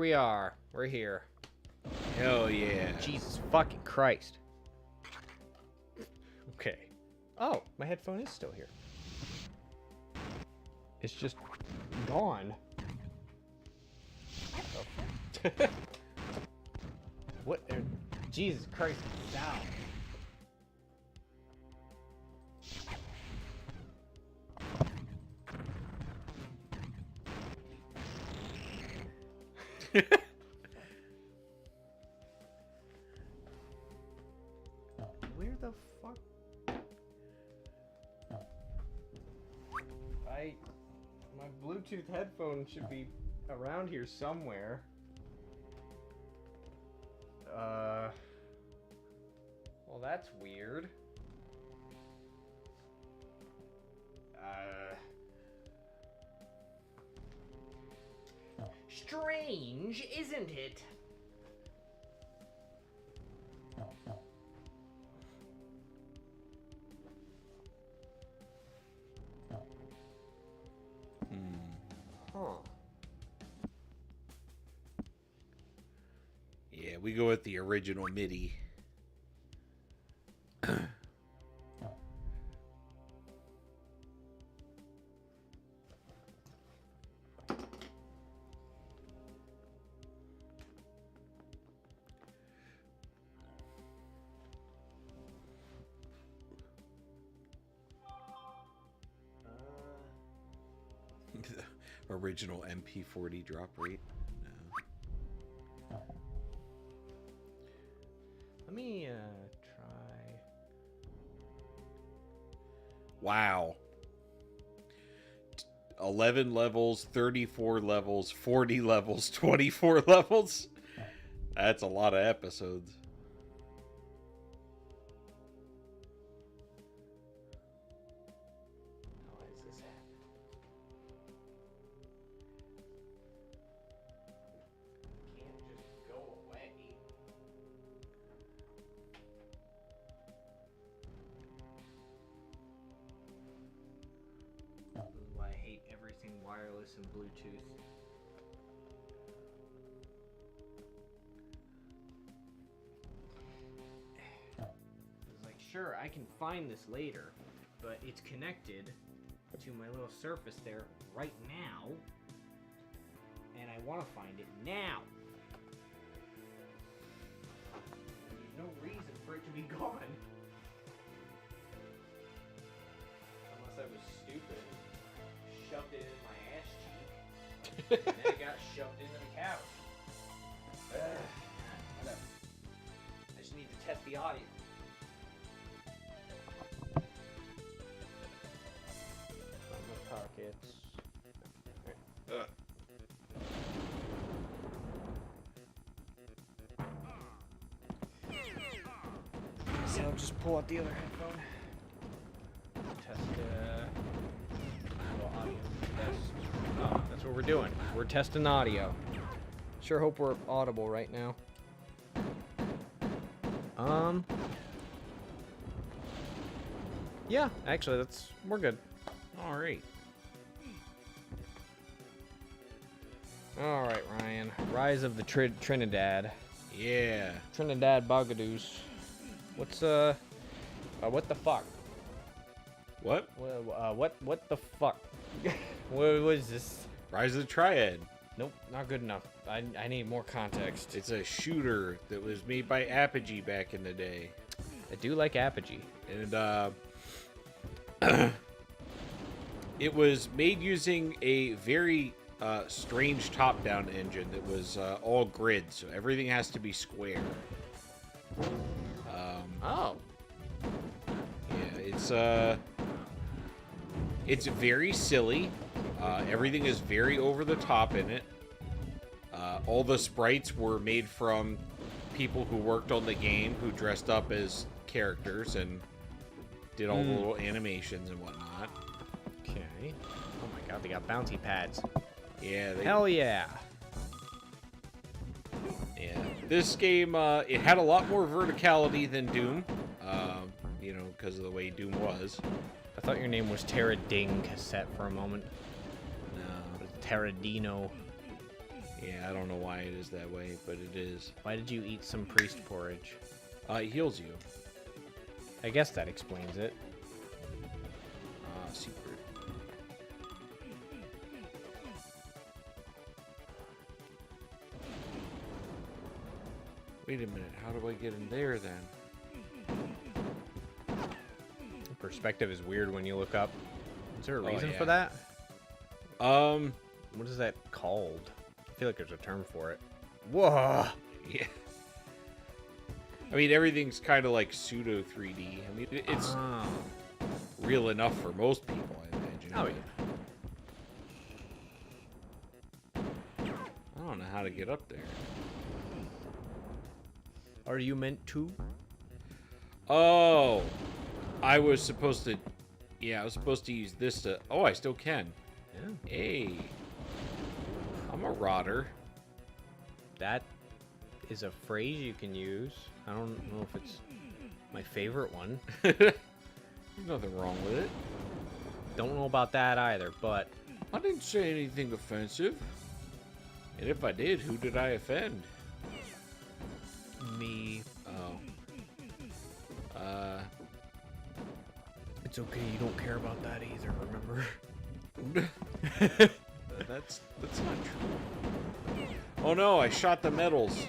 we are. We're here. Hell yeah. Jesus fucking Christ. Okay. Oh, my headphone is still here. It's just gone. Oh. What? Jesus Christ. Down. Where the fuck? My Bluetooth headphone should be around here somewhere. Well, that's weird. Strange, isn't it? Huh. Yeah, we go with the original MIDI. Original MP40 drop rate. No. Let me try. Wow. 11 levels, 34 levels, 40 levels, 24 levels. That's a lot of episodes. How is this at? Can't just go away. I hate everything wireless and Bluetooth. It's like, sure, I can find this later, but it's connected to my little Surface there right now, and I want to find it now. There's no reason for it to be gone. Unless I was stupid. Shoved it in my ass cheek. And then it got shoved into the couch. Whatever. I just need to test the audio. My pockets. So I'll just pull out the other headphone. Test audio. Oh, that's what we're doing. We're testing audio. Sure hope we're audible right now. Yeah, actually, we're good. All right. All right, Ryan. Rise of the Trinidad. Yeah. Trinidad Bogadoos. What's what the fuck? What? What the fuck? What was this? Rise of the Triad. Nope, not good enough. I need more context. It's a shooter that was made by Apogee back in the day. I do like Apogee. And it was made using a very strange top-down engine that was all grid, so everything has to be square. Oh. Yeah, it's very silly. Everything is very over the top in it. All the sprites were made from people who worked on the game, who dressed up as characters and did all the little animations and whatnot. Okay. Oh my god, they got bounty pads. Yeah. Hell yeah. Yeah. This game, it had a lot more verticality than Doom. You know, because of the way Doom was. I thought your name was Terra Ding Cassette for a moment. No. Terradino. Yeah, I don't know why it is that way, but it is. Why did you eat some priest porridge? It heals you. I guess that explains it. Secret. Wait a minute, how do I get in there then? Perspective is weird when you look up. Is there a reason yeah. for that? Um, What is that called? I feel like there's a term for it. Whoa! yeah. I mean, everything's kind of like pseudo 3D. I mean, it's real enough for most people, I imagine. Oh, yeah. I don't know how to get up there. Are you meant to? Oh, I was supposed to. Yeah, I was supposed to use this to. Oh, I still can. Yeah. Hey, I'm a rotter. That is a phrase you can use. I don't know if it's my favorite one. There's nothing wrong with it. Don't know about that either, but I didn't say anything offensive. And if I did, who did I offend? me. Oh. It's okay, you don't care about that either, remember? That's not true. Oh no, I shot the medals.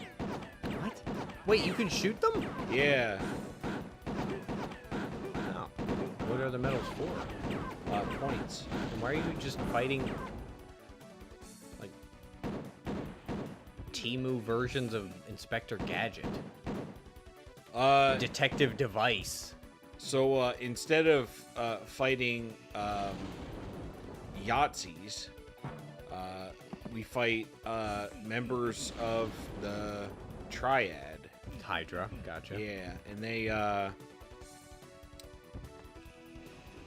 What? Wait, you can shoot them? Yeah. Oh. What are the medals for? Points. And why are you just fighting like Temu versions of Inspector Gadget? Detective Device. So instead of fighting Yahtzees, we fight members of the Triad. Hydra, gotcha. Yeah, and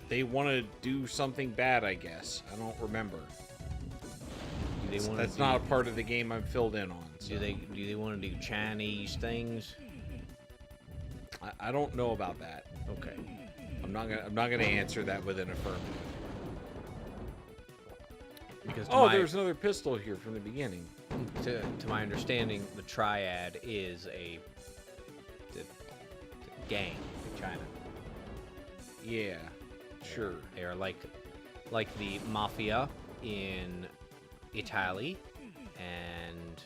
they want to do something bad, I guess. I don't remember. That's not a part of the game I'm filled in on. So. Do they want to do Chinese things? I don't know about that. Okay. I'm not gonna answer that with an affirmative. Because there's another pistol here from the beginning. To my understanding, the Triad is a gang in China. Yeah, sure. They are like the mafia in Italy and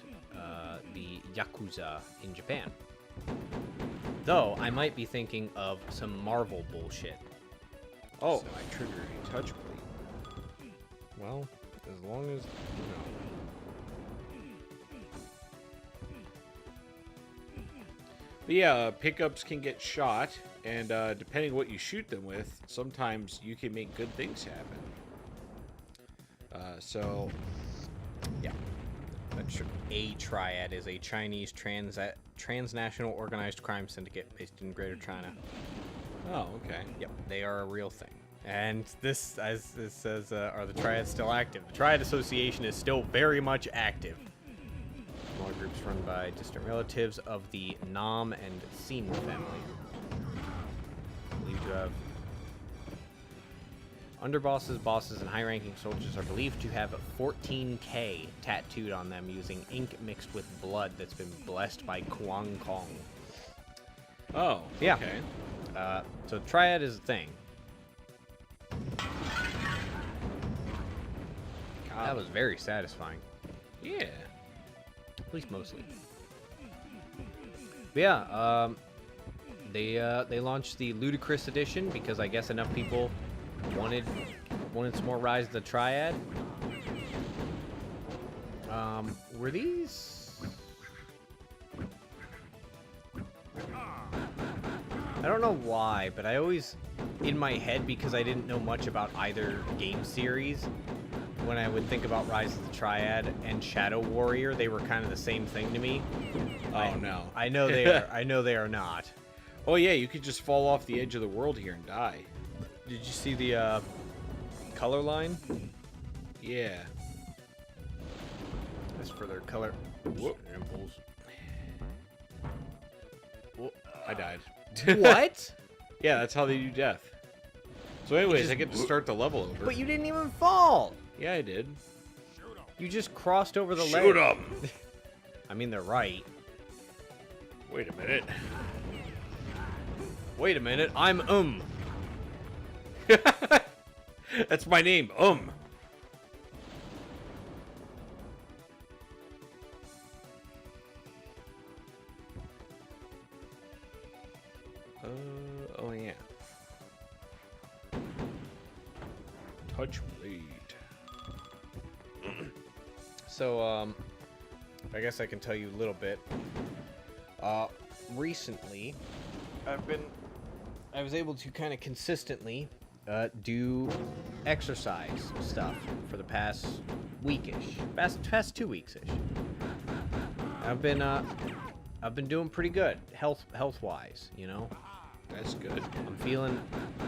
the Yakuza in Japan. Though, I might be thinking of some Marvel bullshit. Oh, so I triggered a touch plate. Well, as long as, But yeah, pickups can get shot, and depending what you shoot them with, sometimes you can make good things happen. So, yeah. A Triad is a Chinese transnational organized crime syndicate based in Greater China. Oh, okay. Yep, they are a real thing. And this, as it says, are the Triads still active? The Triad Association is still very much active. Smaller groups run by distant relatives of the Nam and Sim family. Believed to have underbosses, bosses, and high-ranking soldiers are believed to have 14K tattooed on them using ink mixed with blood that's been blessed by Kuang Kong. Oh, yeah. Okay. So Triad is a thing. That was very satisfying. Yeah. At least mostly. But yeah, they launched the Ludicrous edition because I guess enough people wanted some more Rise of the Triad. Were these? I don't know why, but I always, in my head, because I didn't know much about either game series, when I would think about Rise of the Triad and Shadow Warrior, they were kind of the same thing to me. Oh no. I know they are. I know they are not. Oh yeah, you could just fall off the edge of the world here and die. Did you see the color line? Yeah. That's for their color. Whoop. Impulse. Whoop. I died. What? Yeah, that's how they do death. So anyways, I get to start the level over. But you didn't even fall. Yeah, I did. You just crossed over the ledge. Shoot them! I mean, they're right. Wait a minute. Wait a minute, I'm That's my name, Oh yeah. Touch blade. So, I guess I can tell you a little bit. Recently, I was able to kind of consistently do exercise stuff for the past weekish, past 2 weeks-ish. I've been doing pretty good health-wise, you know. That's good. I'm feeling,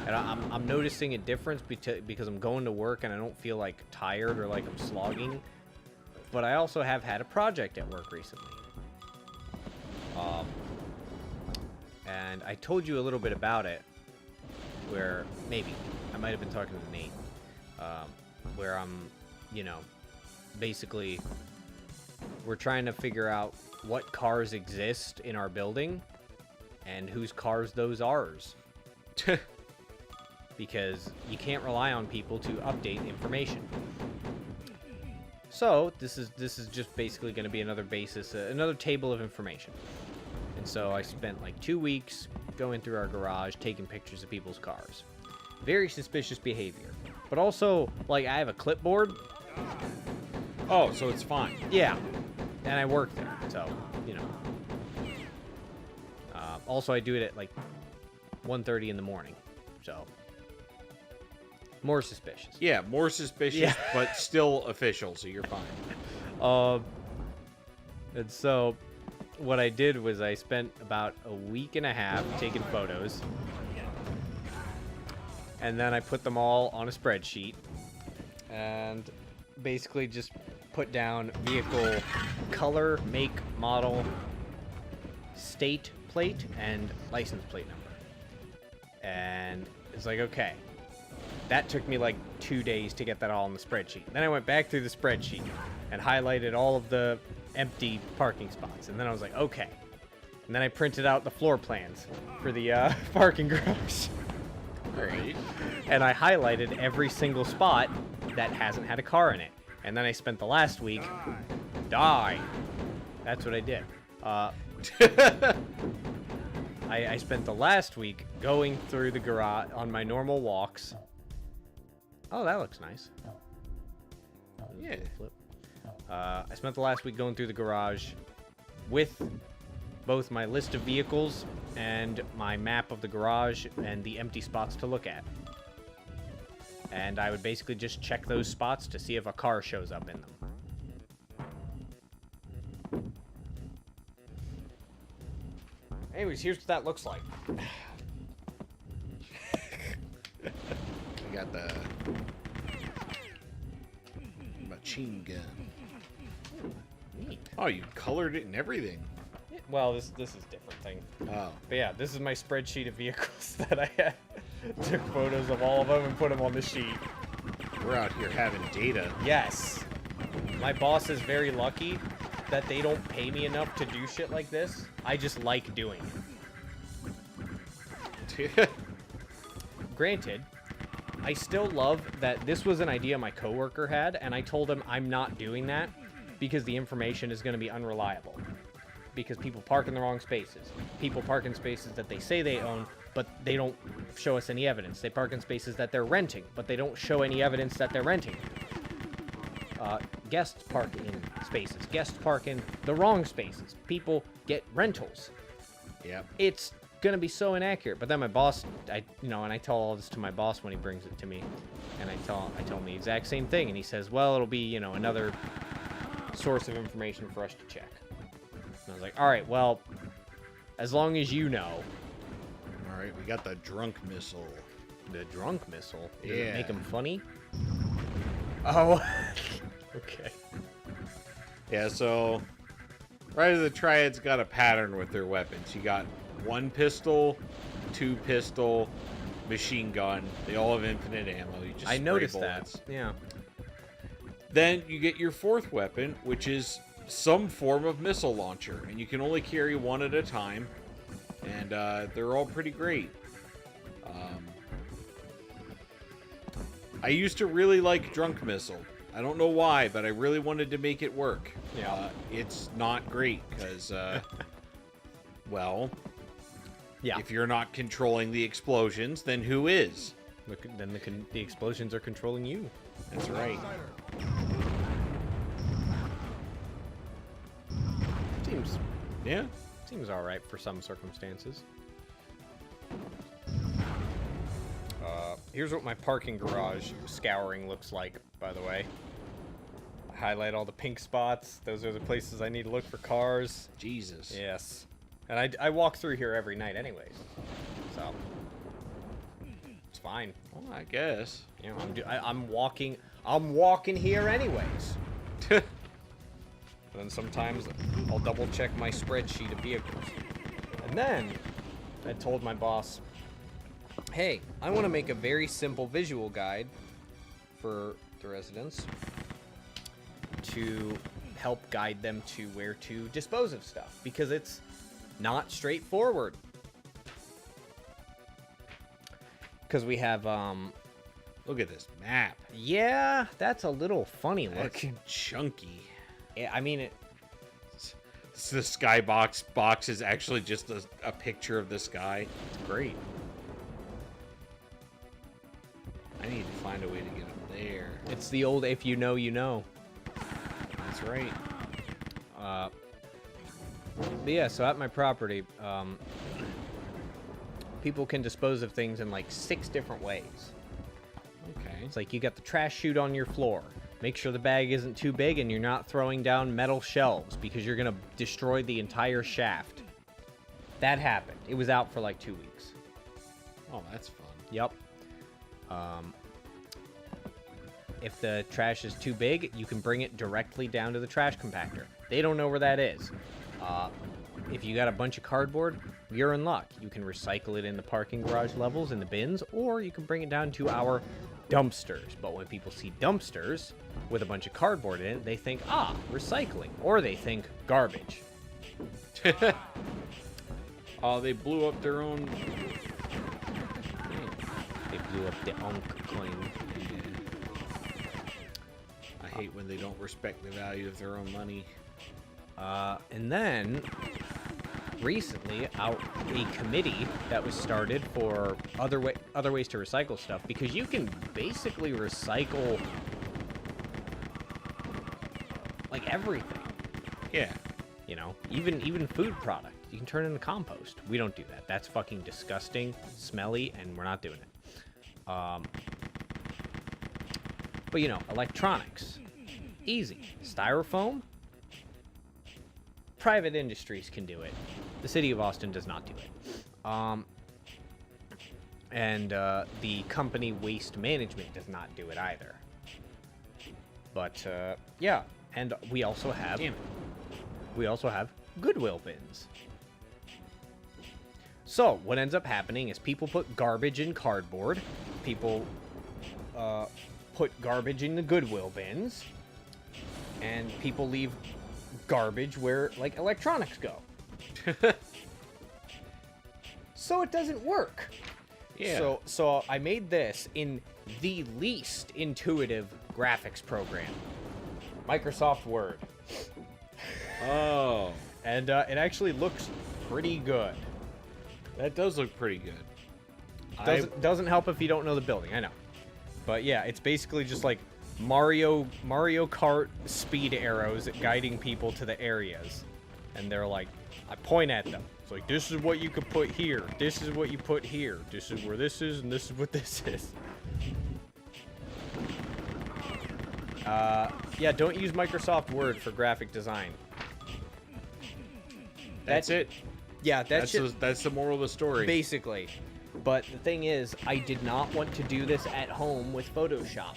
and I'm noticing a difference because I'm going to work and I don't feel like tired or like I'm slogging. But I also have had a project at work recently. And I told you a little bit about it, where maybe I might have been talking to Nate, where I'm, you know, basically we're trying to figure out what cars exist in our building and whose cars those are. Because you can't rely on people to update information. So this is just basically going to be another basis, another table of information. And so I spent like 2 weeks going through our garage, taking pictures of people's cars. Very suspicious behavior. But also, like, I have a clipboard. Oh, so it's fine. Yeah. And I work there, so, you know. Also, I do it at like 1:30 in the morning, so more suspicious. Yeah, more suspicious, Yeah. but still official, so you're fine. And so what I did was I spent about a week and a half taking photos, and then I put them all on a spreadsheet and basically just put down vehicle color, make, model, state plate, and license plate number. And it's like, okay, that took me like 2 days to get that all in the spreadsheet. Then I went back through the spreadsheet and highlighted all of the empty parking spots. And then I was like, okay. And then I printed out the floor plans for the parking garage. All right. And I highlighted every single spot that hasn't had a car in it. And then I spent the last week, die. That's what I did. I spent the last week going through the garage on my normal walks. Oh, that looks nice. Yeah. Flip. I spent the last week going through the garage with both my list of vehicles and my map of the garage and the empty spots to look at. And I would basically just check those spots to see if a car shows up in them. Anyways, here's what that looks like. We got the machine gun. Neat. Oh, you colored it and everything. Well, this is a different thing. Oh. But yeah, this is my spreadsheet of vehicles that I had. Took photos of all of them and put them on the sheet. We're out here having data. Yes. My boss is very lucky that they don't pay me enough to do shit like this. I just like doing it. Granted, I still love that this was an idea my coworker had, and I told him I'm not doing that because the information is going to be unreliable. Because people park in the wrong spaces. People park in spaces that they say they own, but they don't show us any evidence. They park in spaces that they're renting, but they don't show any evidence that they're renting. Guests park in spaces. Guests park in the wrong spaces. People get rentals. Yep. It's gonna be so inaccurate. But then my boss, and I tell all this to my boss when he brings it to me, and I tell him the exact same thing, and he says, well, it'll be, another source of information for us to check. And I was like, all right, well, as long as you know. All right, we got the drunk missile. The drunk missile? Does Yeah. it make him funny? Oh. Okay. Yeah, so Rise of the Triad's got a pattern with their weapons. You got 1 pistol, 2 pistol, machine gun. They all have infinite ammo. You just I spray noticed bullets. that. Yeah. Then you get your fourth weapon, which is some form of missile launcher, and you can only carry one at a time, and they're all pretty great. I used to really like Drunk Missile. I don't know why, but I really wanted to make it work. Yeah. It's not great, because, well, Yeah. if you're not controlling the explosions, then who is? Then the explosions are controlling you. That's right. Seems all right for some circumstances. Here's what my parking garage scouring looks like, by the way. I highlight all the pink spots. Those are the places I need to look for cars. Jesus. Yes. And I walk through here every night anyways. So it's fine. Well, I guess. You know, I'm walking here anyways. And then sometimes I'll double check my spreadsheet of vehicles. And then I told my boss, hey, I want to make a very simple visual guide for the residents to help guide them to where to dispose of stuff, because it's not straightforward. Because we have, Look at this map. yeah, that's a little funny That's looking. chunky. I mean, The skybox box is actually just a picture of the sky. it's great. I need to find a way to get up there. It's the old if you know, you know. That's right. But yeah, so at my property, people can dispose of things in like 6 different ways. Okay. It's like you got the trash chute on your floor. Make sure the bag isn't too big and you're not throwing down metal shelves because you're going to destroy the entire shaft. That happened. It was out for like 2 weeks. Oh, that's fun. Yep. If the trash is too big, you can bring it directly down to the trash compactor. They don't know where that is. If you got a bunch of cardboard, you're in luck. You can recycle it in the parking garage levels in the bins, or you can bring it down to our dumpsters. But when people see dumpsters with a bunch of cardboard in it, they think, recycling, or they think garbage. Oh, they blew up their own. They blew up the coin. I hate when they don't respect the value of their own money. And then recently, a committee that was started for other ways to recycle stuff, because you can basically recycle like everything. Yeah. You know, even food product, you can turn into compost. We don't do that. That's fucking disgusting, smelly, and we're not doing it. But you know, electronics, easy. Styrofoam. Private industries can do it. The city of Austin does not do it. And the company Waste Management does not do it either. But yeah, and we also have Goodwill bins. So what ends up happening is people put garbage in cardboard. People put garbage in the Goodwill bins, and people leave garbage where like electronics go. So it doesn't work. Yeah. So I made this in the least intuitive graphics program, Microsoft Word. Oh. And it actually looks pretty good. That does look pretty good. Doesn't help if you don't know the building, I know. But yeah, it's basically just like Mario Kart speed arrows guiding people to the areas. And they're like, I point at them. It's like, this is what you could put here. This is what you put here. This is where this is, and this is what this is. Yeah, don't use Microsoft Word for graphic design. That's it. Yeah, that's the moral of the story. basically. But the thing is, I did not want to do this at home with Photoshop.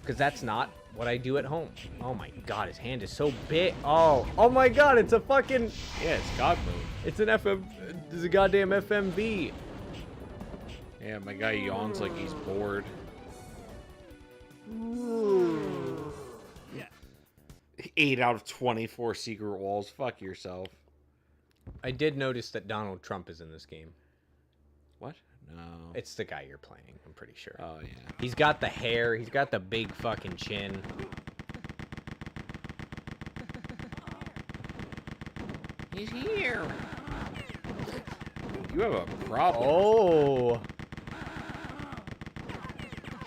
Because that's not what I do at home. Oh my god, his hand is so big. Oh my god, it's a fucking... Yeah, it's God mode. It's an it's a goddamn FMV. Yeah, my guy yawns like he's bored. 8 out of 24 secret walls. Fuck yourself. I did notice that Donald Trump is in this game. What? No. It's the guy you're playing, I'm pretty sure. Oh, yeah. He's got the hair. He's got the big fucking chin. He's here. You have a problem. Oh.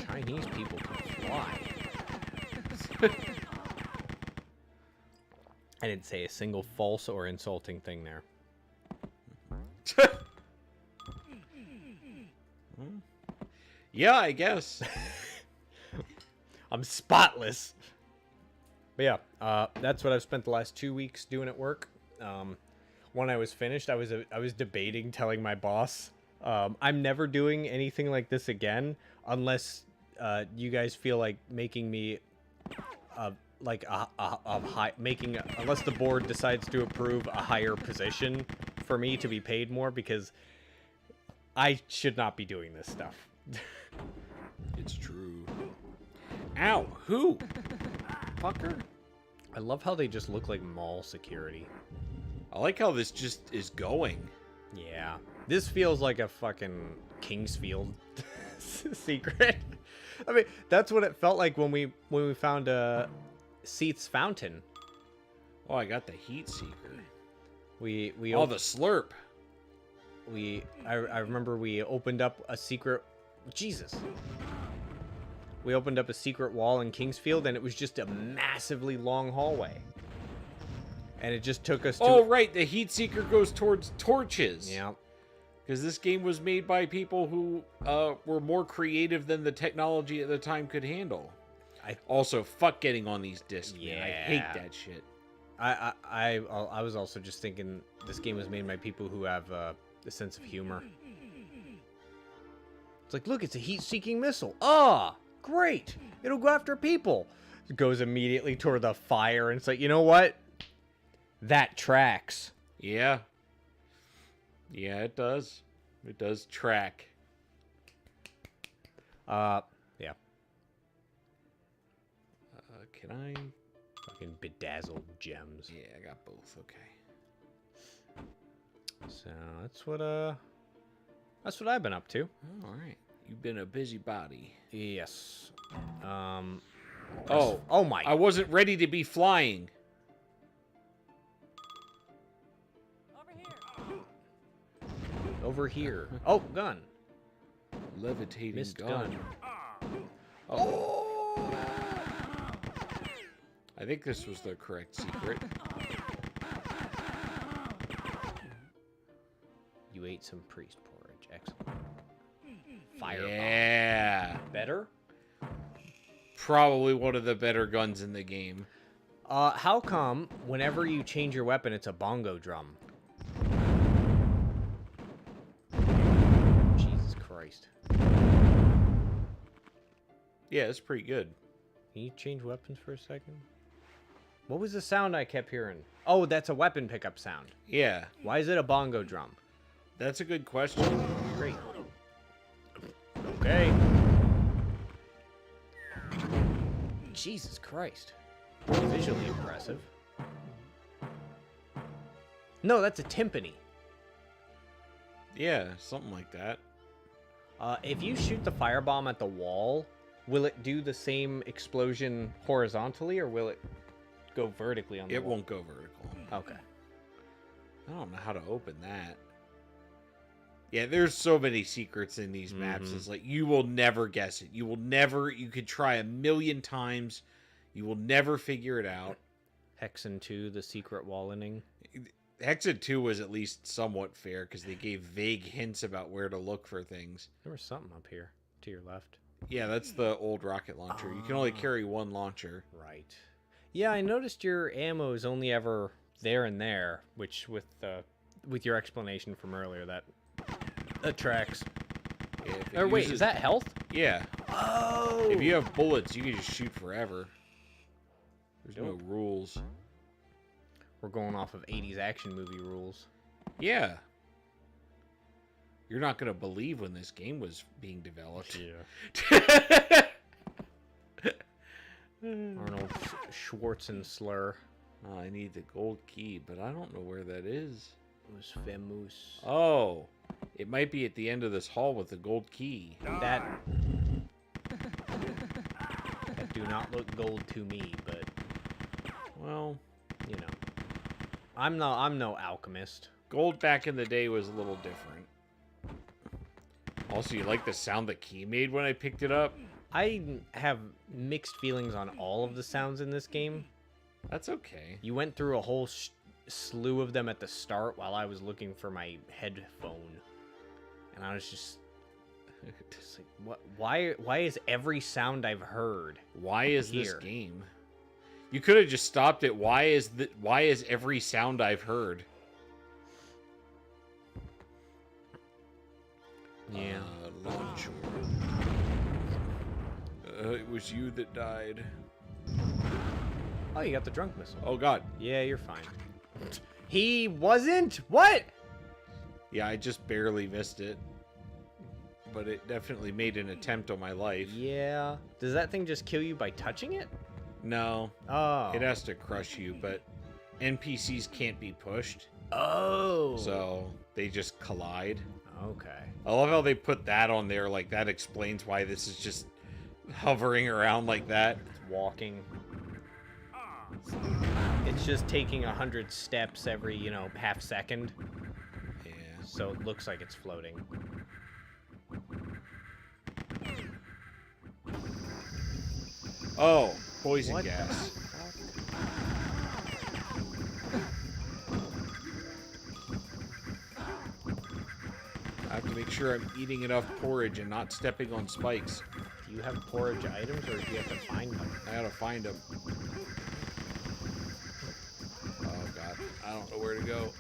Chinese people can fly. I didn't say a single false or insulting thing there. Yeah, I guess. I'm spotless. But yeah, that's what I've spent the last 2 weeks doing at work. When I was finished, I was debating telling my boss, I'm never doing anything like this again unless you guys feel like making me unless the board decides to approve a higher position for me to be paid more, because I should not be doing this stuff. It's true. Ow, who? Fucker. I love how they just look like mall security. I like how this just is going. Yeah. This feels like a fucking Kingsfield secret. I mean, that's what it felt like when we found Seath's fountain. Oh, I got the heat seeker. We the slurp. I remember we opened up a secret. Jesus. We opened up a secret wall in Kingsfield, and it was just a massively long hallway. And it just took us to... Oh, right. The heat seeker goes towards torches. Yeah. Because this game was made by people who were more creative than the technology at the time could handle. Also, fuck getting on these discs, man. I hate that shit. I was also just thinking this game was made by people who have a sense of humor. It's like, look, it's a heat-seeking missile. Ah, great. It'll go after people. It goes immediately toward the fire, and it's like, you know what? That tracks. Yeah. Yeah, it does. It does track. Yeah. Can I... Fucking bedazzled gems. Yeah, I got both. Okay. So that's what I've been up to. Oh, all right. You've been a busybody. Yes. Oh my! I wasn't ready to be flying. Over here. Oh, gun. Levitating Missed gun. Oh. I think this was the correct secret. You ate some priest porridge. Excellent. Fireball. Yeah. Better? Probably one of the better guns in the game. How come whenever you change your weapon, it's a bongo drum? Jesus Christ. Yeah, it's pretty good. Can you change weapons for a second? What was the sound I kept hearing? Oh, that's a weapon pickup sound. Yeah. Why is it a bongo drum? That's a good question. Great. Okay. Jesus Christ. Visually impressive. No, that's a timpani. Yeah, something like that. If you shoot the firebomb at the wall, will it do the same explosion horizontally, or will it go vertically on the wall? It won't go vertical. Okay. I don't know how to open that. Yeah, there's so many secrets in these maps. It's like, you will never guess it. You could try 1,000,000 times. You will never figure it out. Hexen 2, the secret wallening. Hexen 2 was at least somewhat fair because they gave vague hints about where to look for things. There was something up here to your left. Yeah, that's the old rocket launcher. You can only carry one launcher. Right. Yeah, I noticed your ammo is only ever there and there, which with your explanation from earlier, that tracks. Yeah, Or wait, is that health? Yeah. Oh! If you have bullets, you can just shoot forever. There's no rules. We're going off of 80s action movie rules. Yeah. You're not going to believe when this game was being developed. Yeah. Arnold Schwarzenegger. Oh, I need the gold key, but I don't know where that is. It was famous. Oh, it might be at the end of this hall with the gold key. That do not look gold to me, but Well, you know, I'm no alchemist. gold back in the day was a little different. Also, you like the sound the key made when I picked it up? I have mixed feelings on all of the sounds in this game. That's okay. You went through a whole slew of them at the start while I was looking for my headphone, and I was just like, what? Why is every sound I've heard? Why is this here? game? You could have just stopped it. Why is every sound I've heard? Yeah. Launch order. It was you that died. Oh, you got the drunk missile. Oh god. Yeah, you're fine. He wasn't? What? Yeah, I just barely missed it. But it definitely made an attempt on my life. Yeah. Does that thing just kill you by touching it? No. Oh. It has to crush you, but NPCs can't be pushed. Oh. So they just collide. Okay. I love how they put that on there. Like, that explains why this is just hovering around like that. It's walking. It's just taking 100 steps every, half second. Yeah. So it looks like it's floating. Oh, poison What the gas. I have to make sure I'm eating enough porridge and not stepping on spikes. Do you have porridge items, or do you have to find them? I gotta find them. Oh god, I don't know where to go.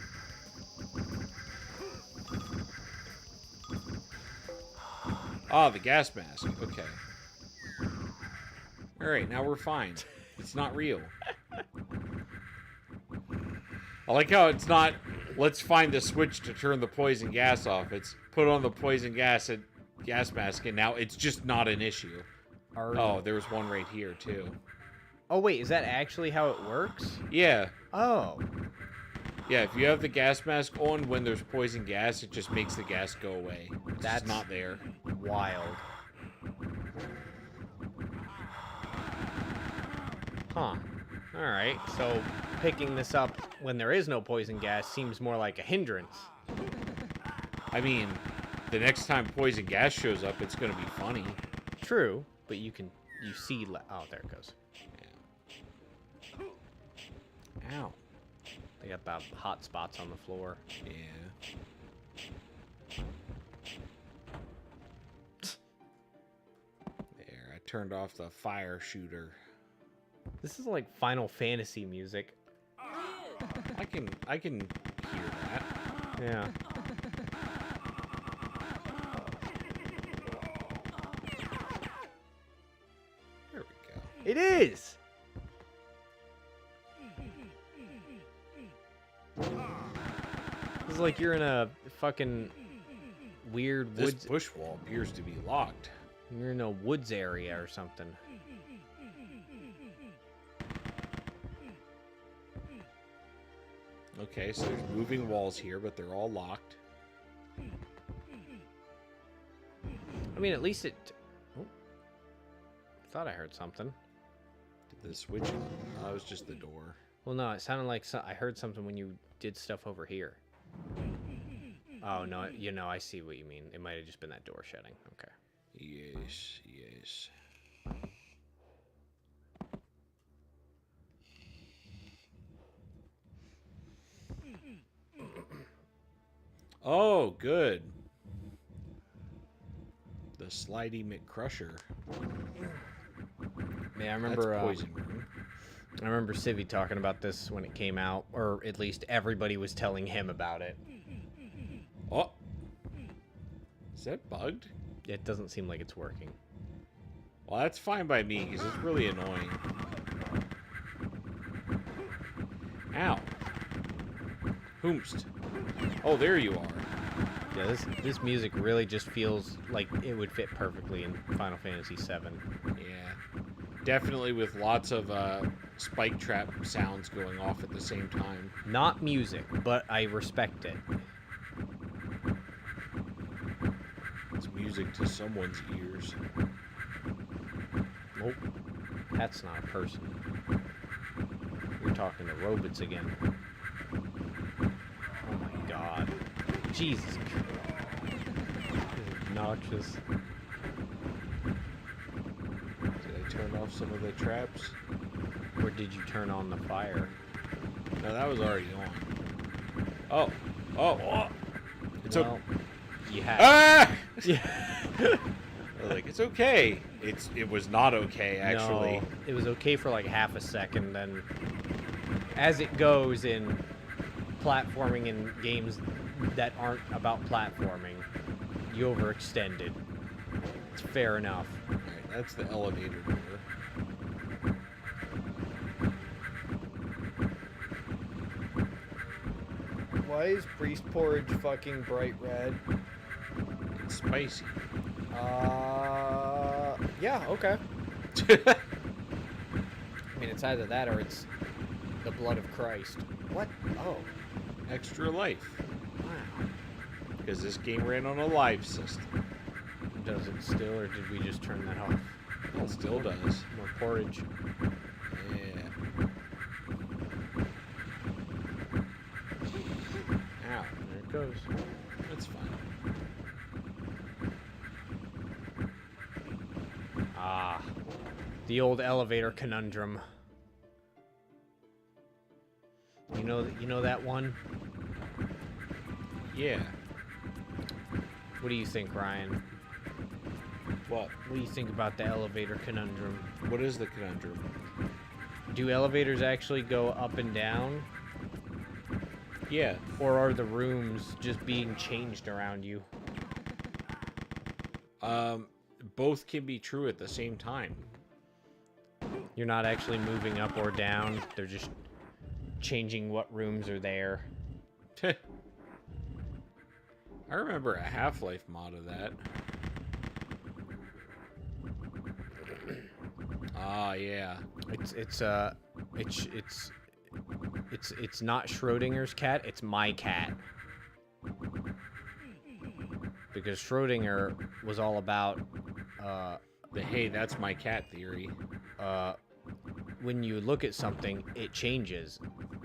Ah, the gas mask. Okay. Alright, now we're fine. It's not real. I like how it's not, let's find the switch to turn the poison gas off. It's put on the poison gas mask, and now it's just not an issue. Oh, there's one right here, too. Oh, wait, is that actually how it works? Yeah. Oh. Yeah, if you have the gas mask on when there's poison gas, it just makes the gas go away. It's That's just not there. Wild. Huh. Alright, so picking this up when there is no poison gas seems more like a hindrance. I mean, the next time poison gas shows up, it's gonna be funny. True, but you see... Oh, there it goes. Ow. They got the hot spots on the floor. Yeah. There, I turned off the fire shooter. This is like Final Fantasy music. I can hear that. Yeah. There we go. It is! It's like you're in a fucking weird This woods. bush wall appears to be locked. You're in a woods area or something. Okay, so there's moving walls here, but they're all locked. I mean, at least it... Oh. Thought I heard something. Did the switch on? Oh, that was just the door. Well, no, it sounded like I heard something when you did stuff over here. Oh, no, I see what you mean. It might have just been that door shutting. Okay. Yes, yes. Oh, good. The Slidey McCrusher. Yeah, I remember... That's poison room. I remember Civvy talking about this when it came out, or at least everybody was telling him about it. Oh. Is that bugged? It doesn't seem like it's working. Well, that's fine by me, because it's really annoying. Ow. Whomst. Oh, there you are. Yeah, this music really just feels like it would fit perfectly in Final Fantasy VII. Yeah. Definitely with lots of spike trap sounds going off at the same time. Not music, but I respect it. It's music to someone's ears. Nope. That's not a person. You're talking to robots again. Oh my god. Jesus Christ. This is obnoxious. Did I turn off some of the traps? Or did you turn on the fire? No, that was already on. Oh. It's well, you had. Ah! Yeah. I was like, it's okay. It was not okay, actually. No, it was okay for like half a second, then as it goes in platforming in games that aren't about platforming, you overextended. It's fair enough. Alright, that's the elevator door. Why is priest porridge fucking bright red? It's spicy. Yeah, okay. I mean, it's either that or it's the blood of Christ. What? Oh, Extra life. wow. Because this game ran on a live system. Does it still, or did we just turn that off? It still does. More porridge. Yeah. Ow. There it goes. That's fine. Ah, the old elevator conundrum. You know that one? Yeah. What do you think, Ryan? What? What do you think about the elevator conundrum? What is the conundrum? Do elevators actually go up and down? Yeah. Or are the rooms just being changed around you? Both can be true at the same time. You're not actually moving up or down. They're just changing what rooms are there. I remember a Half-Life mod of that. Ah, yeah. It's not Schrodinger's cat, it's my cat. Because Schrodinger was all about The hey, that's my cat theory. when you look at something, it changes.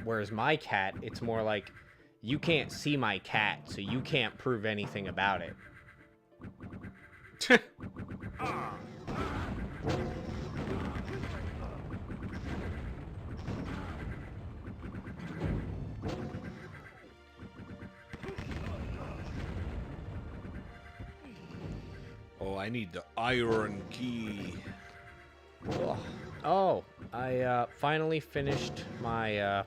Whereas my cat, it's more like, you can't see my cat, so you can't prove anything about it. Oh, I need the iron key. Oh, I finally finished my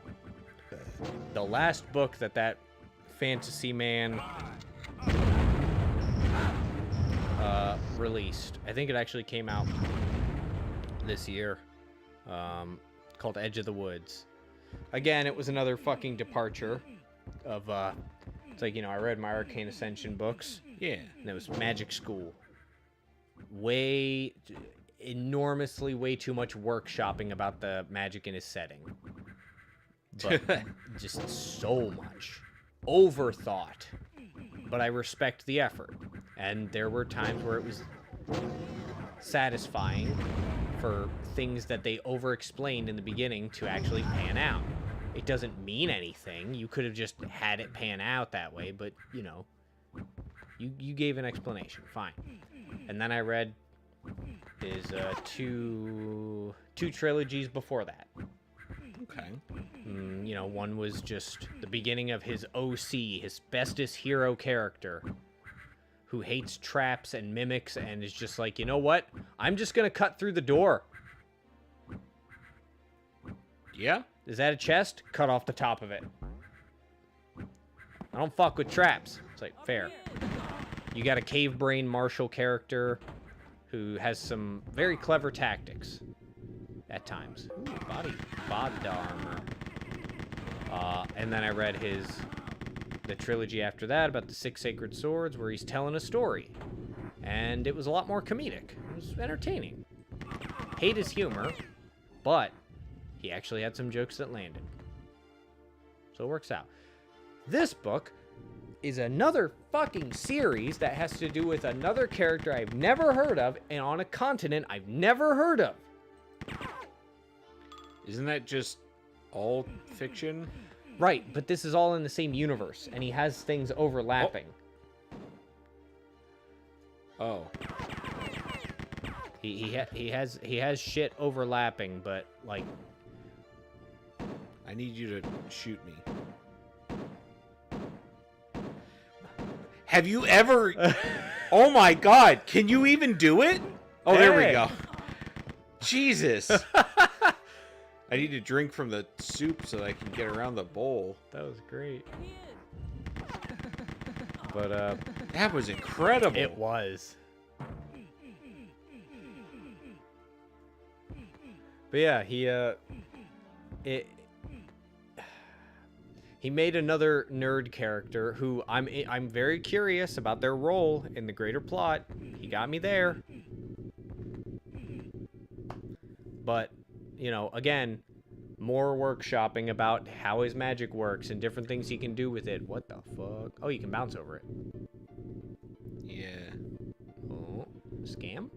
the last book that fantasy man released. I think it actually came out this year, called Edge of the Woods. Again, it was another fucking departure of it's like, you know, I read my Arcane Ascension books, Yeah. and it was Magic School. Enormously way too much workshopping about the magic in his setting. But just so much overthought. But I respect the effort. And there were times where it was satisfying for things that they over-explained in the beginning to actually pan out. It doesn't mean anything. You could have just had it pan out that way, but, you know, you gave an explanation. Fine. And then I read his two trilogies before that. Okay. You know, one was just the beginning of his OC, his bestest hero character, who hates traps and mimics and is just like, you know what? I'm just gonna cut through the door. Yeah? Is that a chest? Cut off the top of it. I don't fuck with traps. It's like, fair. You got a cave brain martial character who has some very clever tactics at times. Ooh, body armor. And then I read the trilogy after that about the 6 Sacred Swords, where he's telling a story. And it was a lot more comedic. It was entertaining. hate his humor, but he actually had some jokes that landed. So it works out. This book is another fucking series that has to do with another character I've never heard of and on a continent I've never heard of. Isn't that just all fiction? Right, but this is all in the same universe, and he has things overlapping. Oh. He has shit overlapping, but like, I need you to shoot me. Have you ever... Oh my god, can you even do it? Oh, there we Hey. go. Jesus. I need to drink from the soup so that I can get around the bowl. that was great. But That was incredible. it was. But yeah, he made another nerd character who I'm very curious about their role in the greater plot. He got me there. But, you know, again, more workshopping about how his magic works and different things he can do with it. What the fuck? Oh, you can bounce over it. Yeah. Oh, scam?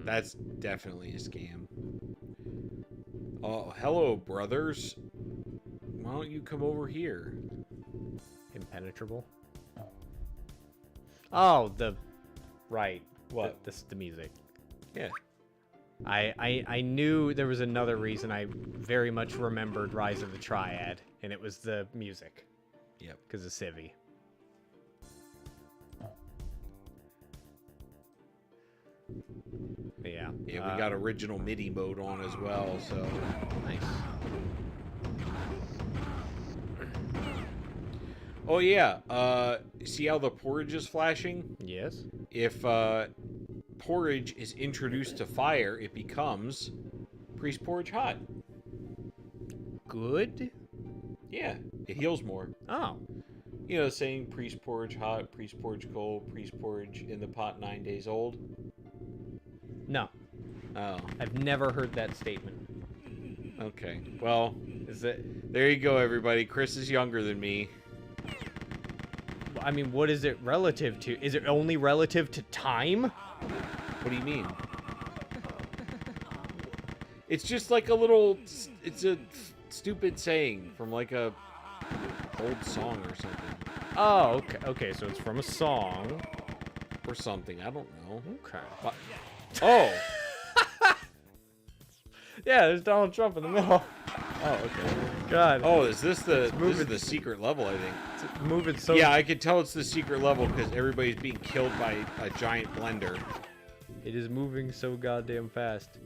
That's definitely a scam. Oh, hello, brothers. Why don't you come over here? Impenetrable. Oh, right. What? The music. Yeah. I knew there was another reason I very much remembered Rise of the Triad, and it was the music. Yep. Because of Civi. But yeah. Yeah, we got original MIDI mode on as well, so... Nice. Oh, yeah. See how the porridge is flashing? Yes. If porridge is introduced to fire, it becomes priest porridge hot. Good? Yeah, it heals more. Oh. You know, saying priest porridge hot, priest porridge cold, priest porridge in the pot 9 days old. No. Oh, I've never heard that statement. okay. Well, Is it... there you go, everybody. Chris is younger than me. I mean, what is it relative to? Is it only relative to time? What do you mean? It's just like a little... It's a stupid saying from like a old song or something. Oh, okay. Okay, so it's from a song. Or something. I don't know. Okay. What? Oh! Yeah, there's Donald Trump in the middle. Oh, okay. God. Oh, is this the... This is moving. the secret level, I think. It's moving so... Yeah, I can tell it's the secret level because everybody's being killed by a giant blender. It is moving so goddamn fast.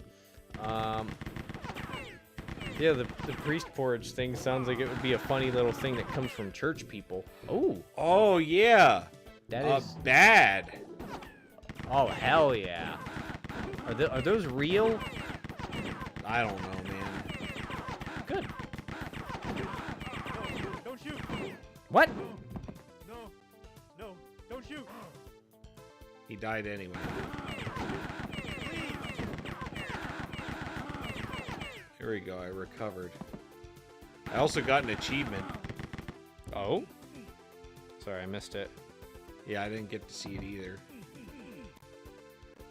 Yeah, the priest porridge thing sounds like it would be a funny little thing that comes from church people. Oh, Oh, yeah. that is... Bad. Oh, hell yeah. Are those real? I don't know, man. Good. Don't shoot! What? No, don't shoot! He died anyway. Here we go, I recovered. I also got an achievement. Oh? Sorry, I missed it. Yeah, I didn't get to see it either.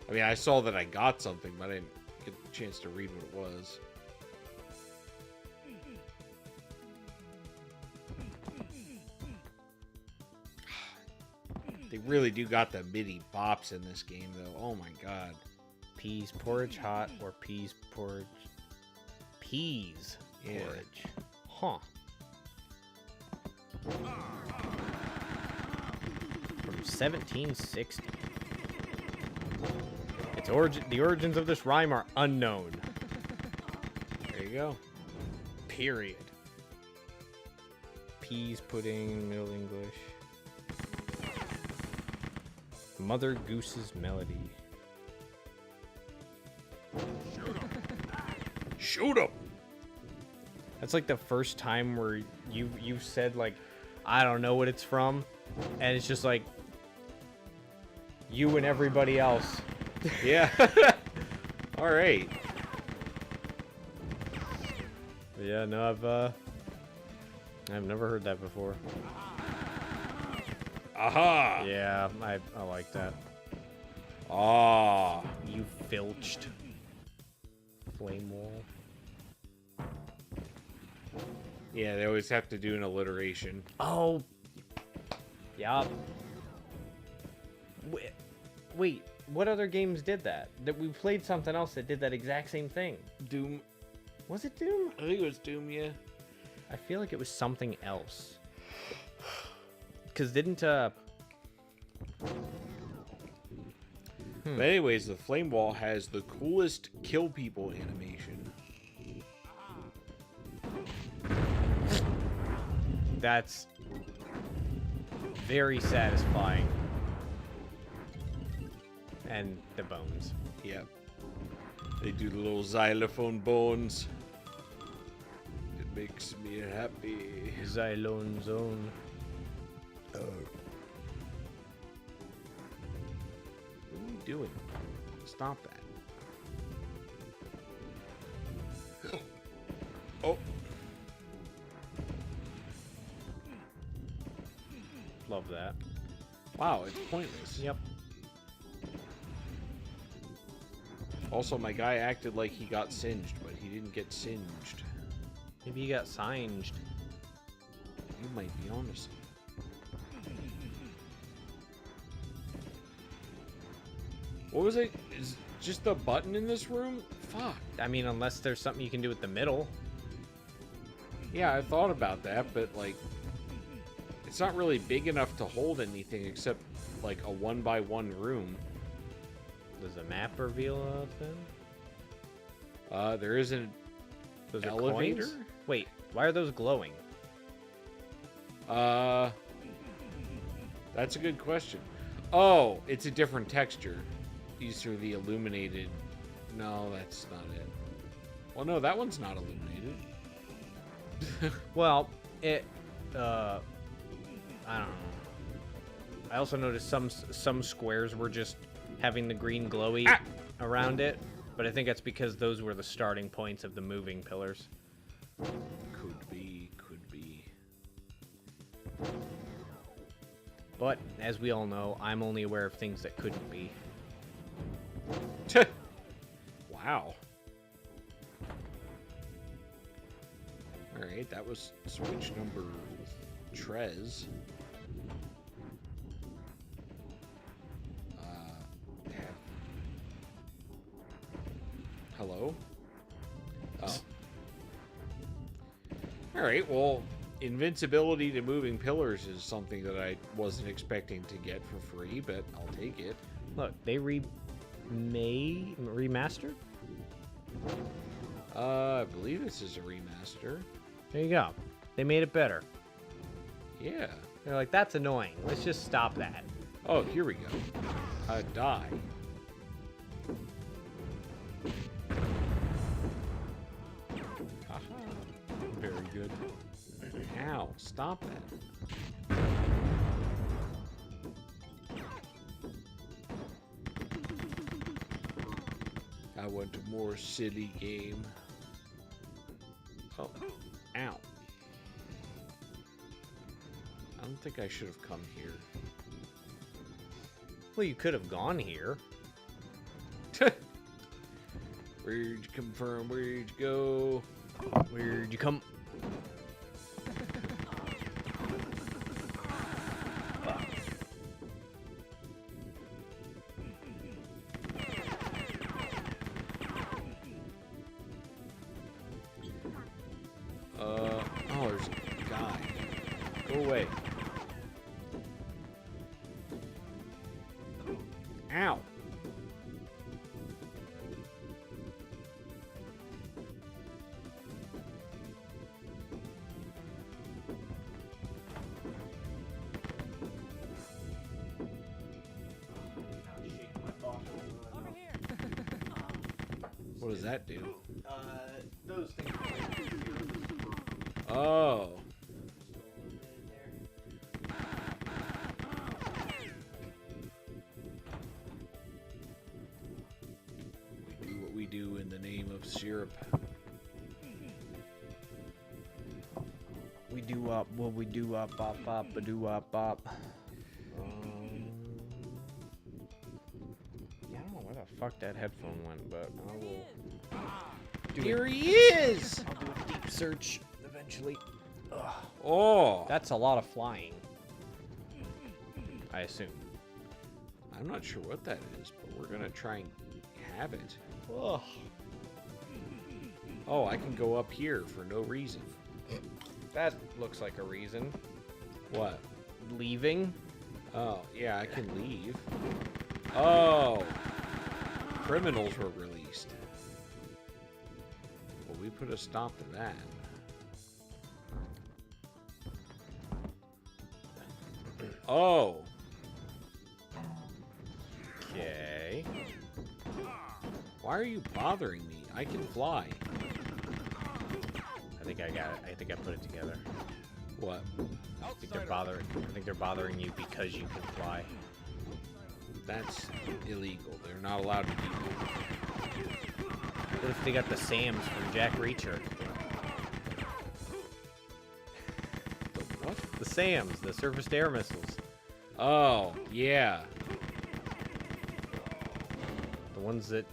I mean, I saw that I got something, but I didn't get a chance to read what it was. They really do got the MIDI bops in this game, though. Oh my god. Peas porridge hot or peas porridge? Peas Yeah. porridge. Huh. From 1760. Its the origins of this rhyme are unknown. There you go. Period. Peas pudding, Middle English. Mother Goose's Melody. Shoot him! That's like the first time where you've said like, I don't know what it's from, and it's just like you and everybody else. Yeah. All right. Yeah, no, I've never heard that before. Aha! Yeah, I like that. Ah. You filched. Flame wall. Yeah, they always have to do an alliteration. Oh. Yup. Wait, what other games did that? That we played something else that did that exact same thing. Doom. Was it Doom? I think it was Doom, yeah. I feel like it was something else. Cause didn't But anyways, the flame wall has the coolest kill people animation. That's very satisfying. And the bones. Yep. They do the little xylophone bones. It makes me happy. Xylone zone. What are you doing? Stop that. Oh. Love that. Wow, it's pointless. Yep. Also, my guy acted like he got singed, but he didn't get singed. Maybe you got singed. You might be honest. What was it? Is just the button in this room? Fuck. I mean, unless there's something you can do with the middle. Yeah, I thought about that, but like, it's not really big enough to hold anything except like a 1x1 room. Does the map reveal anything? There is an Those are elevator. coins? Wait, why are those glowing? That's a good question. Oh, it's a different texture. These are the illuminated. No, that's not it. Well, no, that one's not illuminated. Well, I don't know. I also noticed some squares were just having the green glowy around it, but I think that's because those were the starting points of the moving pillars. Could be, could be. But as we all know, I'm only aware of things that couldn't be. Wow. Alright, that was switch number Trez. Hello? Oh. Alright, well, invincibility to moving pillars is something that I wasn't expecting to get for free, but I'll take it. Look, they remastered? I believe this is a remaster. There you go. They made it better. Yeah. They're like, that's annoying. Let's just stop that. Oh, here we go. Die. Haha. Very good. Ow, stop that. I want a more silly game. Oh, ow. I don't think I should have come here. Well, you could have gone here. Where'd you come from? Where'd you go? Where'd you come? Oh, there's a guy. Go away. Ow. What does that do? Those things. Oh. We do what we do. syrup. We do up, what we do up, bop, bop, ba do up, bop. Yeah, I don't know where the fuck that headphone went, but I will. Here he is! I'll do a deep search eventually. Ugh. Oh! That's a lot of flying. I assume. I'm not sure what that is, but we're gonna try and have it. Ugh. Oh, I can go up here for no reason. That looks like a reason. What? Leaving? Oh, yeah, I can leave. Oh! Criminals were released. Well, we put a stop to that. Oh! Okay. Why are you bothering me? I can fly. I think I got it. I think I put it together. What? I think they're bothering you because you can fly. That's illegal. They're not allowed to do that. What if they got the SAMs from Jack Reacher? The what? The SAMs, the surface-to-air missiles. Oh, yeah. The ones that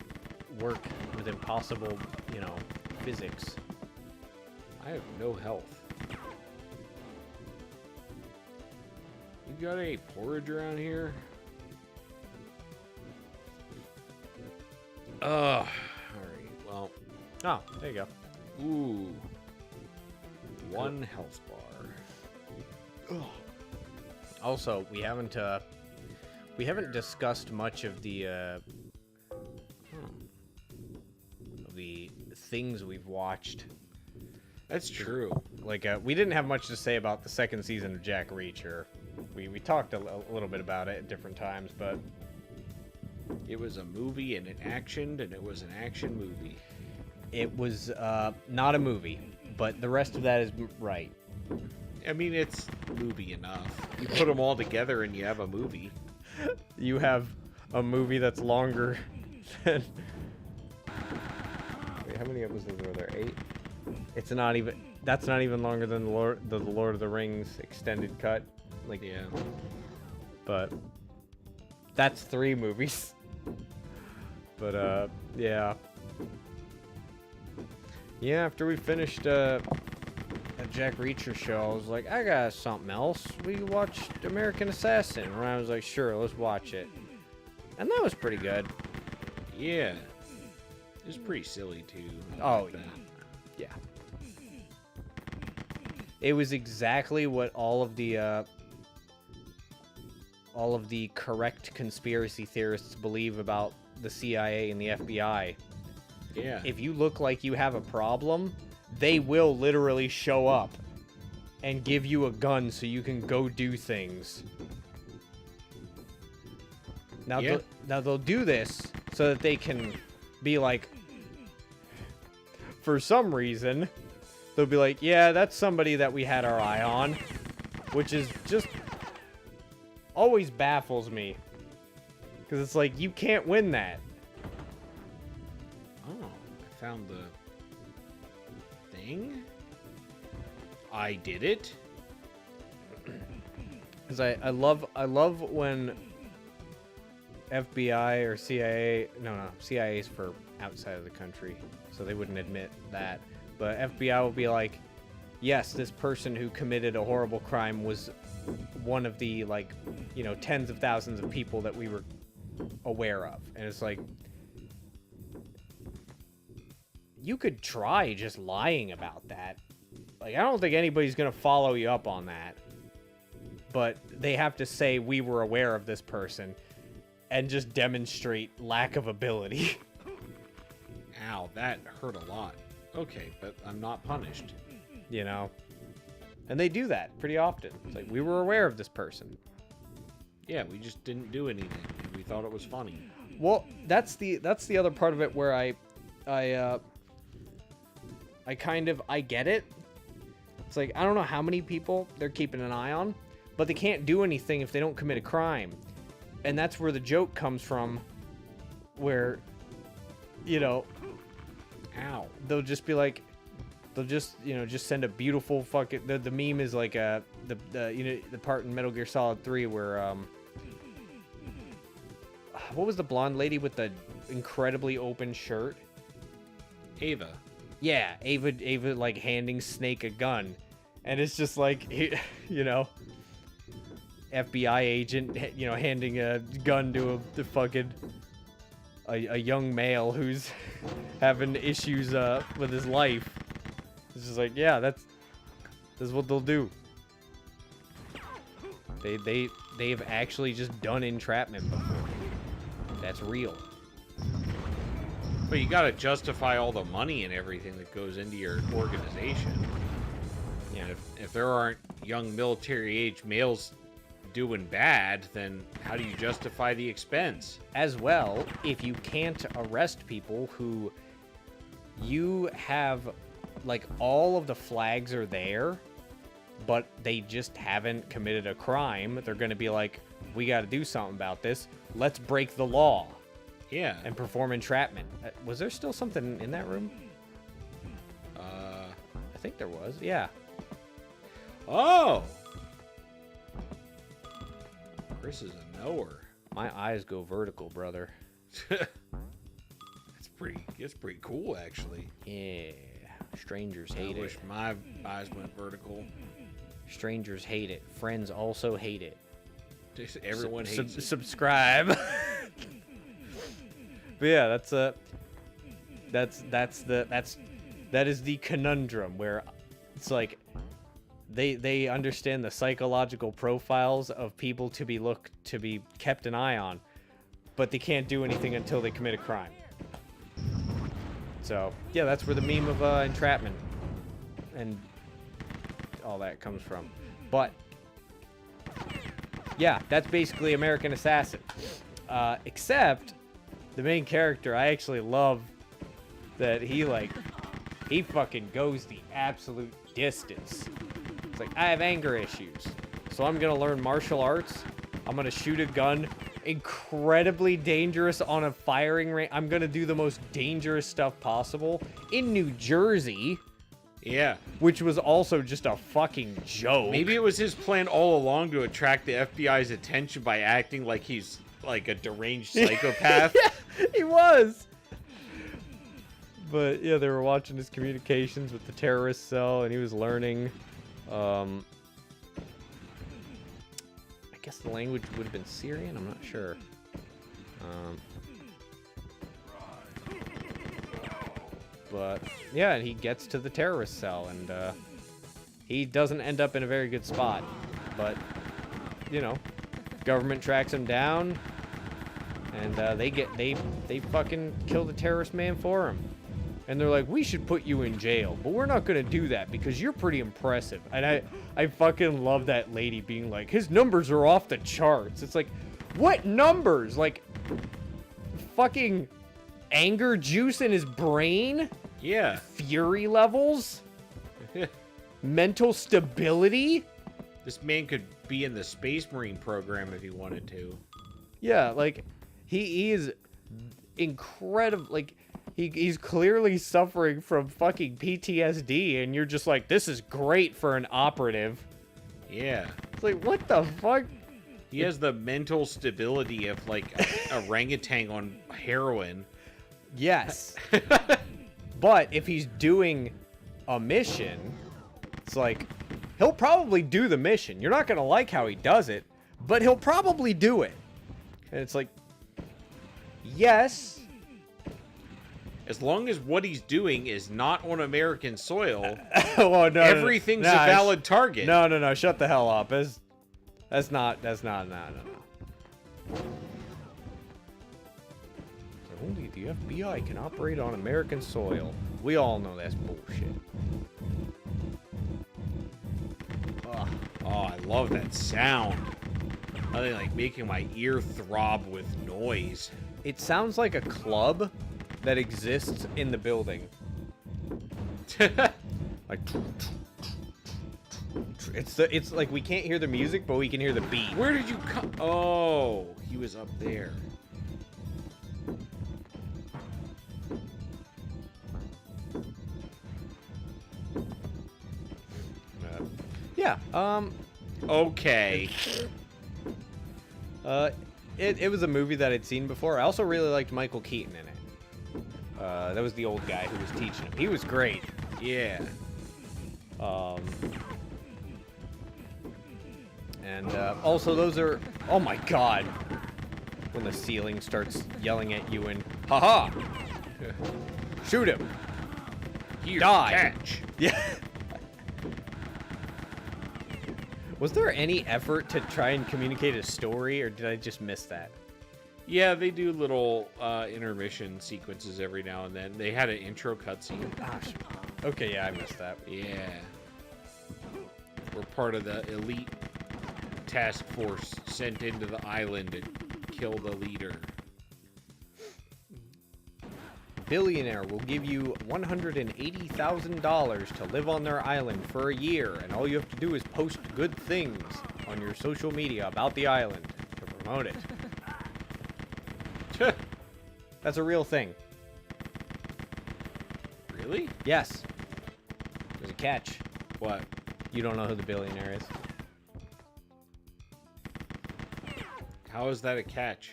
work with impossible, you know, physics. I have no health. You got any porridge around here? Alright, well. Oh, there you go. Ooh. One health bar. Also, we haven't discussed much of the things we've watched. That's true. Like, we didn't have much to say about the second season of Jack Reacher. We talked a little bit about it at different times, but It was a movie and it actioned, and it was an action movie. it was not a movie. But the rest of that is right. I mean, it's movie enough. You put them all together and you have a movie. You have a movie that's longer than... Wait, how many episodes were there? 8? It's not even... That's not even longer than the Lord of the Rings extended cut. Like, Yeah. but that's 3 movies. But yeah. Yeah, after we finished a Jack Reacher show, I was like, I got something else. We watched American Assassin. And I was like, sure, let's watch it. And that was pretty good. Yeah. It was pretty silly, too. Oh, Like that. Yeah. It was exactly what all of the correct conspiracy theorists believe about the CIA and the FBI. Yeah. If you look like you have a problem, they will literally show up and give you a gun so you can go do things. Now, Yeah. they'll do this so that they can be like, for some reason, they'll be like, yeah, that's somebody that we had our eye on, which is just always baffles me. Because it's like, you can't win that. Oh, I found the thing. I did it. Because I love when FBI or CIA, no, CIA's for outside of the country, so they wouldn't admit that. But FBI will be like, yes, this person who committed a horrible crime was one of the, like, you know, tens of thousands of people that we were aware of. And it's like, you could try just lying about that. Like, I don't think anybody's gonna follow you up on that. But they have to say we were aware of this person and just demonstrate lack of ability. Ow, that hurt a lot. Okay, but I'm not punished. You know? And they do that pretty often. It's like, we were aware of this person. Yeah, we just didn't do anything. We thought it was funny. Well, that's the other part of it where I get it. It's like, I don't know how many people they're keeping an eye on, but they can't do anything if they don't commit a crime. And that's where the joke comes from, where, you know, Ow. they'll just be like, they'll just, you know, just send a beautiful fucking, the meme is like the you know, the part in Metal Gear Solid 3 where what was the blonde lady with the incredibly open shirt? Ava. Yeah, Ava like handing Snake a gun, and it's just like, you know, FBI agent, you know, handing a gun to the fucking a young male who's having issues with his life. It's just like, yeah, that's what they'll do. They've actually just done entrapment before. That's real. But you gotta justify all the money and everything that goes into your organization. Yeah. And if there aren't young military-age males doing bad, then how do you justify the expense? As well, if you can't arrest people who you have, like, all of the flags are there, but they just haven't committed a crime, they're going to be like, we got to do something about this. Let's break the law. Yeah. And perform entrapment. Was there still something in that room? I think there was. Yeah. Oh! Chris is a knower. My eyes go vertical, brother. It's pretty cool, actually. Yeah. Strangers hate I wish it. my eyes went vertical. Strangers hate it. Friends also hate it. Just everyone hates it. Subscribe. But yeah, that is the conundrum where it's like they understand the psychological profiles of people to be kept an eye on, but they can't do anything until they commit a crime. So yeah, that's where the meme of entrapment and all that comes from. But yeah, that's basically American Assassin, except the main character, I actually love that he fucking goes the absolute distance. It's like, I have anger issues, so I'm gonna learn martial arts. I'm gonna shoot a gun, incredibly dangerous on a firing range. I'm gonna do the most dangerous stuff possible in New Jersey. Yeah. Which was also just a fucking joke. Maybe it was his plan all along to attract the FBI's attention by acting like he's like a deranged psychopath. Yeah, he was. But yeah, they were watching his communications with the terrorist cell, and he was learning. I guess the language would have been Syrian. I'm not sure. But yeah, he gets to the terrorist cell, and he doesn't end up in a very good spot. But you know, government tracks him down, and they fucking kill the terrorist man for him. And they're like, we should put you in jail, but we're not gonna do that because you're pretty impressive. And I fucking love that lady being like, his numbers are off the charts. It's like, what numbers? Like, fucking anger juice in his brain? Yeah. Fury levels? Mental stability? This man could be in the Space Marine program if he wanted to. Yeah, like, he is incredible. Like, he's clearly suffering from fucking PTSD, and you're just like, this is great for an operative. Yeah. It's like, what the fuck? He has the mental stability of, like, a orangutan on heroin. Yes. But if he's doing a mission, it's like, he'll probably do the mission. You're not going to like how he does it, but he'll probably do it. And it's like, yes. As long as what he's doing is not on American soil, Oh, no, everything's a valid target. No, shut the hell up. That's not, no. Only the FBI can operate on American soil. We all know that's bullshit. Ugh. Oh, I love that sound. Nothing like making my ear throb with noise. It sounds like a club that exists in the building. Like, it's like we can't hear the music, but we can hear the beat. Where did you come? Oh, he was up there. Okay. It was a movie that I'd seen before. I also really liked Michael Keaton in it. That was the old guy who was teaching him. He was great. Yeah. And also those are, oh my god, when the ceiling starts yelling at you and haha, shoot him. Here, Die. catch. Yeah. Was there any effort to try and communicate a story, or did I just miss that? Yeah, they do little intermission sequences every now and then. They had an intro cutscene. Gosh. Okay, yeah, I missed that. Yeah. We're part of the elite task force sent into the island to kill the leader. Billionaire will give you $180,000 to live on their island for a year, and all you have to do is post good things on your social media about the island to promote it. That's a real thing. Really? Yes. There's a catch. What? You don't know who the billionaire is. How is that a catch?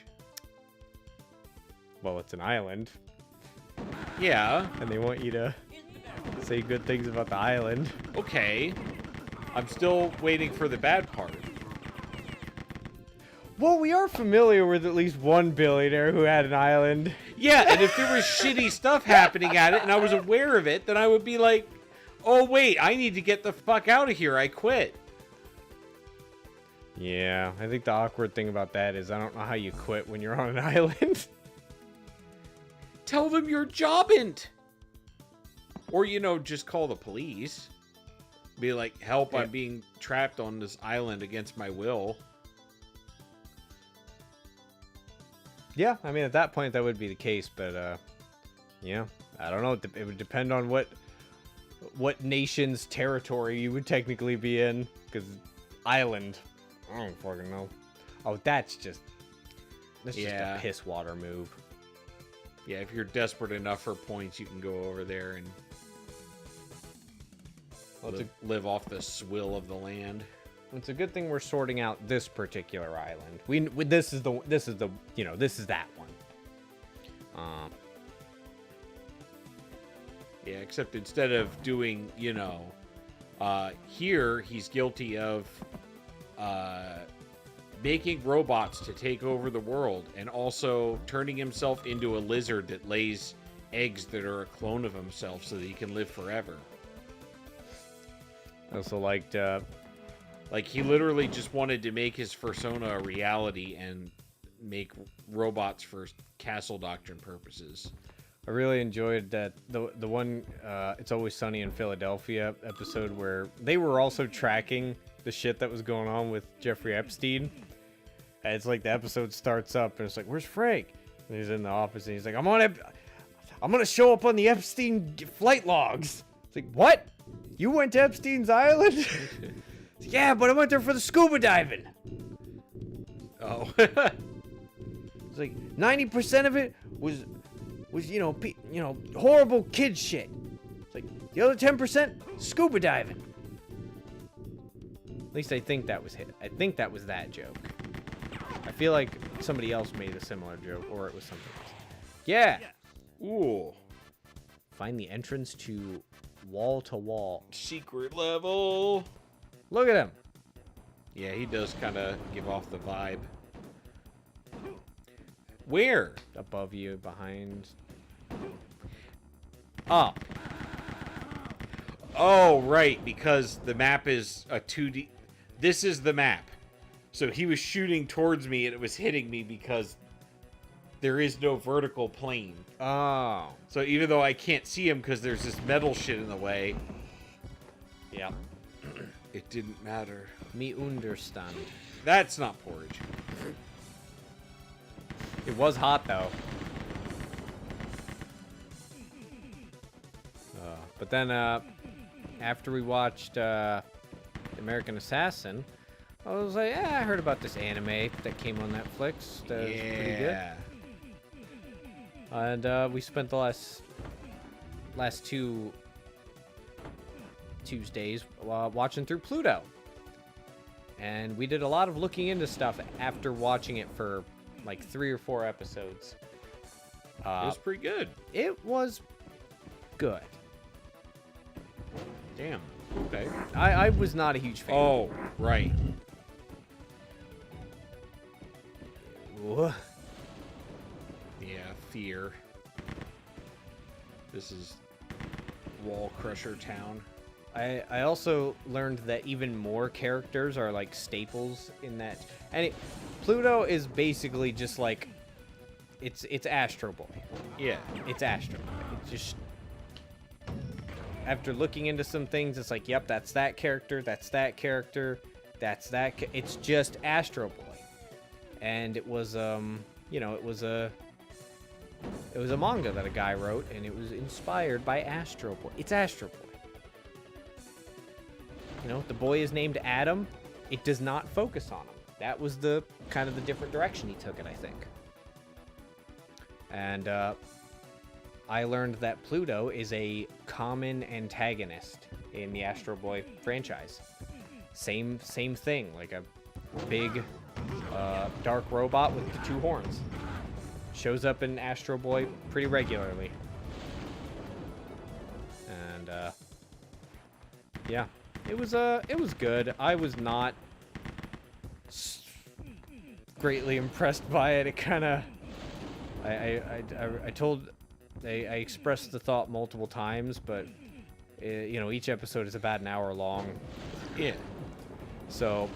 Well, it's an island, Yeah. and they want you to say good things about the island. Okay. I'm still waiting for the bad part. Well, we are familiar with at least one billionaire who had an island. Yeah, and if there was shitty stuff happening at it and I was aware of it, then I would be like, oh, wait, I need to get the fuck out of here. I quit. Yeah, I think the awkward thing about that is I don't know how you quit when you're on an island. Tell them you're jobbing. Or, just call the police. Be like, help, Yeah. I'm being trapped on this island against my will. Yeah, I mean, at that point, that would be the case, but, yeah, I don't know. It would depend on what nation's territory you would technically be in, because island, I don't fucking know. Oh, that's just Yeah. a piss water move. Yeah, if you're desperate enough for points, you can go over there and Well, live off the swill of the land. it's a good thing we're sorting out this particular island. This is that one. Yeah, except instead of doing, here he's guilty of making robots to take over the world and also turning himself into a lizard that lays eggs that are a clone of himself so that he can live forever. I also liked, Like, he literally just wanted to make his persona a reality and make robots for castle doctrine purposes. I really enjoyed that the one It's Always Sunny in Philadelphia episode where they were also tracking the shit that was going on with Jeffrey Epstein. And it's like the episode starts up and it's like, where's Frank? And he's in the office and he's like, I'm gonna show up on the Epstein flight logs. It's like, what? You went to Epstein's island? Yeah, but I went there for the scuba diving. Oh. It's like 90% of it was horrible kid shit. It's like the other 10% scuba diving. At least I think that was I think that was that joke. I feel like somebody else made a similar joke, or it was something else. Yeah. Ooh. Find the entrance to wall to wall. Secret level. Look at him. Yeah, he does kind of give off the vibe. Where? Above you, behind. Oh. Oh, right, because the map is a 2D. This is the map. So he was shooting towards me and it was hitting me because there is no vertical plane. Oh. So even though I can't see him because there's this metal shit in the way, Yeah. it didn't matter. Me understand. That's not porridge. It was hot though. But then after we watched American Assassin, I was like, yeah, I heard about this anime that came on Netflix. That was pretty good. And we spent the last two Tuesdays watching through Pluto. And we did a lot of looking into stuff after watching it for like 3 or 4 episodes. It was pretty good. It was good. Damn. Okay. I was not a huge fan. Oh, right. Whoa. Yeah, fear. This is Wall Crusher Town. I also learned that even more characters are like staples in that. And Pluto is basically just like it's Astro Boy. Yeah. It's Astro Boy. It's just after looking into some things, it's like, yep, that's that character, that's that character, that's that. It's just Astro Boy. And it was you know, it was a manga that a guy wrote, and it was inspired by Astro Boy. It's Astro Boy. You know, the boy is named Adam. It does not focus on him. That was the kind of the different direction he took it, I think. And I learned that Pluto is a common antagonist in the Astro Boy franchise. Same thing, like a big dark robot with the 2 horns. Shows up in Astro Boy pretty regularly. And yeah, it was good. I was not greatly impressed by it. It kind of I expressed the thought multiple times, but you know, each episode is about an hour long. Yeah. So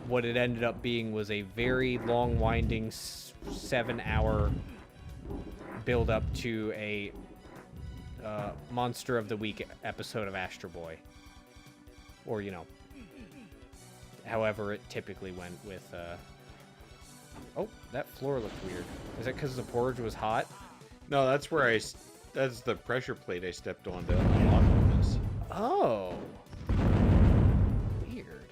what it ended up being was a very long, winding 7-hour build up to a Monster of the Week episode of Astro Boy, or you know, however it typically went with. Oh, that floor looked weird. Is that because the porridge was hot? No, that's where that's the pressure plate I stepped on to unlock this. Oh. Weird.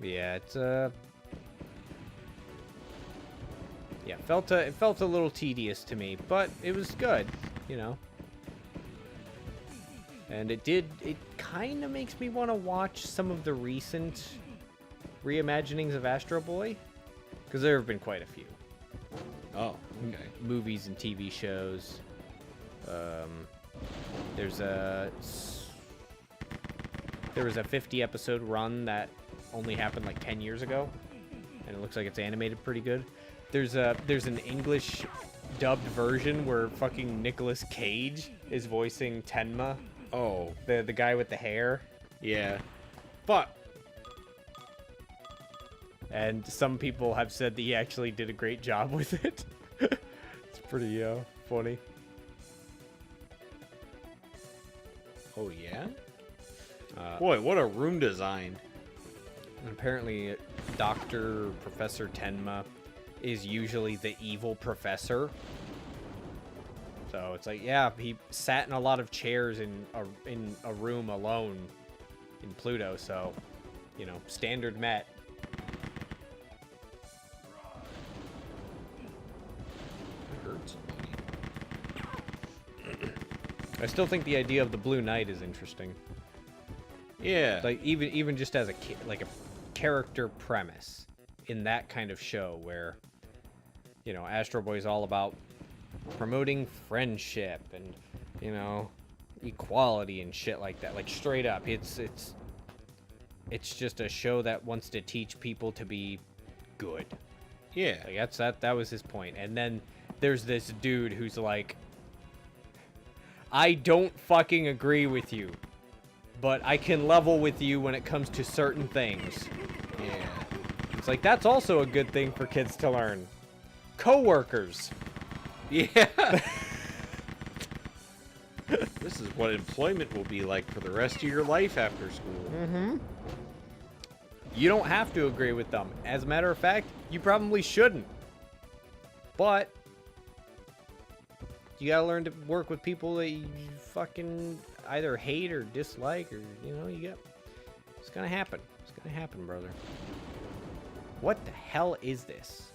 Yeah, it's yeah, it felt a little tedious to me, but it was good, you know. And it kind of makes me want to watch some of the recent reimaginings of Astro Boy, because there have been quite a few. Oh, okay. Movies and TV shows. There was a 50 episode run that only happened like 10 years ago, and it looks like it's animated pretty good. There's an English dubbed version where fucking Nicolas Cage is voicing Tenma. Oh, The guy with the hair. yeah. But And some people have said that he actually did a great job with it. It's pretty funny. oh yeah. Boy, what a room design. And apparently, Professor Tenma is usually the evil professor. So it's like, yeah, he sat in a lot of chairs in a room alone in Pluto. So, you know, standard met. That hurts. I still think the idea of the Blue Knight is interesting. Yeah. Like even just as a character premise in that kind of show where, you know, Astro Boy is all about promoting friendship and, you know, equality and shit like that. Like straight up, it's just a show that wants to teach people to be good. Yeah. Like that was his point. And then there's this dude who's like, I don't fucking agree with you, but I can level with you when it comes to certain things. Yeah. It's like, that's also a good thing for kids to learn. Coworkers. Yeah. This is what employment will be like for the rest of your life after school. Mm-hmm. You don't have to agree with them. As a matter of fact, you probably shouldn't. But you gotta learn to work with people that you fucking either hate or dislike, or, you know, it's gonna happen. It's gonna happen, brother. What the hell is this?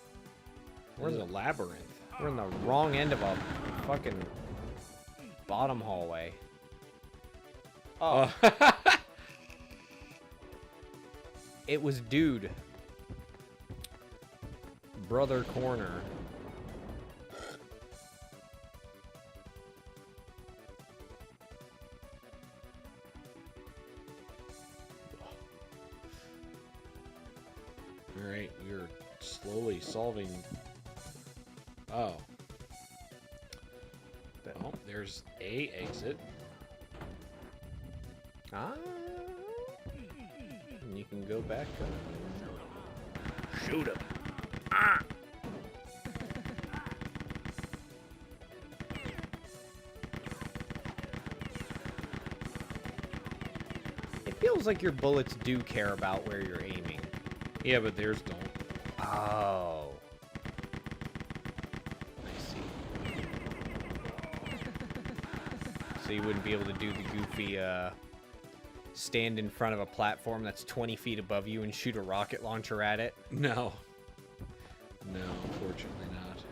Where's a labyrinth? We're in the wrong end of a fucking bottom hallway. Oh. It was dude. Brother corner. Alright, we're slowly solving... Oh. Well, there's a exit. Ah. And you can go back. Shoot him. It feels like your bullets do care about where you're aiming. Yeah, but theirs don't. Oh. I see. So you wouldn't be able to do the goofy, stand in front of a platform that's 20 feet above you and shoot a rocket launcher at it? No. No, unfortunately not.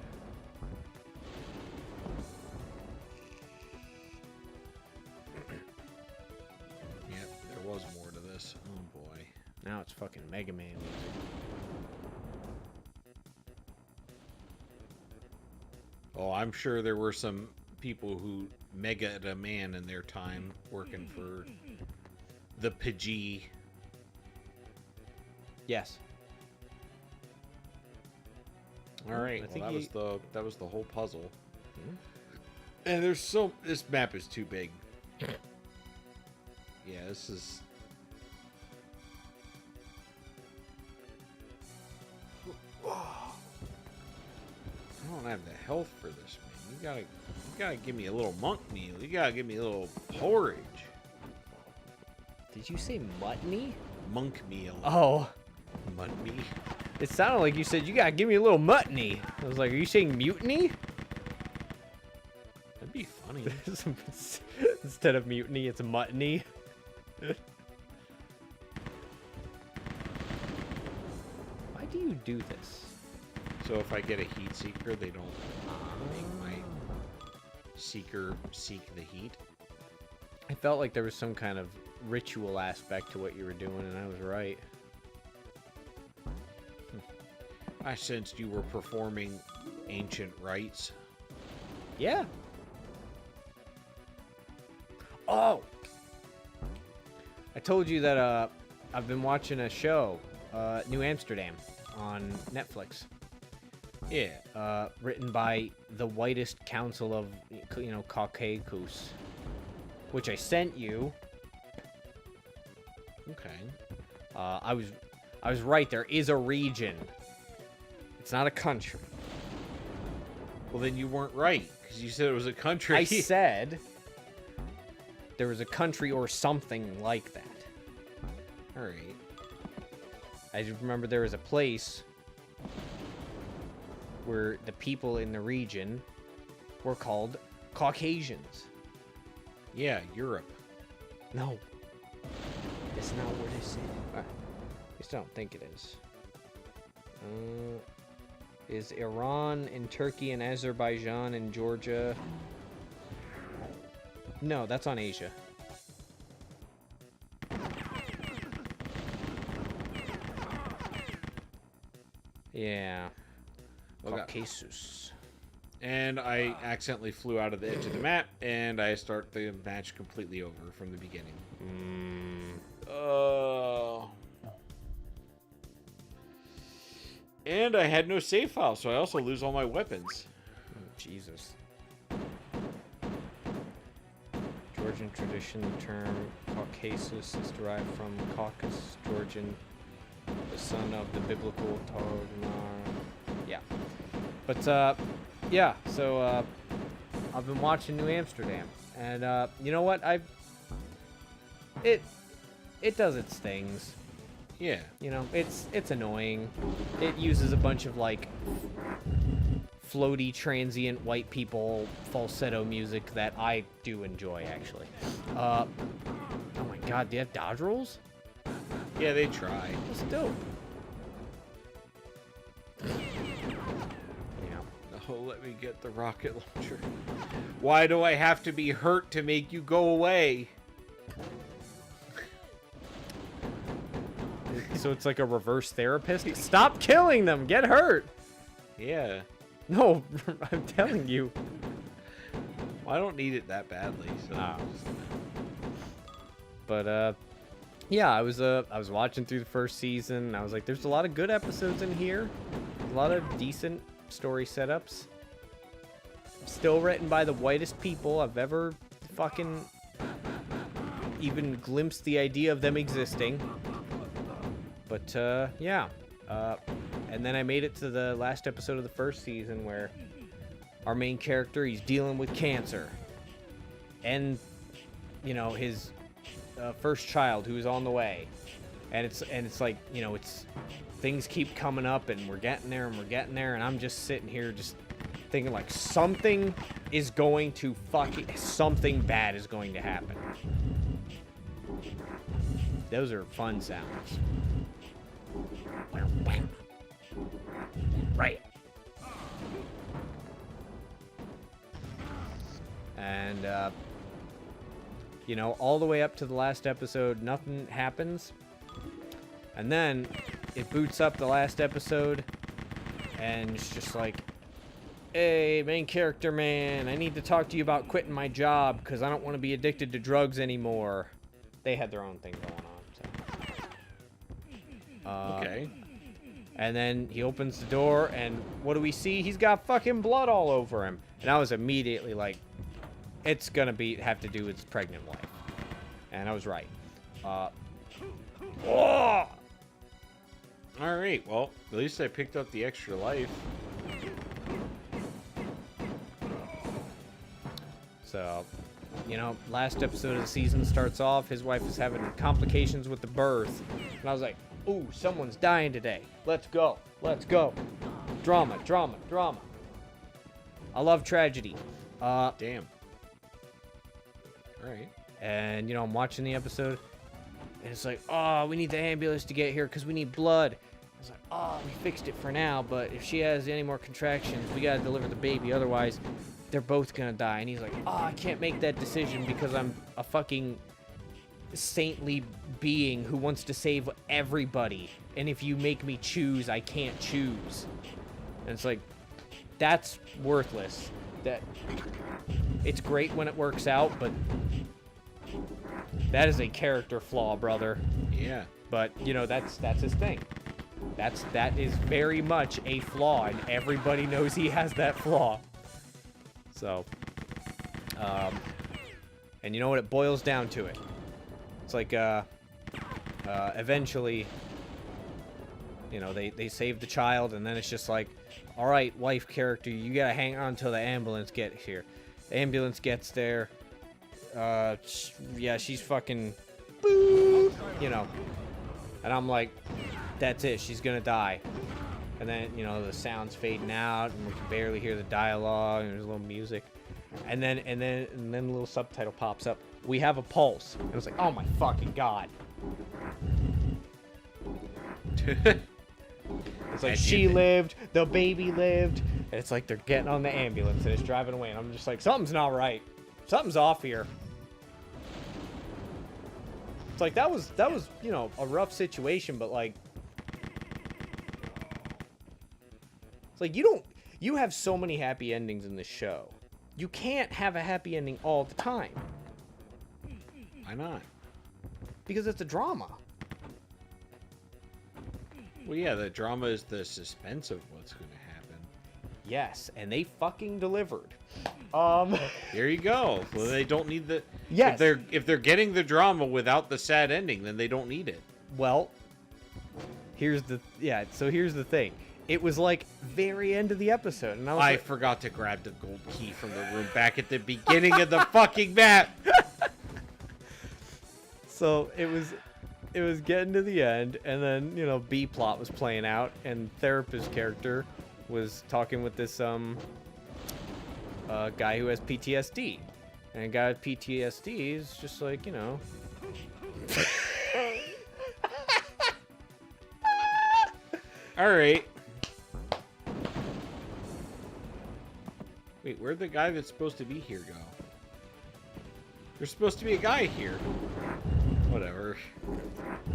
Yep, there was more to this. Oh boy. Now it's fucking Mega Man music. Oh, I'm sure there were some people who mega-ed a man in their time working for the Pidgey. Yes. All right, I well, think that was the whole puzzle. Hmm? And this map is too big. Yeah, this is. I don't have the health for this, man. You gotta give me a little monk meal. You gotta give me a little porridge. Did you say mutiny? Monk meal. Oh. Mutiny. It sounded like you said, you gotta give me a little mutiny. I was like, are you saying mutiny? That'd be funny. Instead of mutiny, it's a mutiny. Why do you do this? So if I get a heat seeker, they don't make my seeker seek the heat. I felt like there was some kind of ritual aspect to what you were doing, and I was right. I sensed you were performing ancient rites. Yeah. Oh! I told you that I've been watching a show, New Amsterdam, on Netflix. Yeah. Written by the whitest council of, Caucasus, which I sent you. Okay. I was right. There is a region. It's not a country. Well, then you weren't right, because you said it was a country. I said there was a country or something like that. All right. I just remember there was a place where the people in the region were called Caucasians. Yeah, Europe. No. That's not what I said. At least I don't think it is. Is Iran and Turkey and Azerbaijan and Georgia... No, that's on Asia. Yeah. Okay. Caucasus. And I accidentally flew out of the edge of the map, and I start the match completely over from the beginning. And I had no save file, so I also lose all my weapons. Jesus. Georgian tradition, the term Caucasus is derived from Caucasus, Georgian, the son of the biblical Tamar. Yeah. But, yeah, so, I've been watching New Amsterdam, and, you know what, it does its things. Yeah. You know, it's annoying. It uses a bunch of, like, floaty, transient, white people falsetto music that I do enjoy, actually. Oh my god, do you have dodge rolls? Yeah, they try. That's dope. Yeah. let me get the rocket launcher. Why do I have to be hurt to make you go away? So it's like a reverse therapist. Stop killing them. Get hurt. Yeah. No, I'm telling you. Well, I don't need it that badly. So. Ah. But yeah, I was watching through the first season. And I was like, there's a lot of good episodes in here. A lot of decent story setups. Still written by the whitest people I've ever fucking even glimpsed the idea of them existing. But yeah. And then I made it to the last episode of the first season where our main character, he's dealing with cancer. And, you know, his first child who's on the way. And it's like, you know, it's things keep coming up and we're getting there and I'm just sitting here just thinking like something is going to something bad is going to happen. Those are fun sounds. Right. And you know, all the way up to the last episode, nothing happens. And then it boots up the last episode and it's just like, hey, main character man, I need to talk to you about quitting my job because I don't want to be addicted to drugs anymore. They had their own thing going on. So. Okay. And then he opens the door and what do we see? He's got fucking blood all over him. And I was immediately like, it's gonna have to do with his pregnant wife. And I was right. Oh! Alright, well, at least I picked up the extra life. So, you know, last episode of the season starts off, his wife is having complications with the birth. And I was like, ooh, someone's dying today. Let's go. Let's go. Drama, drama, drama. I love tragedy. Damn. Alright. And, you know, I'm watching the episode, and it's like, oh, we need the ambulance to get here because we need blood. I was like, oh, we fixed it for now, but if she has any more contractions, we got to deliver the baby. Otherwise, they're both going to die. And he's like, oh, I can't make that decision because I'm a fucking saintly being who wants to save everybody. And if you make me choose, I can't choose. And it's like, that's worthless. That it's great when it works out, but that is a character flaw, brother. Yeah. But you know, that's his thing. That is very much a flaw, and everybody knows he has that flaw. So, and you know what? It boils down to it. It's like, eventually, you know, they save the child, and then it's just like, all right, wife character, you gotta hang on until the ambulance gets here. The ambulance gets there. Yeah, she's fucking, boop, you know. And I'm like, that's it, she's gonna die. And then, you know, the sound's fading out, and we can barely hear the dialogue, and there's a little music. And then a little subtitle pops up. We have a pulse. And I was like, oh my fucking god. It's like she lived, the baby lived, and it's like they're getting on the ambulance and it's driving away, and I'm just like, something's not right. Something's off here. It's like that was, you know, a rough situation, but like, it's like you have so many happy endings in this show. You can't have a happy ending all the time. Why not? Because it's a drama. Well, yeah, the drama is the suspense of what's going to happen. Yes, and they fucking delivered. There you go. Well, they don't need the. Yes. If they're getting the drama without the sad ending, then they don't need it. Well, here's the thing. It was like very end of the episode, and I forgot to grab the gold key from the room back at the beginning of the fucking map. So it was getting to the end, and then, you know, B plot was playing out, and therapist character was talking with this guy who has PTSD. And a guy with PTSD is just like, you know. All right. Wait, where'd the guy that's supposed to be here go? There's supposed to be a guy here. Whatever.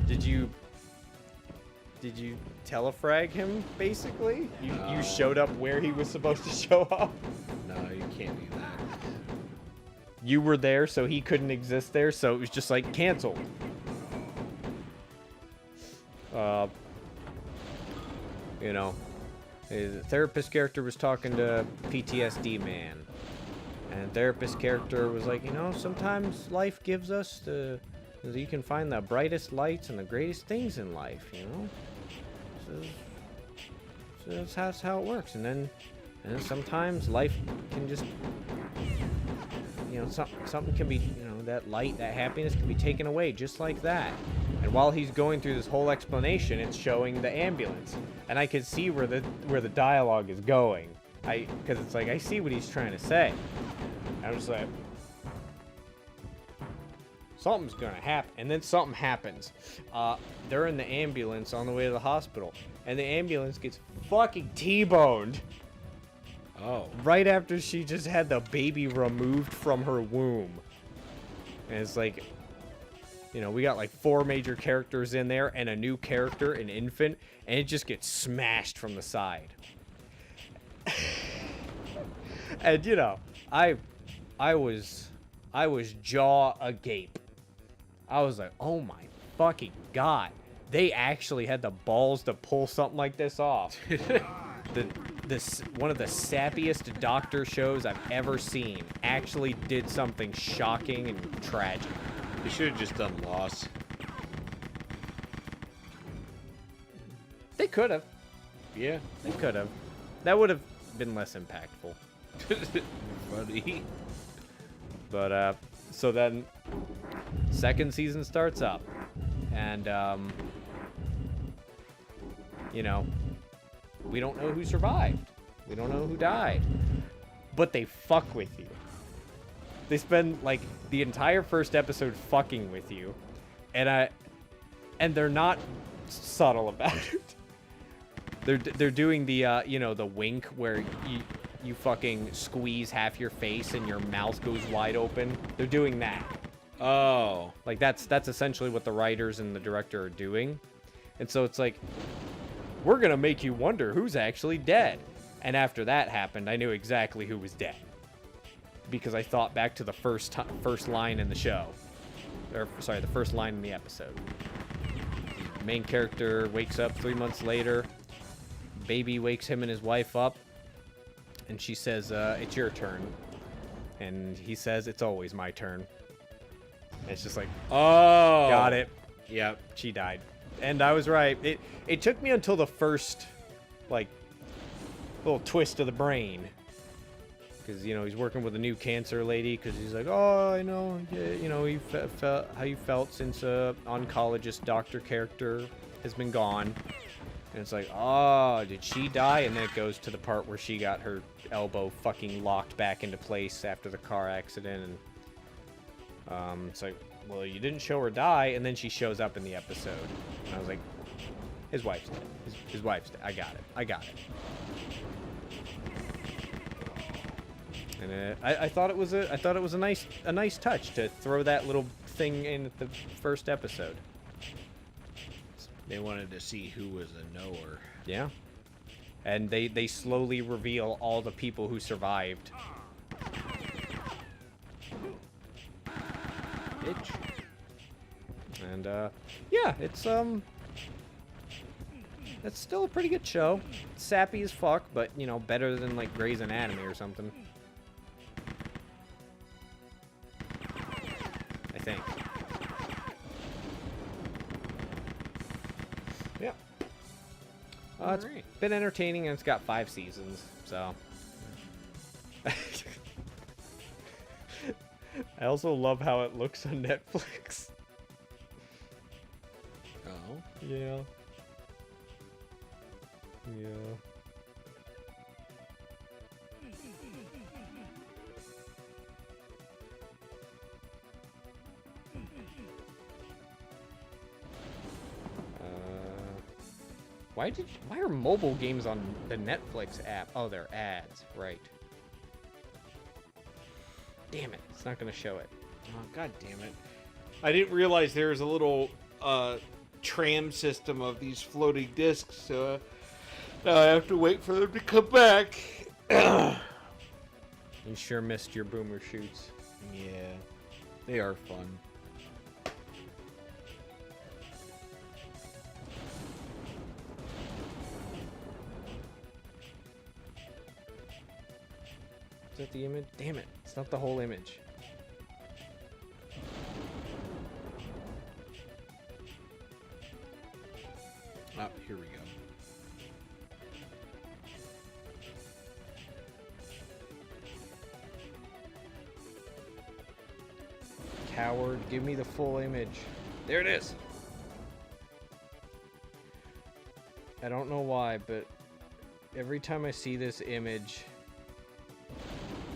Did you telefrag him, basically? You showed up where he was supposed to show up? No, you can't do that. You were there, so he couldn't exist there, so it was just like canceled. You know, the therapist character was talking to PTSD man, and therapist character was like, you know, sometimes life gives us you can find the brightest lights and the greatest things in life, you know. So that's how it works, and then sometimes life can just, you know, something can be, you know, that light, that happiness can be taken away just like that. And while he's going through this whole explanation, it's showing the ambulance, and I could see where the dialogue is going. Because it's like I see what he's trying to say. I'm just like, something's gonna happen, and then something happens. They're in the ambulance on the way to the hospital, and the ambulance gets fucking T-boned. Oh. Right after she just had the baby removed from her womb. And it's like, you know, we got like 4 major characters in there and a new character, an infant, and it just gets smashed from the side. And you know, I was jaw agape. I was like, oh my fucking god. They actually had the balls to pull something like this off. One of the sappiest doctor shows I've ever seen actually did something shocking and tragic. They should have just done Lost. They could have. Yeah. They could have. That would have been less impactful. Funny. But, so then, second season starts up. And, you know, we don't know who survived. We don't know who died. But they fuck with you. They spend, like, the entire first episode fucking with you. And they're not subtle about it. They're doing the, you know, the wink where you fucking squeeze half your face and your mouth goes wide open. They're doing that. Oh. Like, that's essentially what the writers and the director are doing. And so it's like, we're gonna make you wonder who's actually dead. And after that happened, I knew exactly who was dead. Because I thought back to the first line in the show. Or, sorry, the first line in the episode. The main character wakes up 3 months later. Baby wakes him and his wife up. And she says, it's your turn. And he says, it's always my turn. And it's just like, Oh. got it. Yep. She died. And I was right. It took me until the first, like, little twist of the brain. Because, you know, he's working with a new cancer lady. Because he's like, oh, I know. Yeah, you know, you felt how you felt since oncologist doctor character has been gone. And it's like, oh, did she die? And then it goes to the part where she got her elbow fucking locked back into place after the car accident. And it's like, well, you didn't show her die. And then she shows up in the episode. And I was like, his wife's dead. His wife's dead. I got it. And I thought it was a nice touch to throw that little thing in at the first episode. They wanted to see who was a knower. Yeah. And they slowly reveal all the people who survived. Bitch. And yeah, it's still a pretty good show. It's sappy as fuck, but you know, better than like Grey's Anatomy or something. I think. Yeah. It's been entertaining, and it's got 5 seasons, so. I also love how it looks on Netflix. Oh. Yeah. Yeah. Why are mobile games on the Netflix app? Oh, they're ads, right. Damn it. It's not going to show it. Oh, God damn it. I didn't realize there was a little tram system of these floating discs, so now I have to wait for them to come back. You sure missed your boomer shoots. Yeah, they are fun. Is that the image? Damn it. It's not the whole image. Oh, here we go. Coward, give me the full image. There it is. I don't know why, but every time I see this image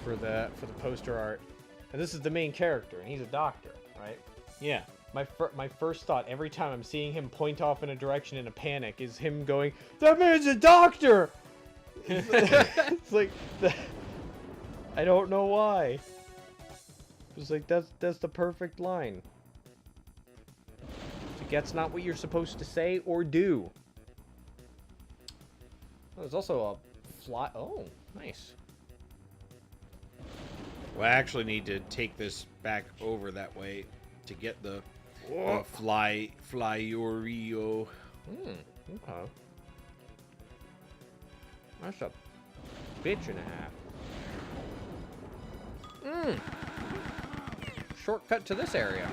for the poster art, and this is the main character, and he's a doctor, right? Yeah. My first thought every time I'm seeing him point off in a direction in a panic is him going, "That man's a doctor!" It's like, I don't know why. It's like, that's the perfect line. It's like, that's not what you're supposed to say or do. Oh, there's also a fly. Oh, nice. Well, I actually need to take this back over that way to get the Flyorio. Okay. That's a bitch and a half. Shortcut to this area.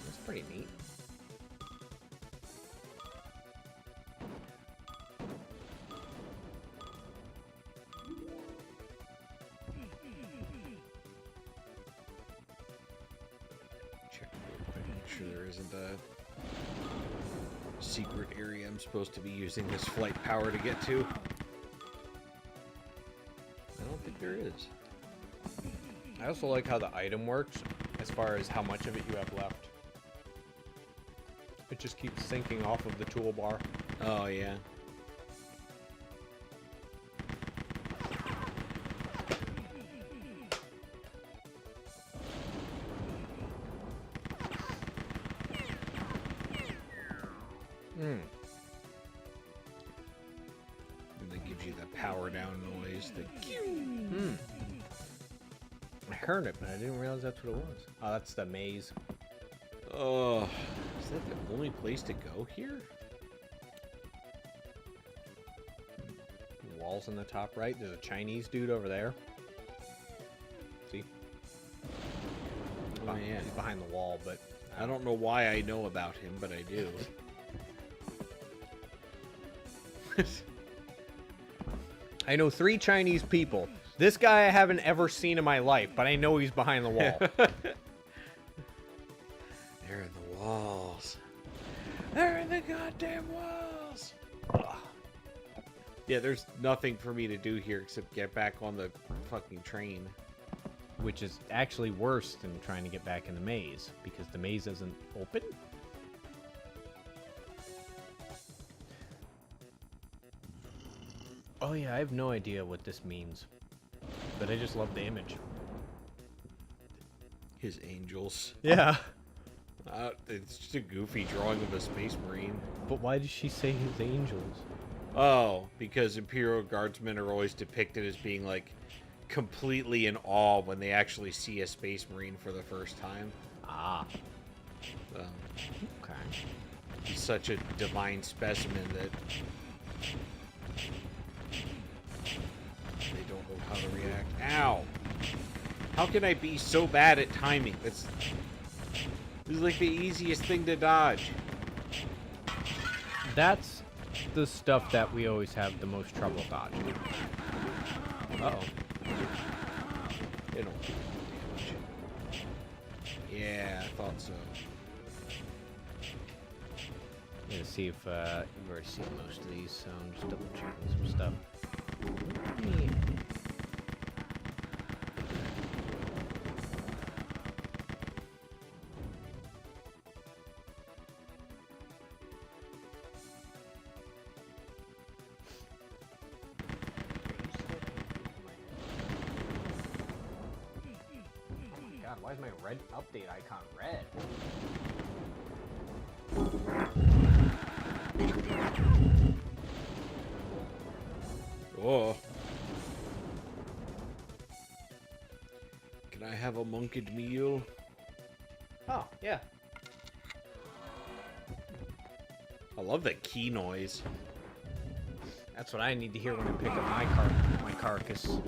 That's pretty neat. Check real quick, make sure there isn't a secret area I'm supposed to be using this flight power to get to. I don't think there is. I also like how the item works as far as how much of it you have left. It just keeps sinking off of the toolbar. Oh, yeah. And that gives you the power down noise. I heard it, but I didn't realize that's what it was. Oh, that's the maze. Oh, is that the only place to go here? Walls in the top right. There's a Chinese dude over there. See? Oh, yeah. He's behind the wall, but I don't know why I know about him, but I do. I know 3 Chinese people. This guy I haven't ever seen in my life, but I know he's behind the wall. They're in the walls. They're in the goddamn walls. Ugh. Yeah, there's nothing for me to do here except get back on the fucking train. Which is actually worse than trying to get back in the maze, because the maze isn't open. Oh yeah, I have no idea what this means. But I just love the image. His angels. Yeah. It's just a goofy drawing of a space marine. But why did she say his angels? Oh, because Imperial Guardsmen are always depicted as being, like, completely in awe when they actually see a space marine for the first time. Ah. So, Okay. he's such a divine specimen that they don't know how to react. Ow! How can I be so bad at timing? This is like the easiest thing to dodge. That's the stuff that we always have the most trouble dodging. Uh-oh. They don't do damage. Yeah, I thought so. I'm gonna see if you've already seen most of these, so I'm just double checking some stuff. Why is my red update icon red? Oh. Can I have a monkeyed meal? Oh, yeah. I love that key noise. That's what I need to hear when I pick up my carcass.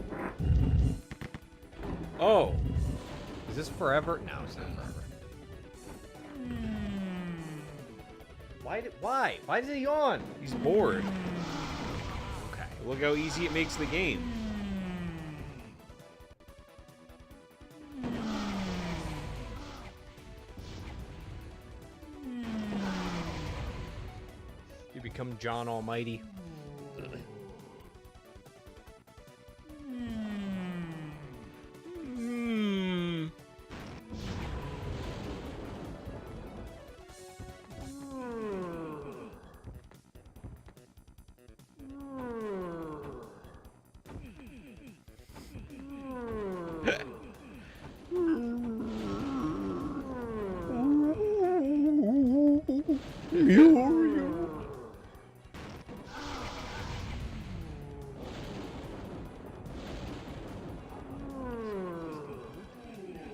Oh. Is this forever? No, it's not forever. Why? Why is he on? He's bored. Okay. Look how easy it makes the game. You become John Almighty.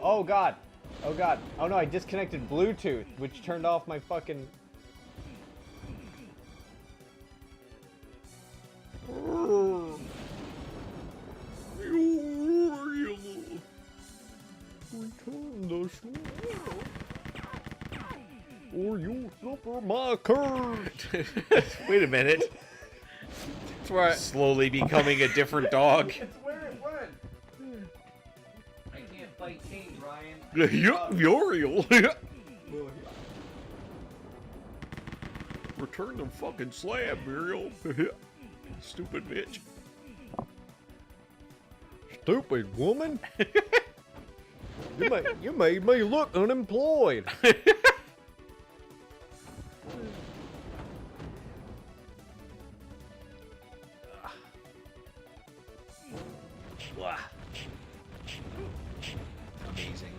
Oh god. Oh god. Oh no, I disconnected Bluetooth, which turned off my fucking... Return the sword, or you'll suffer my curse. Wait a minute. That's where I... Slowly becoming a different dog. It's where it went. I can't fight change, Ryan. Uriel. Return the fucking slab, Muriel. Stupid bitch. Stupid woman. You made me look unemployed. Amazing.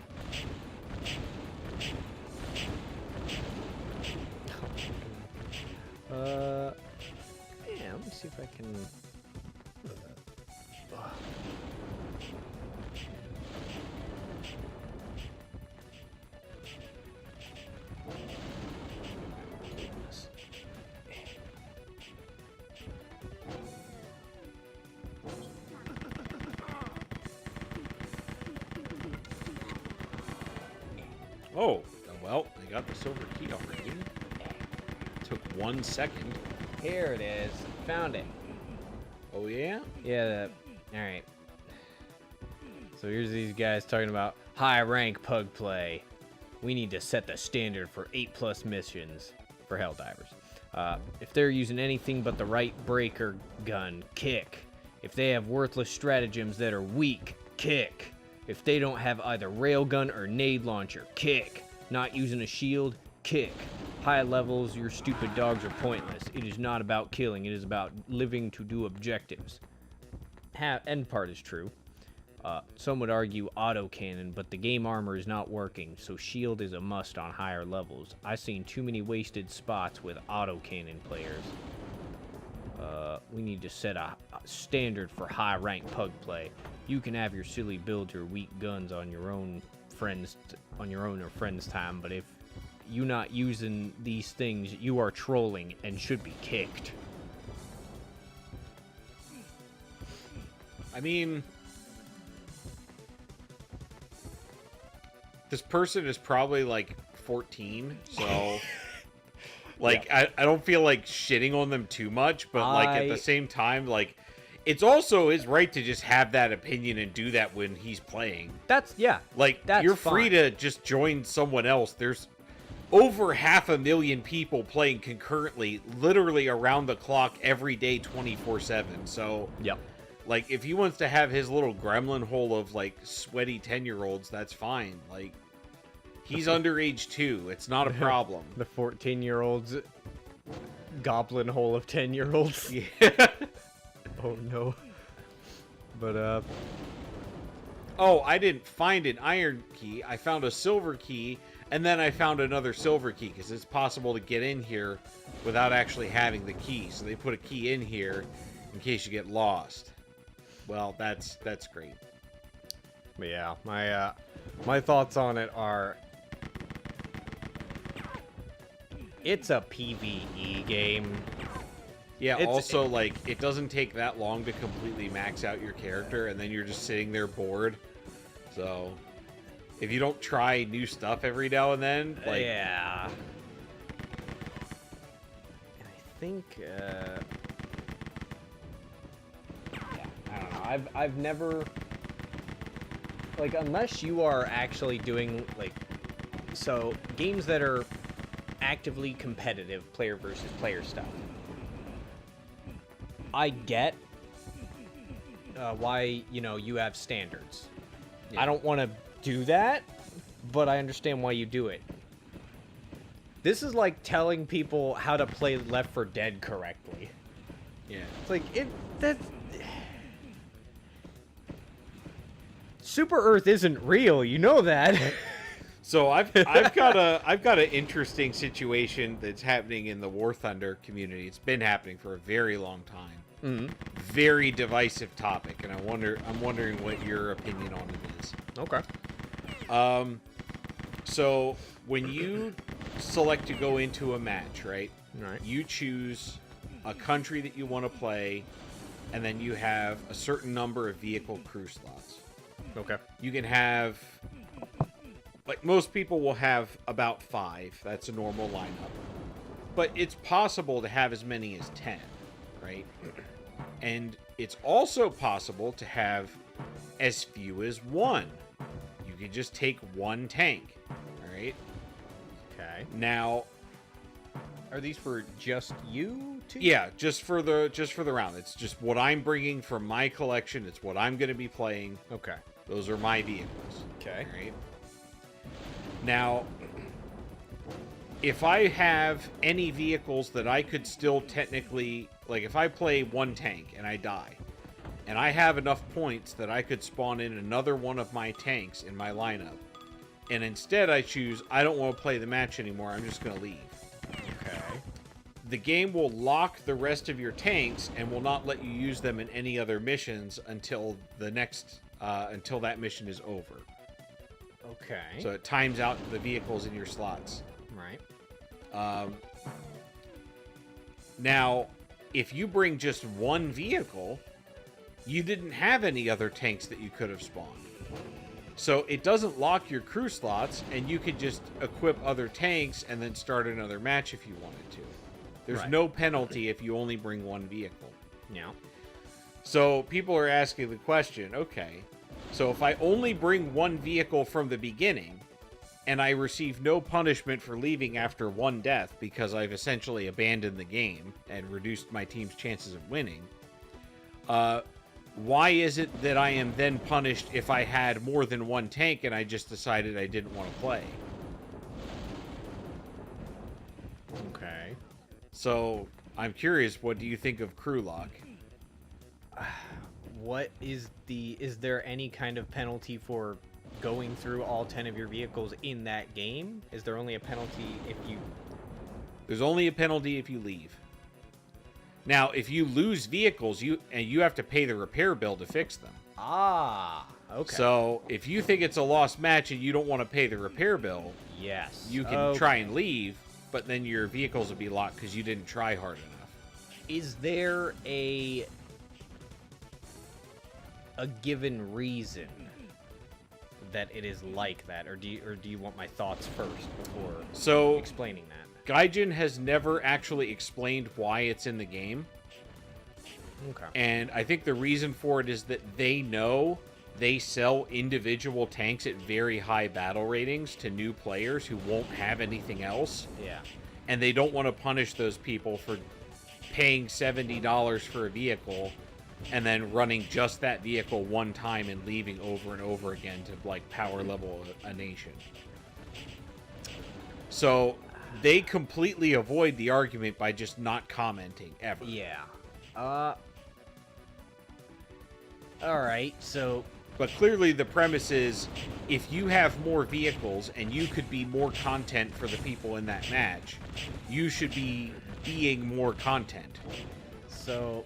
Yeah, let me see if I can... Oh, well, I got the silver key already. Took 1 second. Here it is. Found it. Oh, yeah? Yeah, alright. So here's these guys talking about high rank pug play. We need to set the standard for 8+ missions for Helldivers. If they're using anything but the right breaker gun, kick. If they have worthless stratagems that are weak, kick. If they don't have either railgun or nade launcher, kick. Not using a shield, kick. High levels, your stupid dogs are pointless. It is not about killing, it is about living to do objectives. End part is true. Some would argue autocannon, but the game armor is not working, so shield is a must on higher levels. I've seen too many wasted spots with autocannon players. We need to set a standard for high rank pug play. You can have your silly builds or weak guns on your own or friends' time, but if you're not using these things, you are trolling and should be kicked. I mean, this person is probably like 14, so like I don't feel like shitting on them too much, but like at the same time, like it's also his right to just have that opinion and do that when he's playing. That's You're free to just join someone else. There's over 500,000 people playing concurrently, literally around the clock every day, 24/7. So Yep. like if he wants to have his little gremlin hole of like sweaty 10-year-olds, that's fine. Like he's underage too. It's not a problem. The 14-year-olds goblin hole of 10-year-olds. Yeah. Oh no. But oh, I didn't find an iron key. I found a silver key, and then I found another silver key, because it's possible to get in here without actually having the key. So they put a key in here in case you get lost. Well, that's great. But yeah, my thoughts on it are, it's a PvE game. Yeah, also, like, it doesn't take that long to completely max out your character, and then you're just sitting there bored. So, if you don't try new stuff every now and then, like... Yeah. And I think, yeah, I don't know. I've never... Like, unless you are actually doing, like... So, games that are actively competitive player versus player stuff. I get why, you know, you have standards. Yeah. I don't want to do that, but I understand why you do it. This is like telling people how to play Left 4 Dead correctly. Yeah. It's like, that's... Super Earth isn't real, you know that. So I've got an interesting situation that's happening in the War Thunder community. It's been happening for a very long time. Mm-hmm. Very divisive topic, and I'm wondering what your opinion on it is. Okay. So when you select to go into a match, right? Right. You choose a country that you want to play, and then you have a certain number of vehicle crew slots. Okay. You can have, like, most people will have about 5. That's a normal lineup. But it's possible to have as many as 10, right? And it's also possible to have as few as 1. You can just take 1 tank, all right? Okay. Now, Are these for just you two? yeah, just for the round. It's just what I'm bringing from my collection. It's what I'm going to be playing. Okay. Those are my vehicles. Okay. All right. Now, if I have any vehicles that I could still technically, like, if I play 1 tank and I die, and I have enough points that I could spawn in another one of my tanks in my lineup, and instead I choose, I don't want to play the match anymore, I'm just going to leave. Okay. The game will lock the rest of your tanks and will not let you use them in any other missions until the next, until that mission is over. Okay. So it times out the vehicles in your slots. Right. Now, if you bring just 1 vehicle, you didn't have any other tanks that you could have spawned. So it doesn't lock your crew slots, and you could just equip other tanks and then start another match if you wanted to. There's Right. no penalty if you only bring 1 vehicle. Yeah. So people are asking the question, okay, so if I only bring 1 vehicle from the beginning, and I receive no punishment for leaving after 1 death because I've essentially abandoned the game and reduced my team's chances of winning, why is it that I am then punished if I had more than 1 tank and I just decided I didn't want to play? Okay. So I'm curious, what do you think of crew lock? What is there any kind of penalty for going through all 10 of your vehicles in that game? Is there only a penalty if you... There's only a penalty if you leave. Now, if you lose vehicles, you have to pay the repair bill to fix them. Ah, okay. So, if you think it's a lost match and you don't want to pay the repair bill, yes. you can Okay. try and leave, but then your vehicles will be locked because you didn't try hard enough. Is there a given reason that it is like that, or do you want my thoughts first before So, explaining that? Gaijin has never actually explained why it's in the game, Okay. and I think the reason for it is that they know they sell individual tanks at very high battle ratings to new players who won't have anything else, Yeah. and they don't want to punish those people for paying $70 for a vehicle and then running just that vehicle 1 time and leaving over and over again to, like, power level a nation. So they completely avoid the argument by just not commenting ever. Yeah. All right. So But clearly the premise is, if you have more vehicles and you could be more content for the people in that match, you should be being more content. So,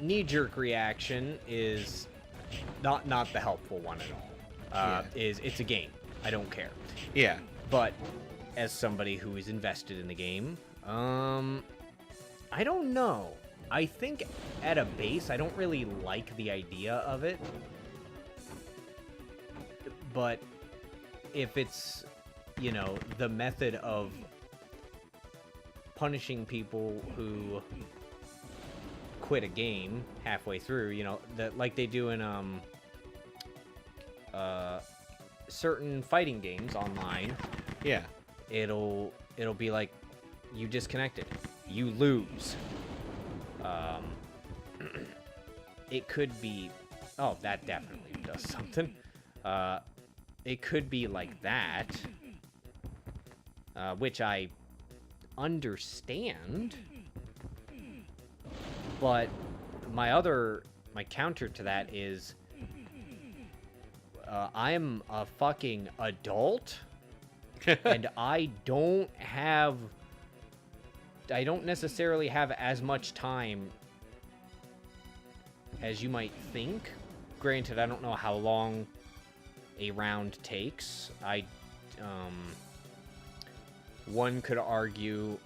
knee-jerk reaction is not the helpful one at all. Is it's a game. I don't care. Yeah. But as somebody who is invested in the game, I don't know. I think at a base, I don't really like the idea of it. But if it's, you know, the method of punishing people who quit a game halfway through, you know, that like they do in certain fighting games online. Yeah. It'll be like, you disconnected, you lose. It could be, oh, that definitely does something. It could be like that, which I understand, but my counter to that is, I'm a fucking adult, and I don't necessarily have as much time as you might think. Granted, I don't know how long a round takes. One could argue,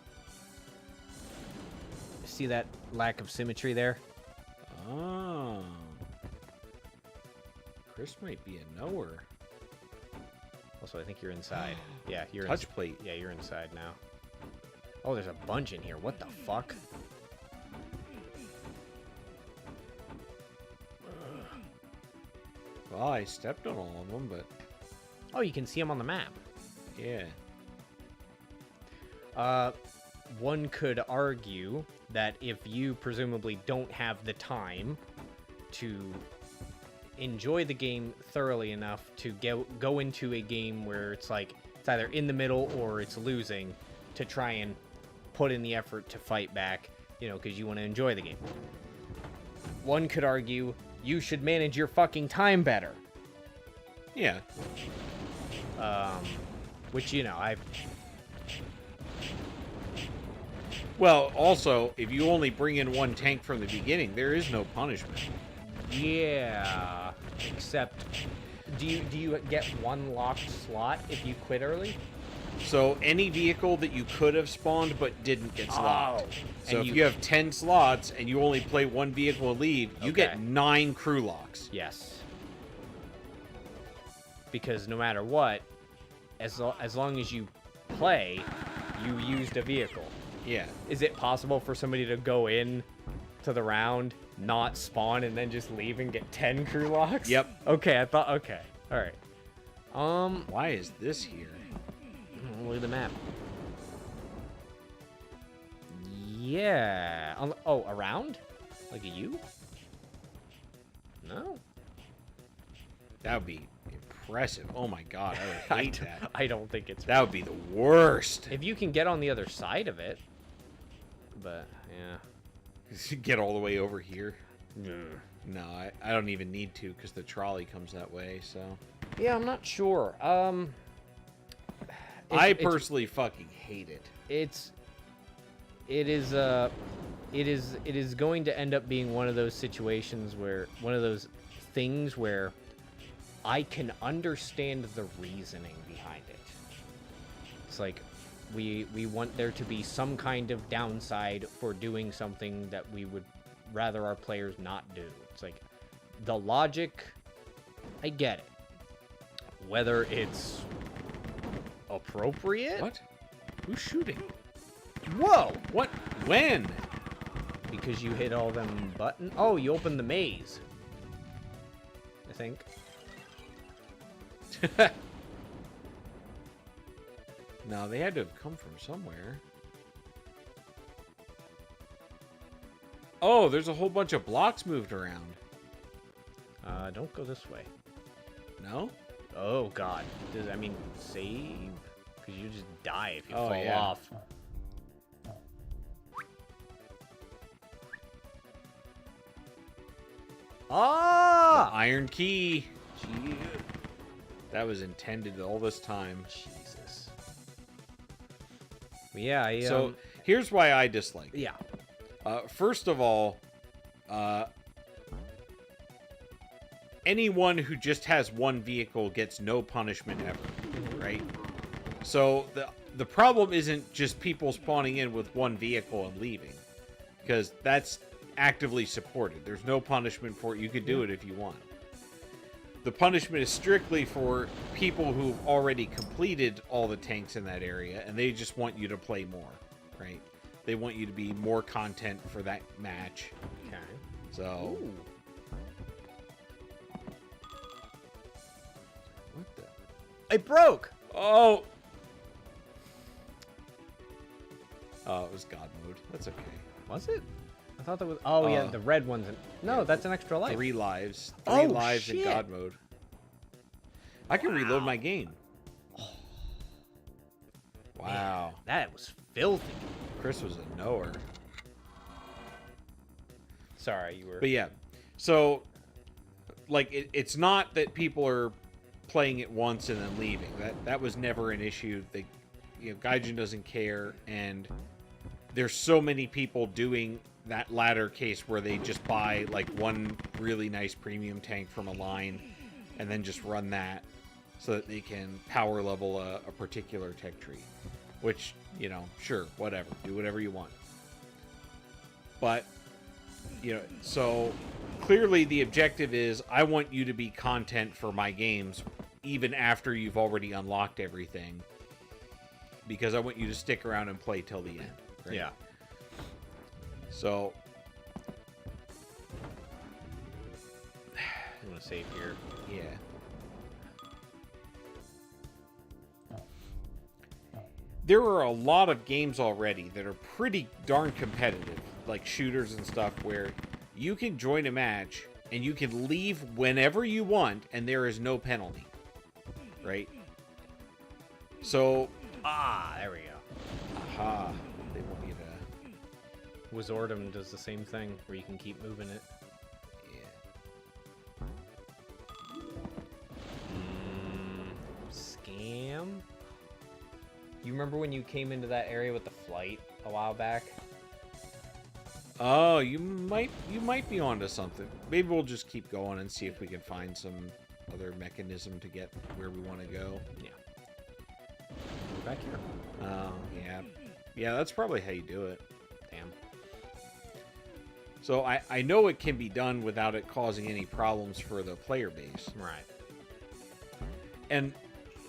see that lack of symmetry there? Oh. Chris might be a knower. Also, I think you're inside. Yeah, you're Touch plate. Yeah, you're inside now. Oh, there's a bunch in here. What the fuck? Well, I stepped on all of them, but Oh, you can see them on the map. yeah. One could argue that if you presumably don't have the time to enjoy the game thoroughly enough to go into a game where it's like it's either in the middle or it's losing, to try and put in the effort to fight back, you know, because you want to enjoy the game. One could argue you should manage your fucking time better. Yeah. Which, you know, Well, also, if you only bring in one tank from the beginning, there is no punishment. Yeah, except do you get one locked slot if you quit early? So any vehicle that you could have spawned but didn't gets locked. So And if you have 10 slots and you only play one vehicle and leave, you Okay. get 9 crew locks. Yes. Because no matter what, as long as you play, you used a vehicle. Yeah. Is it possible for somebody to go in to the round, not spawn, and then just leave and get 10 crew locks? Yep. Okay, I thought, okay. Alright. Why is this here? Look at the map. Yeah. Oh, around? Like a U? No. That would be impressive. Oh my god, I would hate that. I don't think it's... That would be the worst. If you can get on the other side of it. But, yeah. Get all the way over here. No, I don't even need to because the trolley comes that way, so... Yeah, I'm not sure. I personally fucking hate it. It is going to end up being one of those situations where, one of those things where I can understand the reasoning behind it. It's like, we want there to be some kind of downside for doing something that we would rather our players not do. It's like, the logic, I get it. Whether it's appropriate? What? Who's shooting? Whoa! What? When? Because you hit all them buttons. Oh, you opened the maze. I think. No, they had to have come from somewhere. Oh, there's a whole bunch of blocks moved around. Don't go this way. No? Oh, God. Does that mean save? Because you just die if you Oh, fall yeah. off. Ah! Iron key. That was intended all this time. Jesus. Yeah, I, So here's why I dislike it. yeah. First of all, anyone who just has one vehicle gets no punishment ever, right? So the problem isn't just people spawning in with one vehicle and leaving, because that's actively supported. There's no punishment for it. You could do it if you want. The punishment is strictly for people who've already completed all the tanks in that area, and they just want you to play more, right? They want you to be more content for that match. Okay. So... Ooh. What the... It broke! Oh! Oh, it was God mode. That's okay. Was it? I thought that was... Oh, yeah, the red one's... No, that's an extra life. 3 lives. Oh, 3 lives in shit. God mode. I can reload my game. Wow. That was filthy. Chris was a knower. Sorry, you were... But yeah, so, like, it's not that people are playing it once and then leaving. That was never an issue. Gaijin doesn't care, and there's so many people doing that latter case where they just buy, like, one really nice premium tank from a line and then just run that so that they can power level a particular tech tree. Which, sure, whatever. Do whatever you want. But, so clearly the objective is I want you to be content for my games even after you've already unlocked everything. Because I want you to stick around and play till the end. Right? Yeah. So... I'm going to save here. Yeah. There are a lot of games already that are pretty darn competitive, like shooters and stuff, where you can join a match and you can leave whenever you want and there is no penalty. Right? So... Ah, there we go. Aha. They want you to... Wizardom does the same thing, where you can keep moving it. Yeah. Scam? You remember when you came into that area with the flight a while back? Oh, you might be onto something. Maybe we'll just keep going and see if we can find some other mechanism to get where we want to go. Yeah. We're back here. Oh, yeah. Yeah, that's probably how you do it. Damn. So I know it can be done without it causing any problems for the player base. Right. And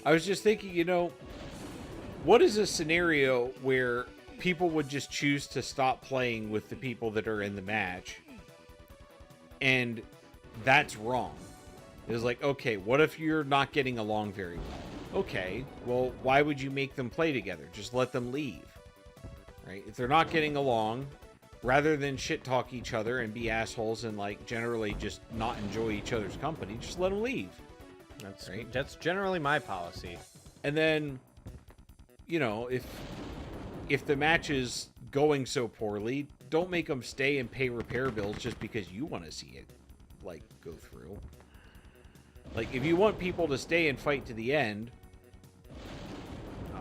I was just thinking, what is a scenario where people would just choose to stop playing with the people that are in the match? And that's wrong. It's like, okay, what if you're not getting along very well? Okay, well, why would you make them play together? Just let them leave. Right? If they're not getting along, rather than shit talk each other and be assholes and like generally just not enjoy each other's company, just let them leave. That's Right. That's generally my policy. And then, if the match is going so poorly, don't make them stay and pay repair bills just because you want to see it, like, go through. Like, if you want people to stay and fight to the end,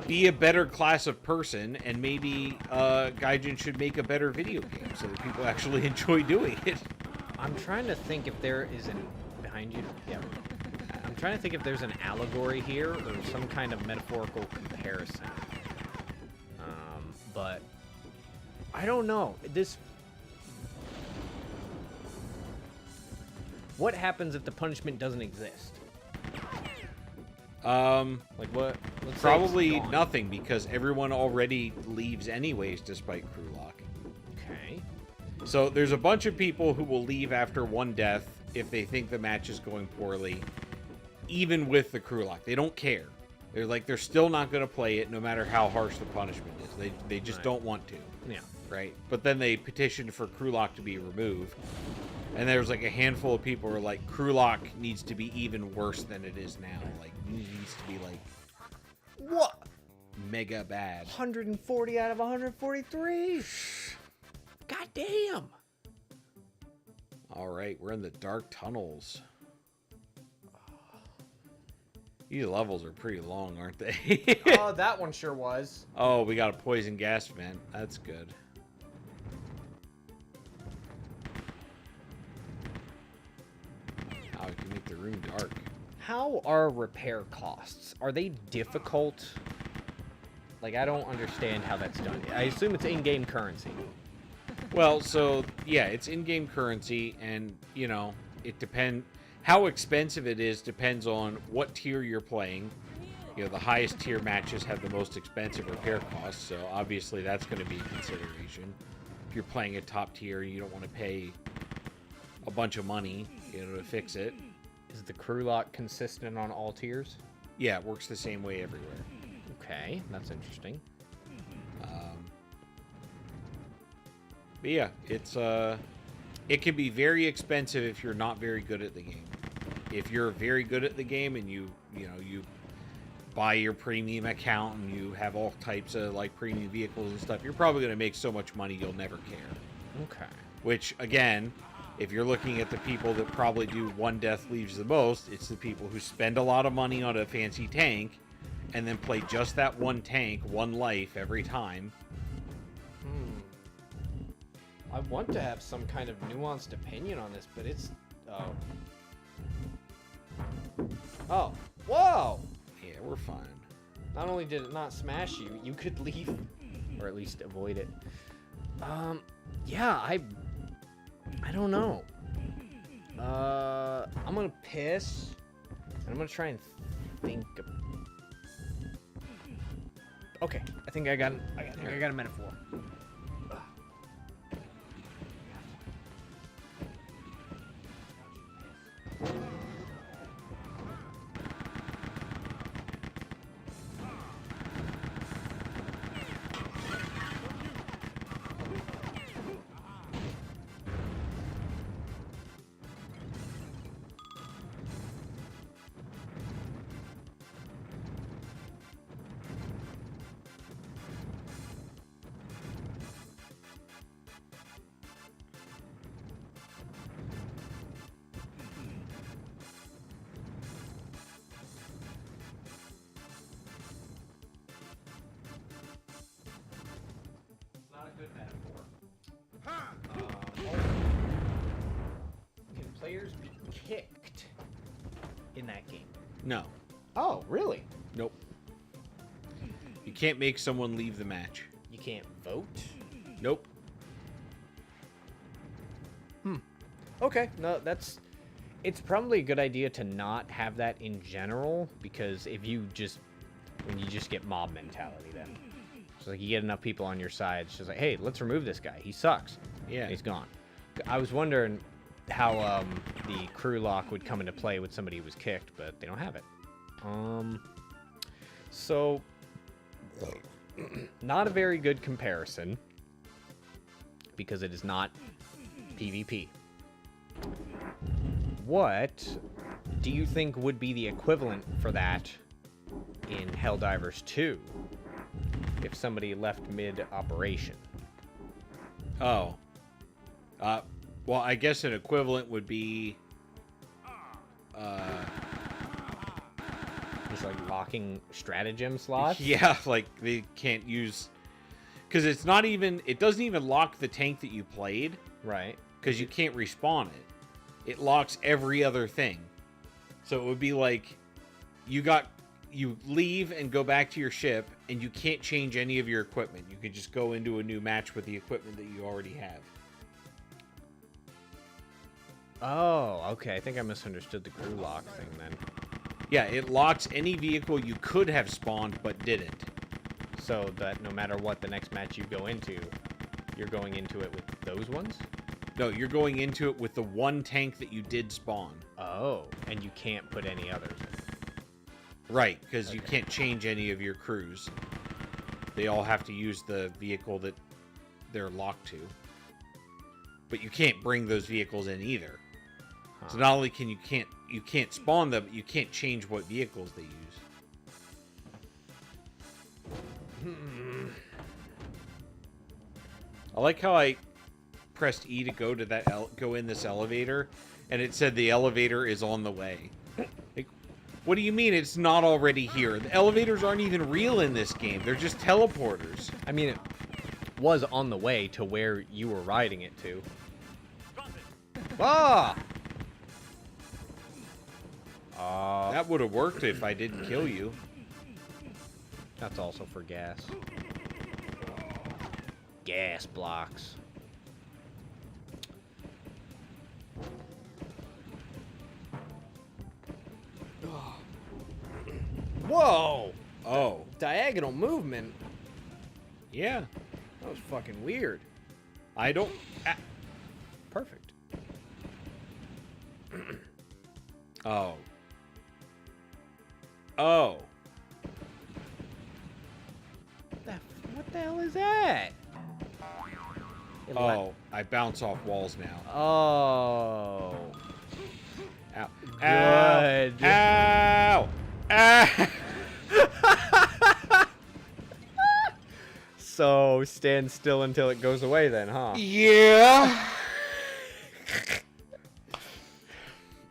be a better class of person, and maybe Gaijin should make a better video game so that people actually enjoy doing it. I'm trying to think if there is an... Behind you? Yeah. I'm trying to think if there's an allegory here or some kind of metaphorical comparison. But I don't know. What happens if the punishment doesn't exist? Like what? Let's say Probably it's gone. nothing, because everyone already leaves anyways despite crew lock. Okay. So there's a bunch of people who will leave after one death if they think the match is going poorly, even with the crew lock. They don't care. They're still not going to play it no matter how harsh the punishment is. They just Right. don't want to. Yeah. Right? But then they petitioned for crew lock to be removed. And there's like a handful of people who are like, crew lock needs to be even worse than it is now. Like, it needs to be like What? mega bad. 140 out of 143. God damn. All right, we're in the dark tunnels. These levels are pretty long, aren't they? Oh, that one sure was. Oh, we got a poison gas vent. That's good. Oh, we can make the room dark. How are repair costs? Are they difficult? Like, I don't understand how that's done. I assume it's in-game currency. Well, so, yeah, it's in-game currency, and, you know, it depends... How expensive it is depends on what tier you're playing. You know, the highest tier matches have the most expensive repair costs, so obviously that's going to be a consideration. If you're playing a top tier, you don't want to pay a bunch of money, you know, to fix it. Is the crew lock consistent on all tiers? Yeah, it works the same way everywhere. Okay, that's interesting. But yeah, it's it can be very expensive if you're not very good at the game. If you're very good at the game and you buy your premium account and you have all types of like premium vehicles and stuff, you're probably going to make so much money you'll never care. Okay. Which again, if you're looking at the people that probably do one death leaves the most, it's the people who spend a lot of money on a fancy tank and then play just that one tank, one life every time. I want to have some kind of nuanced opinion on this, but it's... Oh. Oh. Whoa! Yeah, we're fine. Not only did it not smash you, you could leave. Or at least avoid it. Yeah, I don't know. I'm gonna piss. And I'm gonna try and think of... Okay, I think I got a metaphor. Can players be kicked in that game? No. Oh, really? Nope. You can't make someone leave the match. You can't vote? Nope. Okay, no, it's probably a good idea to not have that in general, because when you just get mob mentality then. It's like you get enough people on your side, it's just like, hey, let's remove this guy. He sucks. Yeah. And he's gone. I was wondering how the crew lock would come into play with somebody who was kicked, but they don't have it. So, not a very good comparison, because it is not PvP. What do you think would be the equivalent for that in Helldivers 2 if somebody left mid-operation? Oh. Well, I guess an equivalent would be... Just like locking stratagem slots? Yeah, like they can't use... Because it's not even... It doesn't even lock the tank that you played. Right. Because you can't respawn it. It locks every other thing. So it would be like... You leave and go back to your ship, and you can't change any of your equipment. You could just go into a new match with the equipment that you already have. Oh, okay. I think I misunderstood the crew lock thing then. Yeah, it locks any vehicle you could have spawned but didn't. So that no matter what the next match you go into, you're going into it with those ones? No, you're going into it with the one tank that you did spawn. Oh, and you can't put any others in. Right, because you can't change any of your crews. They all have to use the vehicle that they're locked to. But you can't bring those vehicles in either. So not only can you can't spawn them, but you can't change what vehicles they use. I like how I pressed E to go to that go in this elevator, and it said the elevator is on the way. Like, What do you mean it's not already here? The elevators aren't even real in this game. They're just teleporters. I mean, it was on the way to where you were riding it to. Ah! That would have worked if I didn't kill you. That's also for gas. Gas blocks. Whoa! Oh, Diagonal movement. yeah. That was fucking weird. I don't... Perfect. Oh. Oh. What the hell is that? Oh, I bounce off walls now. Oh. Ow. Good. Ow! Ow! So stand still until it goes away then, huh? Yeah.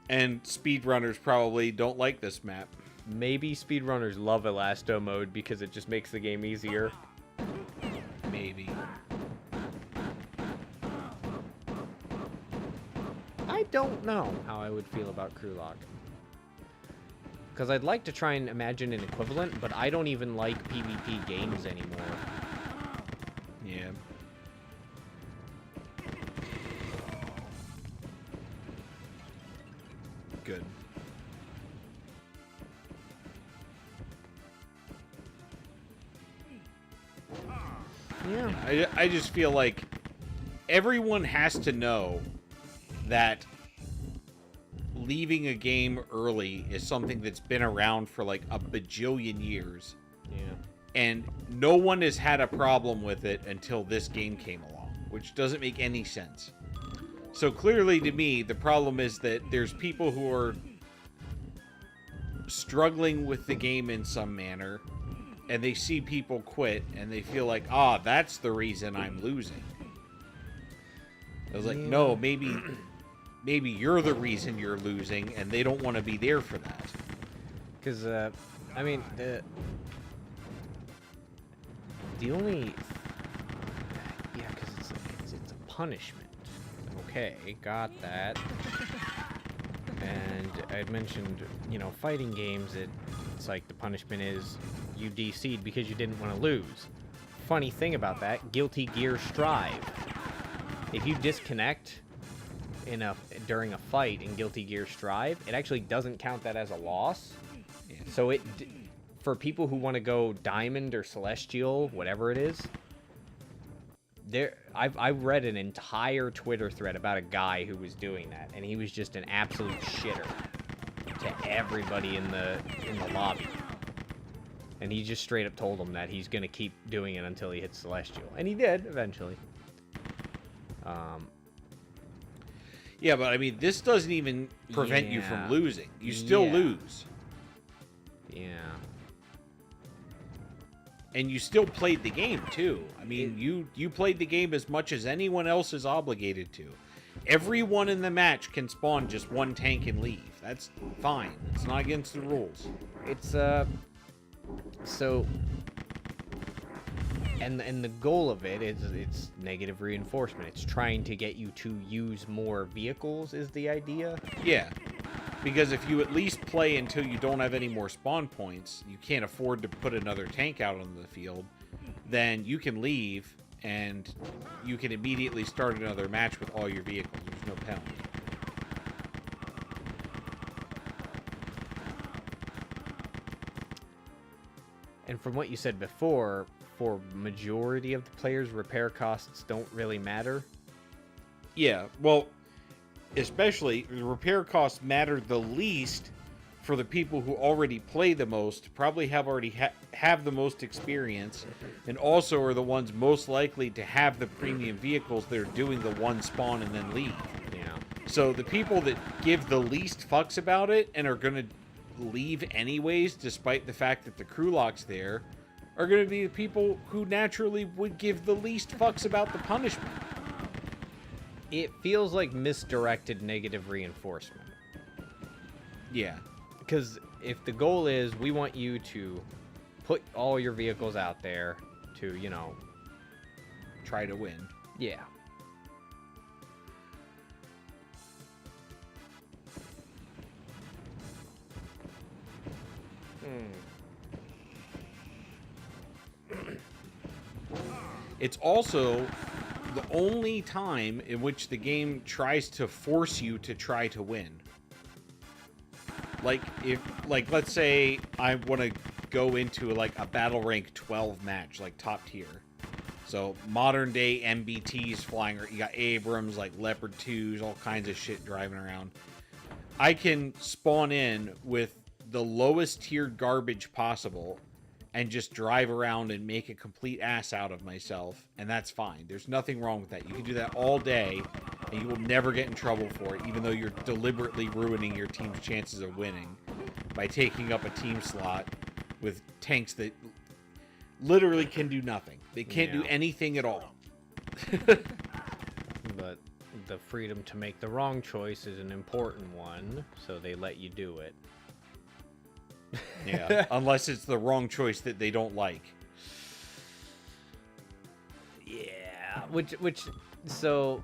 And speedrunners probably don't like this map. Maybe speedrunners love Elasto mode because it just makes the game easier. Maybe. I don't know how I would feel about crew lock. Because I'd like to try and imagine an equivalent, but I don't even like PvP games anymore. Yeah. Good. Yeah. I just feel like everyone has to know that leaving a game early is something that's been around for like a bajillion years. Yeah. And no one has had a problem with it until this game came along, which doesn't make any sense. So clearly to me, the problem is that there's people who are struggling with the game in some manner, and they see people quit, and they feel like, that's the reason I'm losing. I was like, no, maybe you're the reason you're losing, and they don't want to be there for that. Because, I mean, the only... Yeah, because it's a punishment. Okay, got that. And I'd mentioned, fighting games, it's like the punishment is you DC'd because you didn't want to lose. Funny thing about that, Guilty Gear Strive. If you disconnect during a fight in Guilty Gear Strive, it actually doesn't count that as a loss. Yeah. So for people who want to go Diamond or Celestial, whatever it is, I've read an entire Twitter thread about a guy who was doing that, and he was just an absolute shitter to everybody in the lobby. And he just straight up told them that he's gonna keep doing it until he hits Celestial, and he did eventually. Yeah, but I mean, this doesn't even prevent you from Yeah. losing. You still Yeah. lose. Yeah. And you still played the game, too. I mean, you played the game as much as anyone else is obligated to. Everyone in the match can spawn just one tank and leave. That's fine. It's not against the rules. It's so and the goal of it is it's negative reinforcement. It's trying to get you to use more vehicles is the idea. Yeah. Because if you at least play until you don't have any more spawn points, you can't afford to put another tank out on the field, then you can leave and you can immediately start another match with all your vehicles. There's no penalty. And from what you said before, for majority of the players, repair costs don't really matter. Yeah, well, especially the repair costs matter the least for the people who already play the most, probably have already have the most experience, and also are the ones most likely to have the premium vehicles that are doing the one spawn and then leave. Yeah. So the people that give the least fucks about it and are going to leave anyways, despite the fact that the crew lock's there, are going to be the people who naturally would give the least fucks about the punishment. It feels like misdirected negative reinforcement. Yeah. because if the goal is we want you to put all your vehicles out there to, you know, Try to win. yeah. It's also the only time in which the game tries to force you to try to win. Like, let's say I want to go into, like, a Battle Rank 12 match, like, top tier. So, modern day MBTs flying, you got Abrams, like, Leopard 2s, all kinds of shit driving around. I can spawn in with the lowest tiered garbage possible and just drive around and make a complete ass out of myself, and that's fine. There's nothing wrong with that. You can do that all day, and you will never get in trouble for it, even though you're deliberately ruining your team's chances of winning by taking up a team slot with tanks that literally can do nothing. They can't do Yeah. anything at all. But the freedom to make the wrong choice is an important one, so they let you do it. Yeah, unless it's the wrong choice that they don't like. Yeah, so,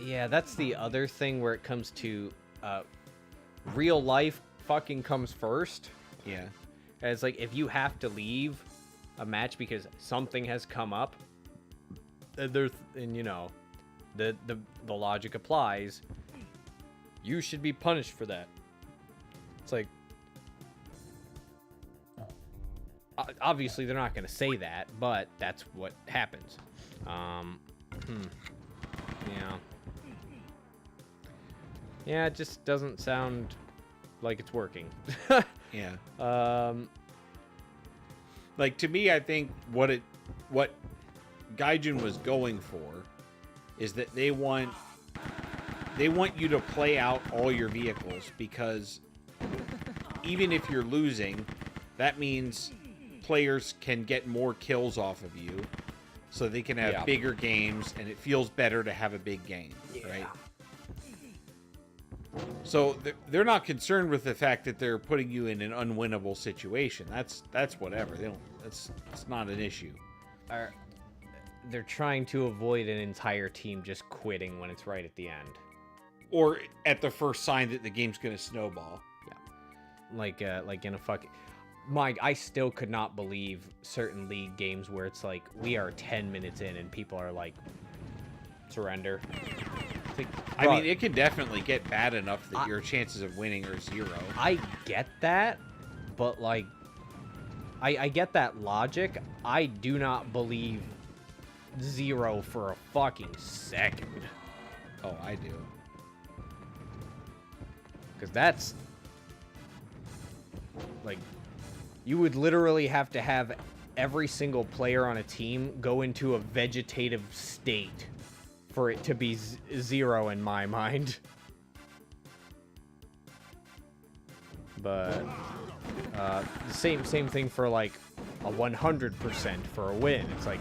yeah, that's the other thing where it comes to real life fucking comes first. Yeah. And it's like, if you have to leave a match because something has come up, and you know, the logic applies, you should be punished for that. It's like, obviously they're not going to say that, but that's what happens. Yeah, it just doesn't sound like it's working. Yeah. Like, to me, I think what Gaijin was going for is that they want you to play out all your vehicles, because even if you're losing, that means players can get more kills off of you, so they can have bigger games, and it feels better to have a big game, right? So they're not concerned with the fact that they're putting you in an unwinnable situation. That's whatever. They don't. It's not an issue. They're trying to avoid an entire team just quitting when it's right at the end, Or at the first sign that the game's going to snowball. like in a fucking. Mike, I still could not believe certain league games where it's like we are 10 minutes in and people are like, surrender. It's like, I mean, it can definitely get bad enough that your chances of winning are 0. I get that, but like, I get that logic. I do not believe 0 for a fucking second. Oh, I do. Because that's like, you would literally have to have every single player on a team go into a vegetative state for it to be 0 in my mind. But same thing for like a 100% for a win. It's like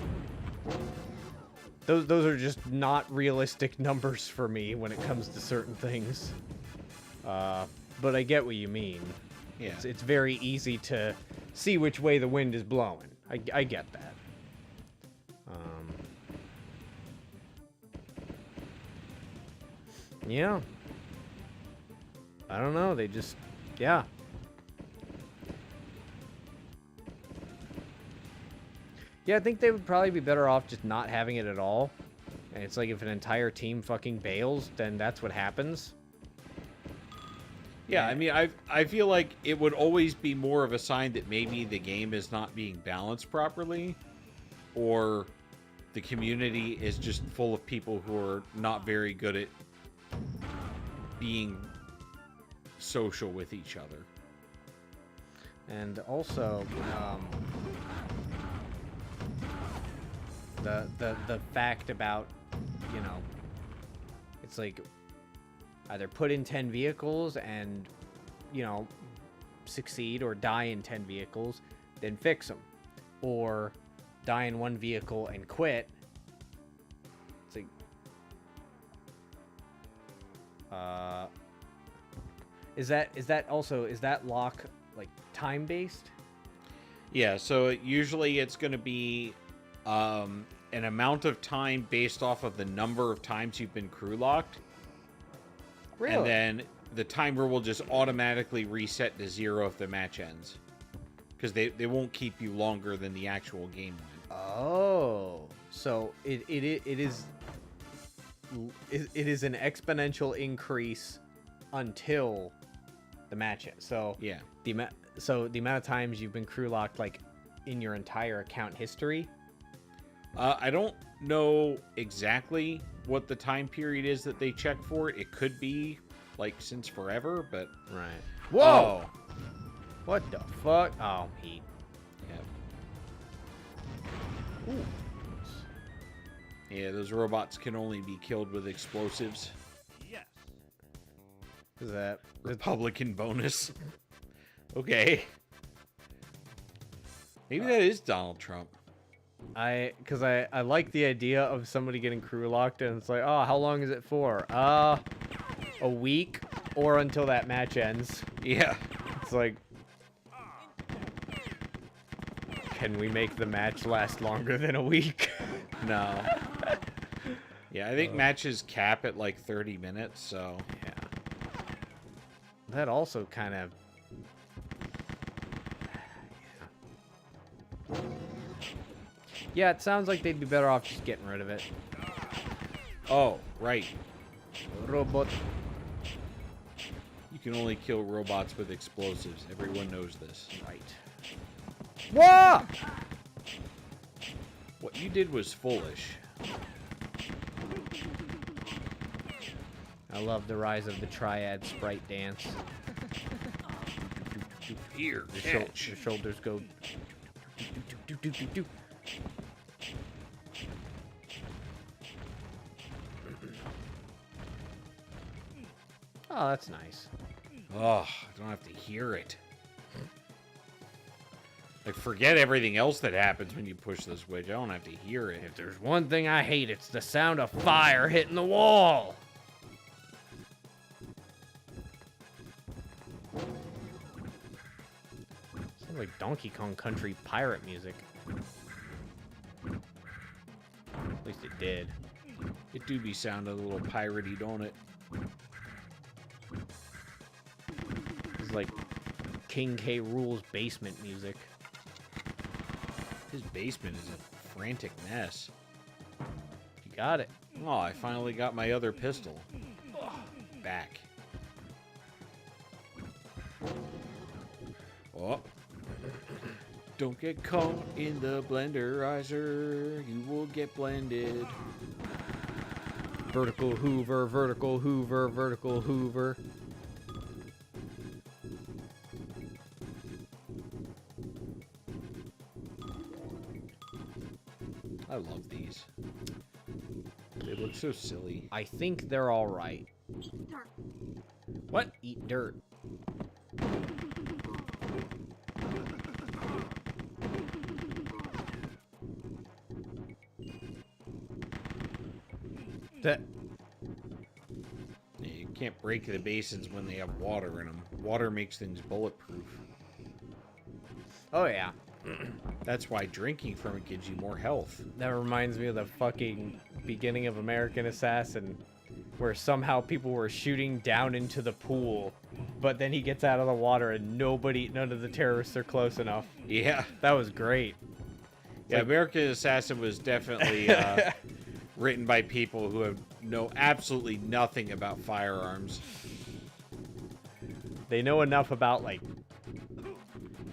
those are just not realistic numbers for me when it comes to certain things. But I get what you mean. Yeah. It's very easy to see which way the wind is blowing. I get that. Yeah. I don't know. They just, yeah. Yeah, I think they would probably be better off just not having it at all. And it's like if an entire team fucking bails, then that's what happens. Yeah, I mean, I feel like it would always be more of a sign that maybe the game is not being balanced properly, or the community is just full of people who are not very good at being social with each other. And also, the fact about, you know, it's like either put in 10 vehicles and, you know, succeed, or die in 10 vehicles, then fix them. Or die in 1 vehicle and quit. It's like, Is that lock like time based? Yeah, so usually it's going to be an amount of time based off of the number of times you've been crew locked. Really? And then the timer will just automatically reset to 0 if the match ends. Because they won't keep you longer than the actual game went. Oh, so it is an exponential increase until the match ends. So Yeah. the amount of times you've been crew locked like in your entire account history. I don't know exactly what the time period is that they check for. It could be like since forever, but Right. whoa, What the fuck? Oh, heat. yeah, Ooh. yeah. Those robots can only be killed with explosives. Yes. Is that Republican bonus. Okay, maybe that is Donald Trump. Because I like the idea of somebody getting crew locked and it's like, oh, how long is it for? A week or until that match ends. Yeah. It's like, can we make the match last longer than a week? No. Yeah, I think matches cap at like 30 minutes, so. Yeah. That also kind of. Yeah, it sounds like they'd be better off just getting rid of it. Oh, right. Robot. You can only kill robots with explosives. Everyone knows this. Right. Whoa! What you did was foolish. I love the rise of the Triad sprite dance. Here, The catch. shoulders go. Do. Oh, that's nice. Oh, I don't have to hear it. Like, forget everything else that happens when you push the switch. I don't have to hear it. If there's one thing I hate, it's the sound of fire hitting the wall. Sounds like Donkey Kong Country pirate music. At least it did. It do be sounding a little piratey, don't it? It's like King K. Rool's basement music. His basement is a frantic mess. You got it. Oh, I finally got my other pistol. Back. Oh. Don't get caught in the blenderizer. You will get blended. Vertical Hoover, vertical Hoover, vertical Hoover. I love these. They look so silly. I think they're all right. What? Eat dirt. That. Yeah, you can't break the basins when they have water in them. Water makes things bulletproof. Oh yeah. That's why drinking from it gives you more health. That reminds me of the fucking beginning of American Assassin, where somehow people were shooting down into the pool, but then he gets out of the water and none of the terrorists are close enough. Yeah. That was great. Yeah, American Assassin was definitely written by people who know absolutely nothing about firearms. They know enough about like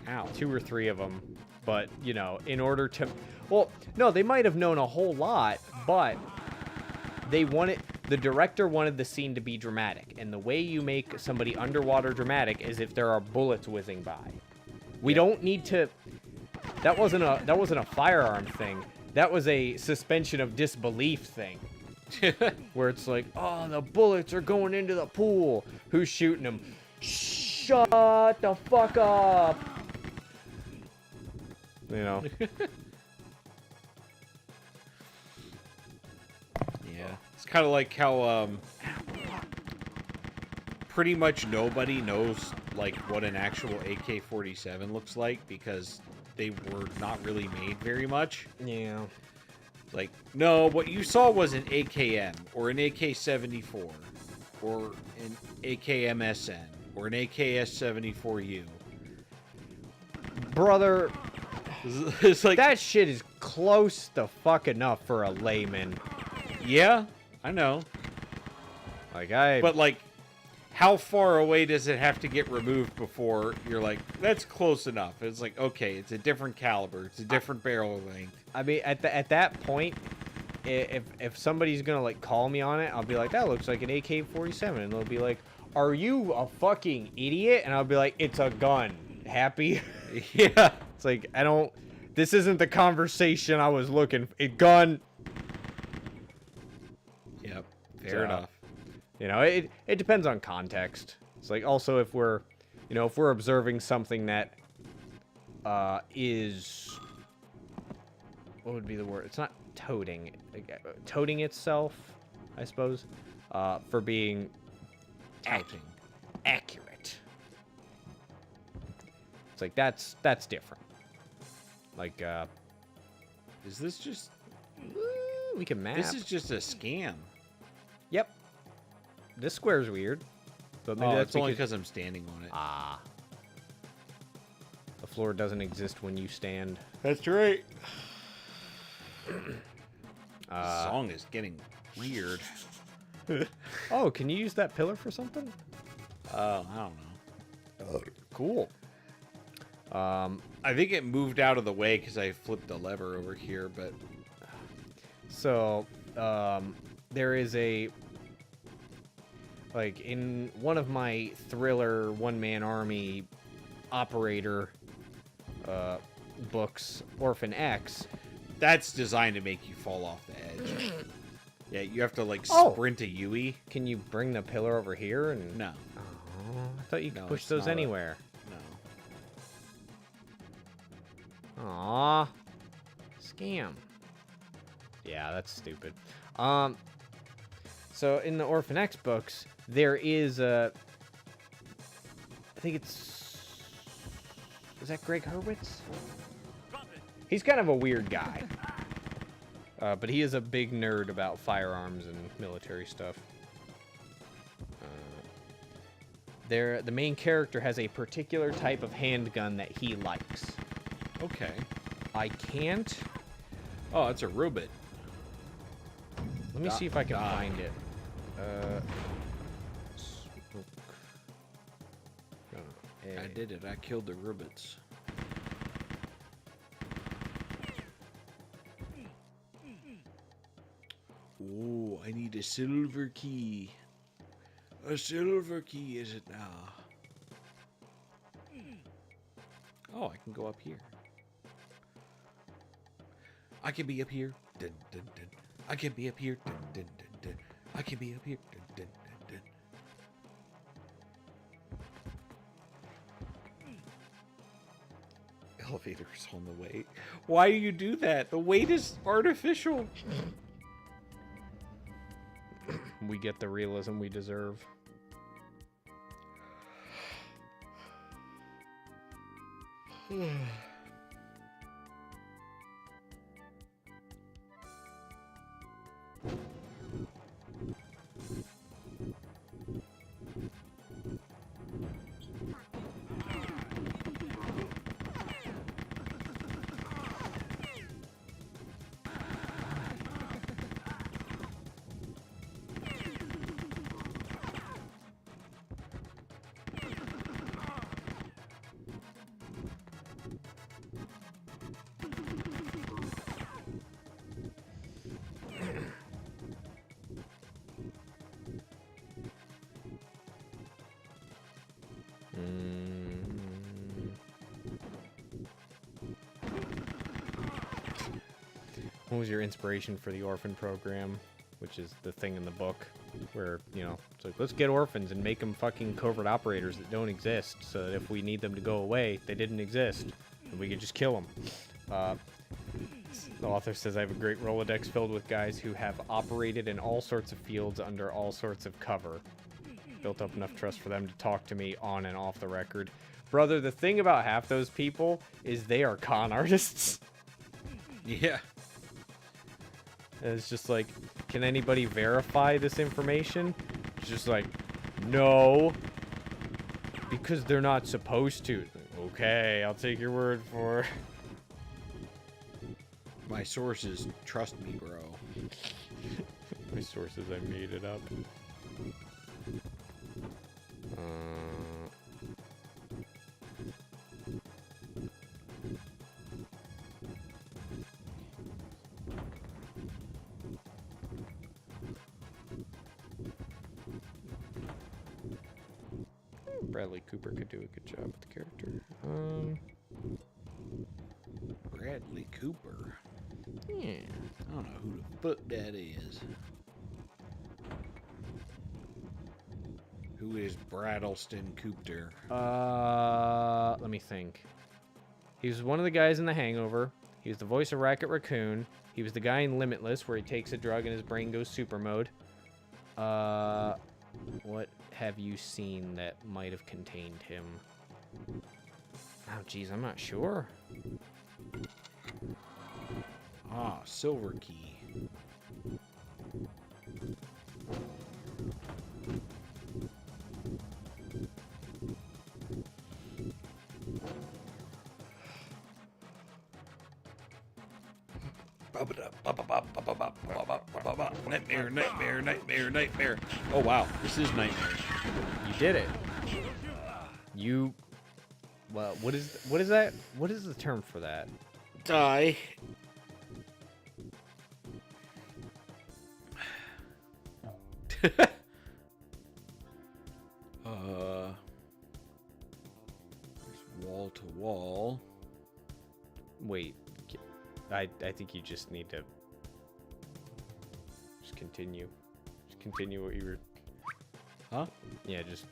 Ow. 2 or 3 of them, but you know, in order to, well, no, they might have known a whole lot, but the director wanted the scene to be dramatic, and the way you make somebody underwater dramatic is if there are bullets whizzing by. We don't need to. That wasn't a firearm thing. That was a suspension of disbelief thing. Where it's like, oh, the bullets are going into the pool. Who's shooting them? Shut the fuck up. You know. Yeah. It's kind of like how pretty much nobody knows like what an actual AK-47 looks like because they were not really made very much. Yeah. Like, no, what you saw was an AKM or an AK-74 or an AKMSN or an AKS-74U. Brother, It's like, that shit is close the fuck enough for a layman. yeah, I know. But like, how far away does it have to get removed before you're like, that's close enough? It's like, okay, it's a different caliber, it's a different barrel length. I mean, at that point, if somebody's gonna like call me on it, I'll be like, that looks like an AK-47, and they'll be like, are you a fucking idiot? And I'll be like, it's a gun. Happy? Yeah. It's like, I don't. This isn't the conversation I was looking for. A gun. Yep. Fair enough. You know, it depends on context. It's like also if we're observing something that is, what would be the word? It's not toting. Toting itself, I suppose, for being Touting. accurate. It's like that's different. Like, Is this just... we can map. This is just a scam. Yep. This square's weird. But maybe Oh, that's it's only because I'm standing on it. Ah. The floor doesn't exist when you stand. That's right. This song is getting weird. Oh, can you use that pillar for something? I don't know. Cool. I think it moved out of the way because I flipped the lever over here, but... So, there is a... Like, in one of my thriller one-man army operator books, Orphan X... That's designed to make you fall off the edge. Yeah, you have to, like, Oh. sprint a Yui. Can you bring the pillar over here? And No. Oh, I thought you could No, push it's those not a- anywhere. No. Aw. Scam. Yeah, that's stupid. So in the Orphan X books, there is a... I think it's... Is that Greg Hurwitz? He's kind of a weird guy. But he is a big nerd about firearms and military stuff. The main character has a particular type of handgun that he likes. Okay. I can't... Oh, it's a robot. Let me see if I can find it. I did it. I killed the robots. Oh, I need a silver key. A silver key is it now? Oh, I can go up here. I can be up here. Dun, dun, dun. I can be up here. Dun, dun, dun, dun. I can be up here. Dun, dun, dun, dun. Elevator's on the way. Why do you do that? The weight is artificial. We get the realism we deserve. What was your inspiration for the orphan program, which is the thing in the book where, you know, it's like, let's get orphans and make them fucking covert operators that don't exist so that if we need them to go away, they didn't exist and we could just kill them. The author says, I have a great Rolodex filled with guys who have operated in all sorts of fields under all sorts of cover. built up enough trust for them to talk to me on and off the record. Brother, the thing about half those people is they are con artists. Yeah. And it's just like, can anybody verify this information? It's just like, no. Because they're not supposed to. Okay, I'll take your word for it. My sources, trust me, bro. My sources, I made it up. Bradley Cooper could do a good job with the character. Bradley Cooper. Yeah. I don't know who the fuck that is. Who is Bradleston Cooper? Let me think. He was one of the guys in The Hangover. He was the voice of Rocket Raccoon. He was the guy in Limitless, where he takes a drug and his brain goes super mode. What have you seen that might have contained him? Oh, geez, I'm not sure. Ah, Silver Key. Nightmare, nightmare, nightmare, nightmare. Oh wow, this is nightmare. You did it. You. Well, what is that? What is the term for that? Die. Wall to wall. Wait. I think you just need to just continue. Just continue what you were. Huh? Yeah, just.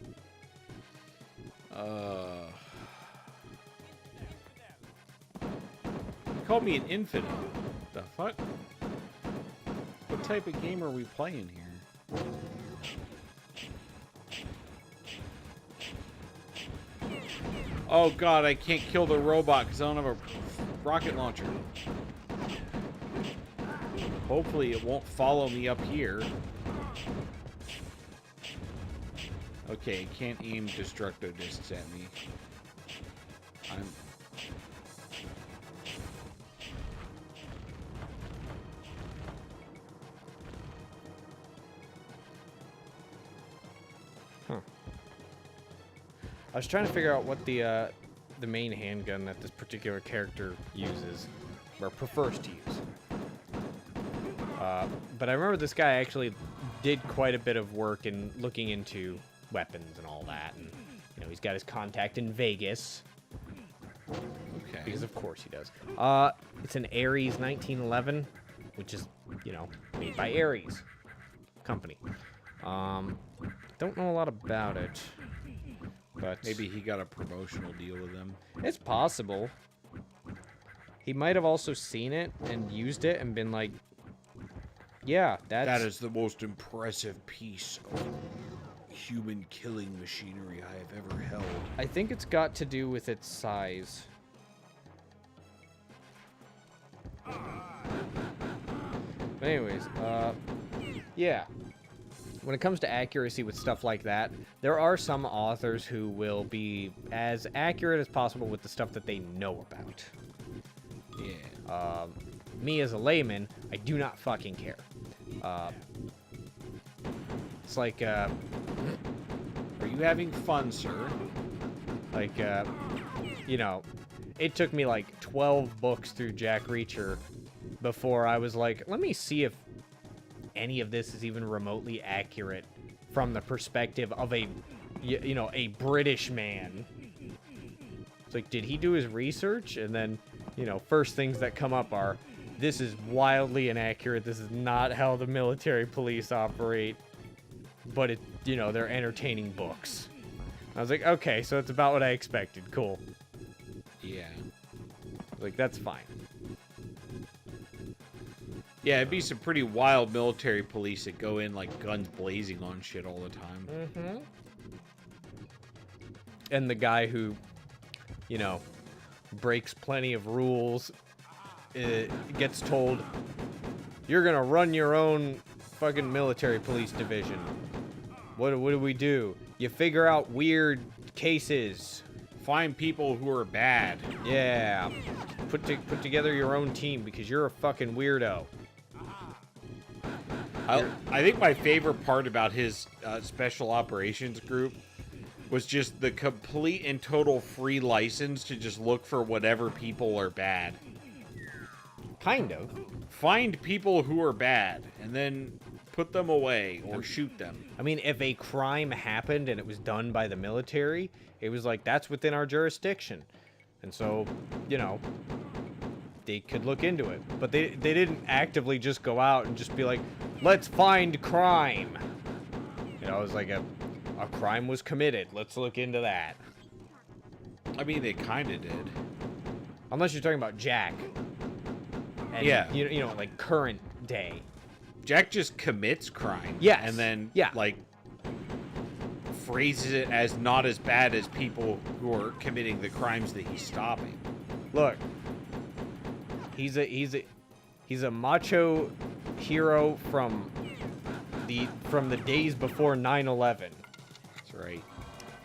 You called me an infant. The fuck? What type of game are we playing here? Oh god, I can't kill the robot because I don't have a rocket launcher. Hopefully it won't follow me up here. Okay, it can't aim destructo discs at me. I was trying to figure out what the main handgun that this particular character uses, or prefers to use. But I remember this guy actually did quite a bit of work in looking into weapons and all that, and you know he's got his contact in Vegas. Okay. Because of course he does. It's an Ares 1911, which is, you know, made by Ares company. Don't know a lot about it, but Maybe he got a promotional deal with them. it's possible. He might have also seen it and used it and been like, yeah, That is the most impressive piece of human killing machinery I have ever held. I think it's got to do with its size. But anyways, yeah. When it comes to accuracy with stuff like that, there are some authors who will be as accurate as possible with the stuff that they know about. Yeah. Me as a layman, I do not fucking care. It's like, Are you having fun, sir? like, you know, it took me like 12 books through Jack Reacher before I was like, let me see if any of this is even remotely accurate from the perspective of a, you know, a British man. It's like, did he do his research? And then, you know, first things that come up are, this is wildly inaccurate. This is not how the military police operate. But, it, you know, they're entertaining books. I was like, okay, so it's about what I expected. Cool. Yeah. Like, that's fine. Yeah, it'd be some pretty wild military police that go in like guns blazing on shit all the time. Mm-hmm. and the guy who, you know, breaks plenty of rules gets told, you're gonna run your own fucking military police division. What do we do? You figure out weird cases. Find people who are bad. Yeah. Put together your own team because you're a fucking weirdo. I think my favorite part about his special operations group was just the complete and total free license to just look for whatever people are bad. Kind of. Find people who are bad and then put them away or shoot them. I mean, if a crime happened and it was done by the military, it was like, that's within our jurisdiction. And so, you know, they could look into it. But they didn't actively just go out and just be like, let's find crime. You know, it was like a crime was committed. Let's look into that. I mean, they kind of did. Unless you're talking about Jack. And, Yeah. You know, like current day. Jack just commits crime. Yes. And then, Yeah. like, phrases it as not as bad as people who are committing the crimes that he's stopping. Look, he's a macho hero from the days before 9/11. That's right.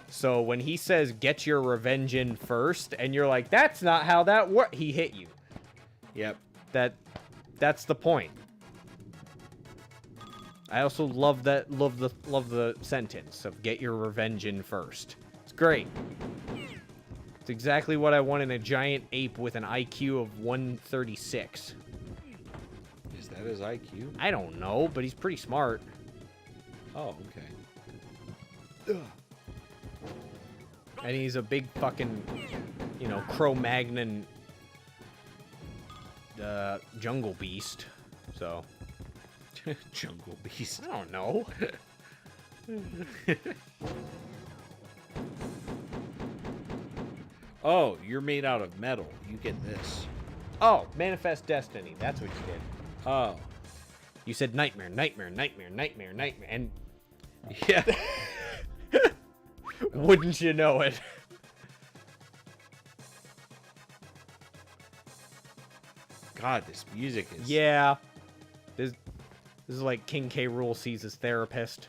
So when he says get your revenge in first, and you're like, that's not how that works, he hit you. Yep. That's the point. I also love the sentence of get your revenge in first. It's great. It's exactly what I want in a giant ape with an IQ of 136. Is that his IQ? I don't know, but he's pretty smart. Oh, okay. And he's a big fucking, you know, Cro-Magnon jungle beast. So, Jungle Beast. I don't know. Oh, you're made out of metal. You get this. Oh, Manifest Destiny. That's what you did. Oh. You said nightmare, nightmare, nightmare, nightmare, nightmare, and Yeah. wouldn't you know it? God, this music is... Yeah. This is like King K. Rool sees his therapist.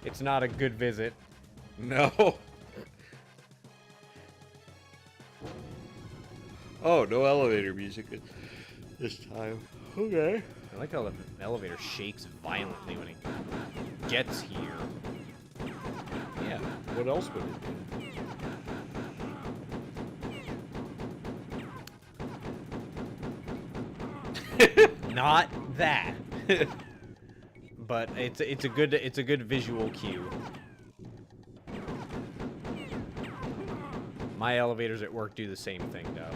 It's not a good visit. No. Oh, no elevator music this time. Okay. I like how the elevator shakes violently when it gets here. Yeah. What else would it do? Not that. But it's a good visual cue. My elevators at work do the same thing though.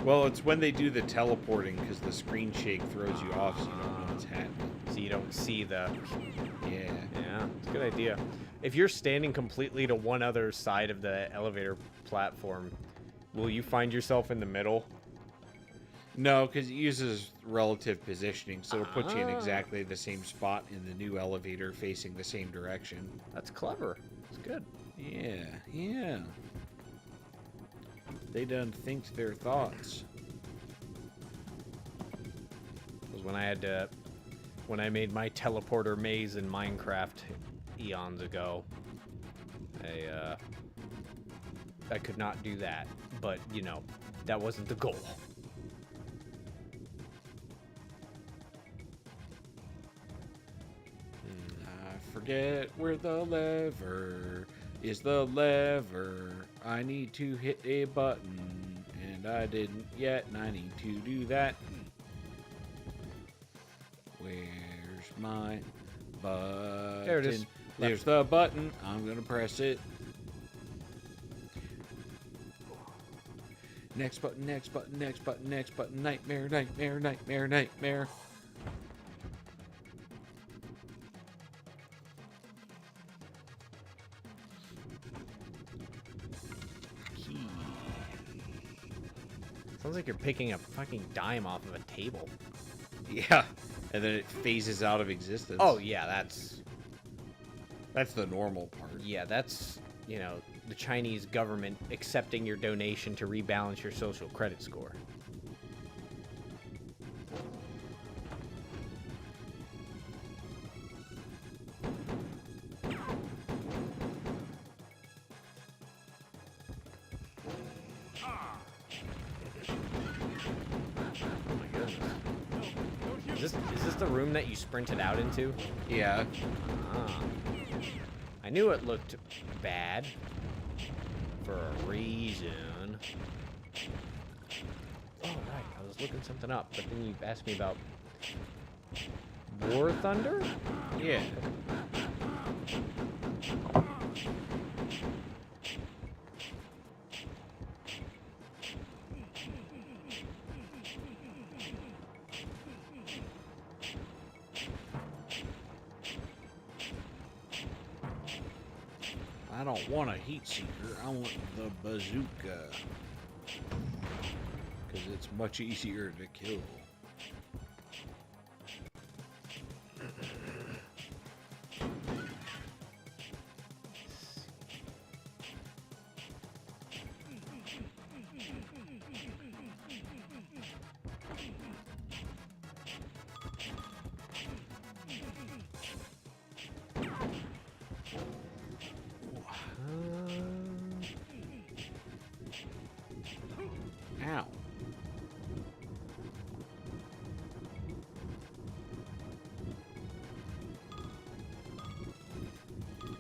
Well, it's when they do the teleporting because the screen shake throws you off, so you don't know what's happening. So you don't see the... Yeah. Yeah, it's a good idea. If you're standing completely to one other side of the elevator platform, will you find yourself in the middle? No, because it uses relative positioning, so it'll put you in exactly the same spot in the new elevator facing the same direction. That's clever. It's good. Yeah, yeah. They done think their thoughts. Was when I made my teleporter maze in Minecraft eons ago. I could not do that, but you know, that wasn't the goal. I forget where the lever is. The lever. I need to hit a button, and I didn't yet, and I need to do that. Where's my button? There it is. There's the button. I'm gonna press it. Next button, next button, next button, next button. Nightmare, nightmare, nightmare, nightmare. Key. Sounds like you're picking a fucking dime off of a table. Yeah, and then it phases out of existence. Oh yeah, that's That's the normal part. Yeah, that's, you know, the Chinese government accepting your donation to rebalance your social credit score. Oh my goodness. Is this the room that you sprinted out into? Yeah. Ah. I knew it looked bad for a reason. Oh, right. I was looking something up, but then you asked me about War Thunder? Yeah. I don't want a heat seeker. I want the bazooka. Because it's much easier to kill. Ow.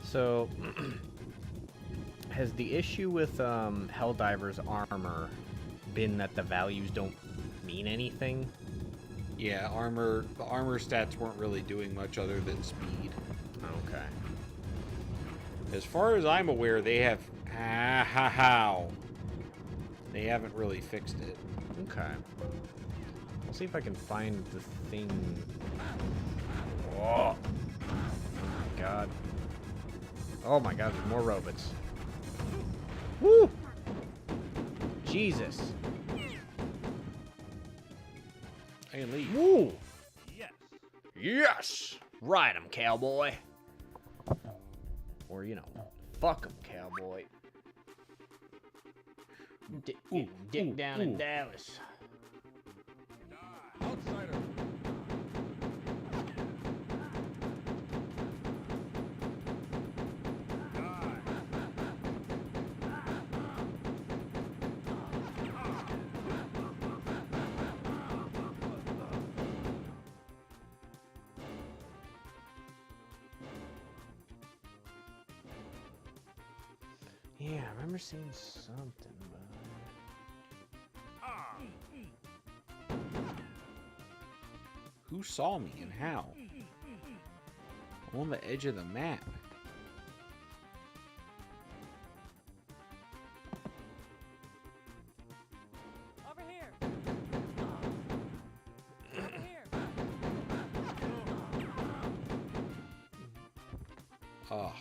So, has the issue with Helldiver's armor been that the values don't mean anything? Yeah, the armor stats weren't really doing much other than speed. Okay. As far as I'm aware, they have... How? They haven't really fixed it. Okay. I'll see if I can find the thing. Oh my god. Oh my god, there's more robots. Woo! Jesus. I can leave. Woo! Yes. Yes! Ride 'em, cowboy. Or, you know, fuck 'em, cowboy. Dick down in Dallas. Outsider. Yeah, I remember seeing something, but... Who saw me and how? I'm on the edge of the map. Over here. Over here. Ah.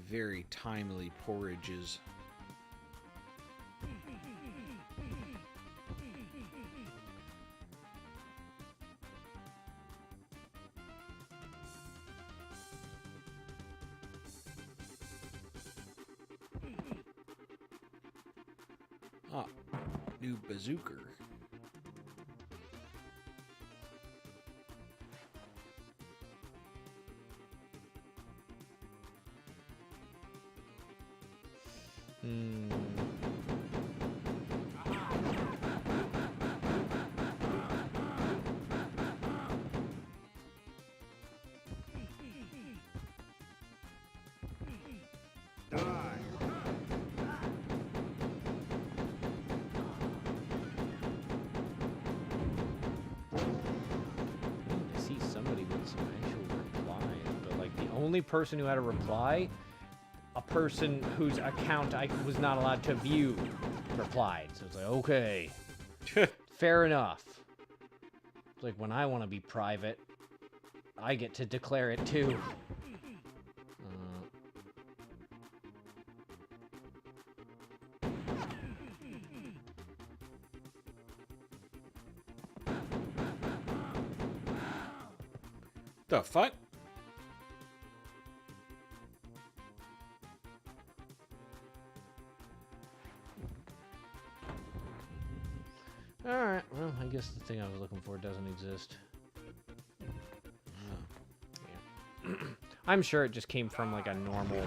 Very timely porridges. Ah, new bazooka. I see somebody with some actual replies, but like the only person who had a reply, a person whose account I was not allowed to view, replied. So it's like, okay, fair enough. It's like when I want to be private, I get to declare it too. The fuck? Alright, well, I guess the thing I was looking for doesn't exist. Yeah. I'm sure it just came from like a normal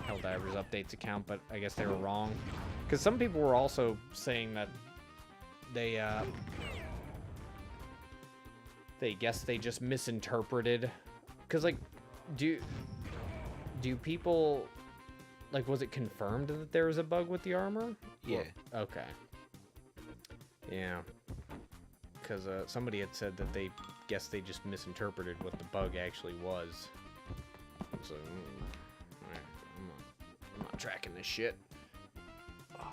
Helldivers Updates account, but I guess they were wrong. Because some people were also saying that they guess they just misinterpreted. Because, like, do people... Like, was it confirmed that there was a bug with the armor? Yeah. Okay. Yeah. Because somebody had said that they guess they just misinterpreted what the bug actually was. So, alright, I'm not tracking this shit. Oh.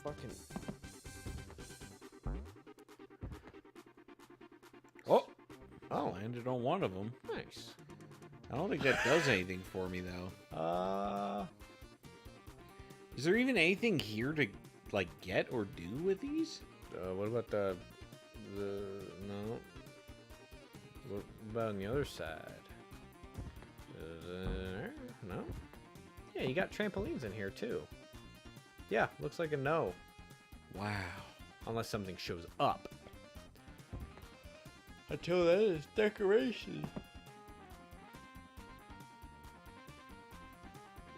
Fucking. Oh, landed on one of them. Nice. I don't think that does anything for me, though. Is there even anything here to, like, get or do with these? What about the no? What about on the other side? No? Yeah, you got trampolines in here, too. Yeah, looks like a no. Wow. Unless something shows up. Until that is decoration.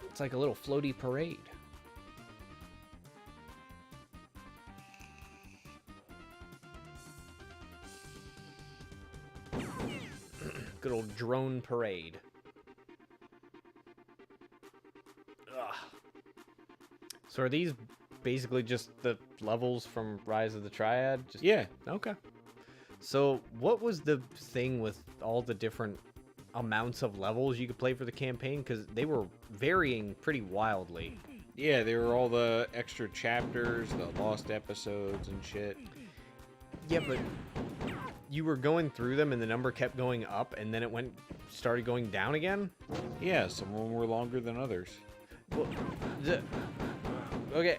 It's like a little floaty parade. Good old drone parade. Ugh. So are these basically just the levels from Rise of the Triad? Just... Yeah. Okay. So what was the thing with all the different amounts of levels you could play for the campaign? Because they were varying pretty wildly. Yeah, there were all the extra chapters, the lost episodes and shit. Yeah, but you were going through them and the number kept going up and then it started going down again? Yeah, some of them were longer than others. Well, okay,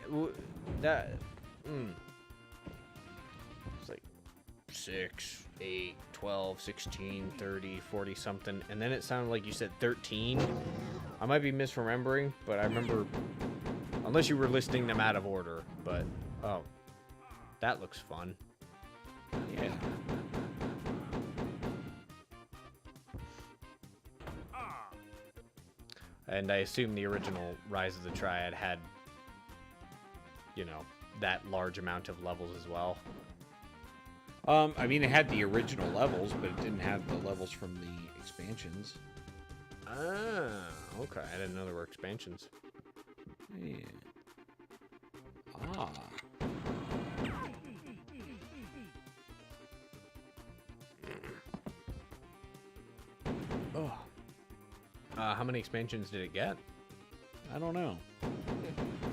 that... It's like 6, 8, 12, 16, 30, 40 something, and then it sounded like you said 13. I might be misremembering, but I remember... Unless you were listing them out of order, but... Oh. That looks fun. Yeah. And I assume the original Rise of the Triad had, you know, that large amount of levels as well. I mean, it had the original levels, but it didn't have the levels from the expansions. Ah, okay. I didn't know there were expansions. Yeah. Ah. Oh. How many expansions did it get? I don't know.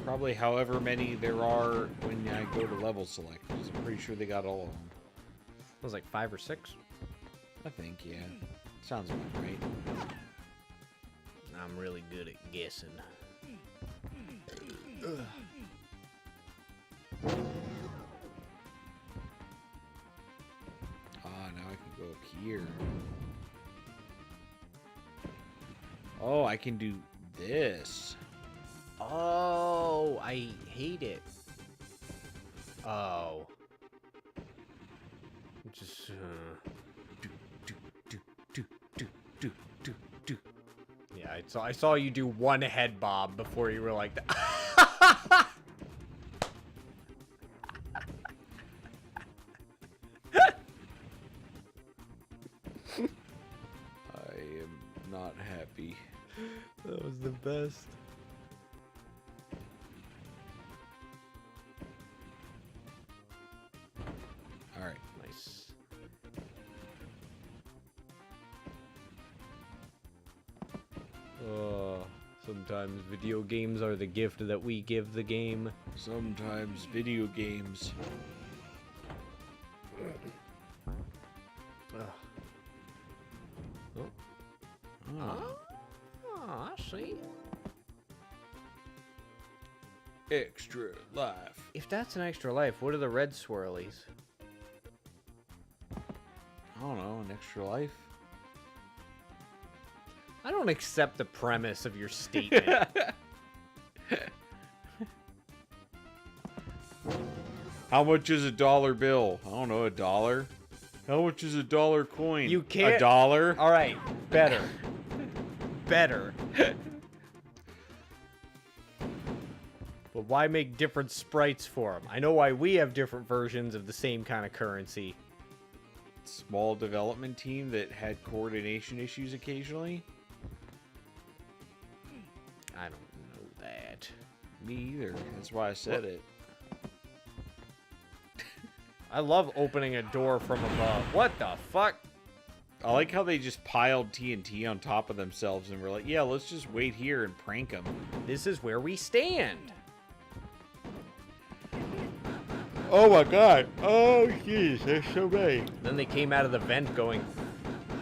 Probably however many there are when I go to level select, because I'm pretty sure they got all of them. It was like 5 or 6. I think, yeah. Sounds about right. I'm really good at guessing. Ah, now I can go up here. Oh, I can do this. Oh, I hate it. Oh. Just, Do, do, do, do, do, do, do, do. yeah, I saw you do one head bob before you were like that. I am not happy. That was the best. Alright. Nice. Sometimes video games are the gift that we give the game. Sometimes video games. Oh, I see. Extra life. If that's an extra life, what are the red swirlies? I don't know, an extra life? I don't accept the premise of your statement. How much is a dollar bill? I don't know, a dollar? How much is a dollar coin? You can't. A dollar? All right, better. Better. But why make different sprites for them? I know why we have different versions of the same kind of currency. Small development team that had coordination issues occasionally? I don't know that. Me either. That's why I said it. I love opening a door from above. What the fuck? I like how they just piled TNT on top of themselves and were like, yeah, let's just wait here and prank them. This is where we stand. Oh my god. Oh, jeez. There's so many. Then they came out of the vent going,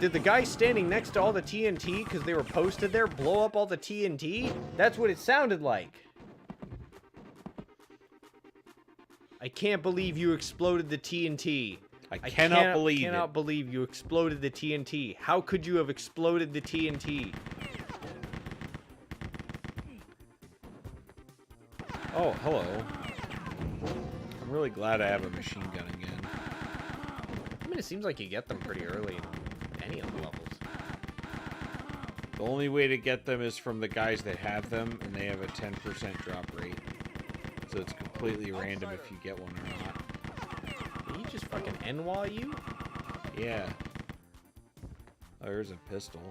did the guy standing next to all the TNT, because they were posted there, blow up all the TNT? That's what it sounded like. I can't believe you exploded the TNT. I cannot believe you exploded the TNT. How could you have exploded the TNT? Oh, hello. I'm really glad I have a machine gun again. I mean, it seems like you get them pretty early in any of the levels. The only way to get them is from the guys that have them, and they have a 10% drop rate. So it's completely random if you get one or not. Did you just fucking NWA you? Yeah. Oh, there's a pistol.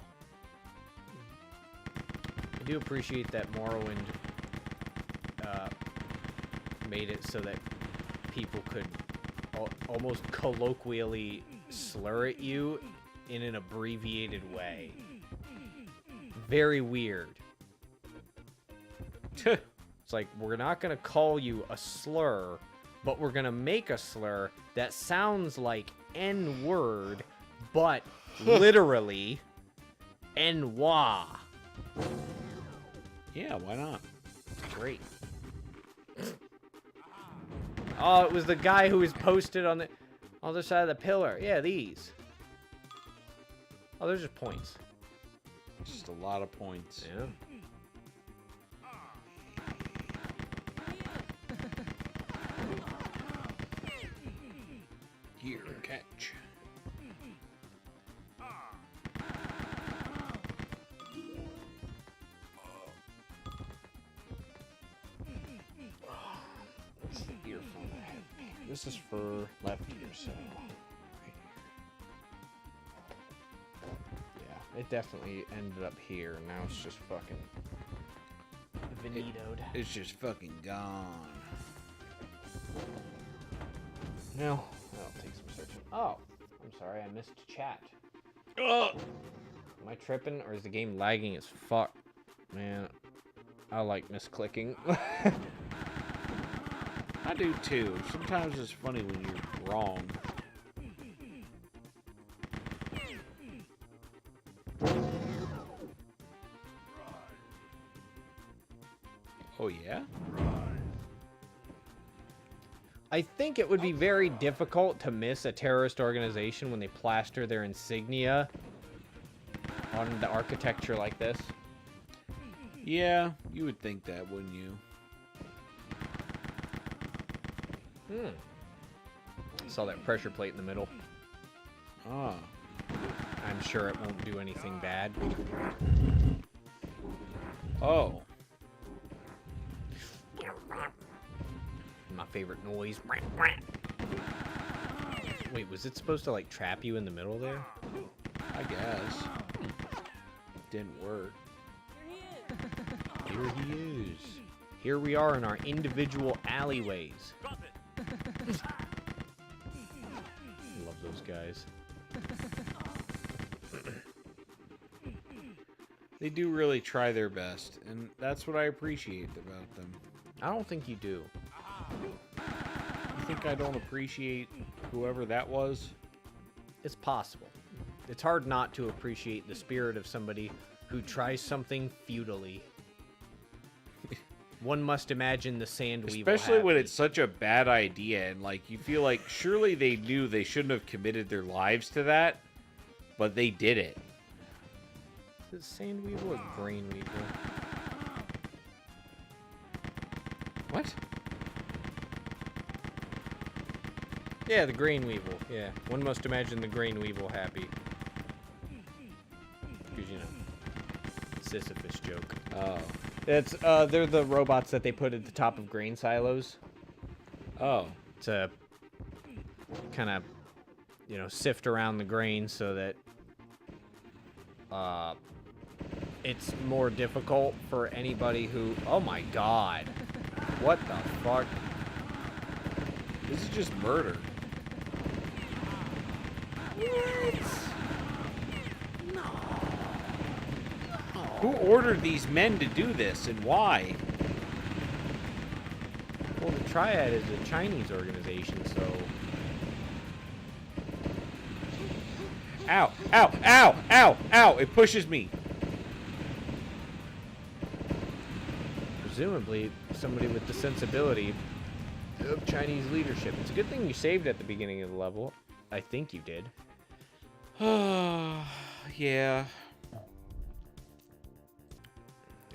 I do appreciate that Morrowind made it so that people could almost colloquially slur at you in an abbreviated way. Very weird. It's like, we're not going to call you a slur, but we're going to make a slur that sounds like N-word, but literally N-wa. Yeah, why not? Great. Oh, it was the guy who was posted on the other side of the pillar. Yeah, these. Oh, those are points. Just a lot of points. Yeah. Here, catch. This is for left ear, so. Yeah, it definitely ended up here. Now it's just fucking Venitoed. It's just fucking gone. No, that'll take some searching. Oh, I'm sorry, I missed chat. Oh! Am I tripping, or is the game lagging as fuck? Man, I like misclicking. I do too. Sometimes it's funny when you're wrong. Oh yeah? I think it would be very difficult to miss a terrorist organization when they plaster their insignia on the architecture like this. Yeah, you would think that, wouldn't you? Saw that pressure plate in the middle. Ah. I'm sure it won't do anything bad. Oh. My favorite noise. Wait, was it supposed to like trap you in the middle there? I guess. Didn't work. Here he is. Here we are in our individual alleyways. Drop it. Love those guys. They do really try their best, and that's what I appreciate about them. I don't think you do. You think I don't appreciate whoever that was? It's possible. It's hard not to appreciate the spirit of somebody who tries something futilely. One must imagine the sand weevil. Especially when it's such a bad idea, and like you feel like surely they knew they shouldn't have committed their lives to that, but they did it. Is it sand weevil or green weevil? What? Yeah, the grain weevil. Yeah, one must imagine the grain weevil happy. Because, you know, Sisyphus joke. Oh. It's, they're the robots that they put at the top of grain silos Oh. to kind of, you know, sift around the grain so that, it's more difficult for anybody who... Oh my god. What the fuck? This is just murder. Who ordered these men to do this and why? Well, the Triad is a Chinese organization, so... Ow, ow, ow, ow, ow, it pushes me. Presumably, somebody with the sensibility of Chinese leadership. It's a good thing you saved at the beginning of the level. I think you did. Yeah. There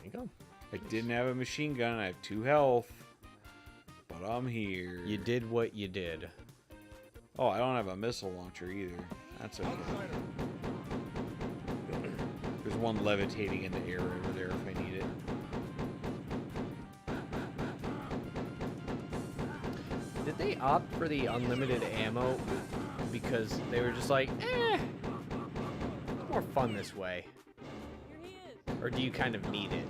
you go. I didn't have a machine gun, I have 2 health. But I'm here. You did what you did. Oh, I don't have a missile launcher either. That's okay. There's one levitating in the air over there if I need it. Did they opt for the unlimited ammo because they were just like, it's more fun this way? Here he is. Or do you kind of need it?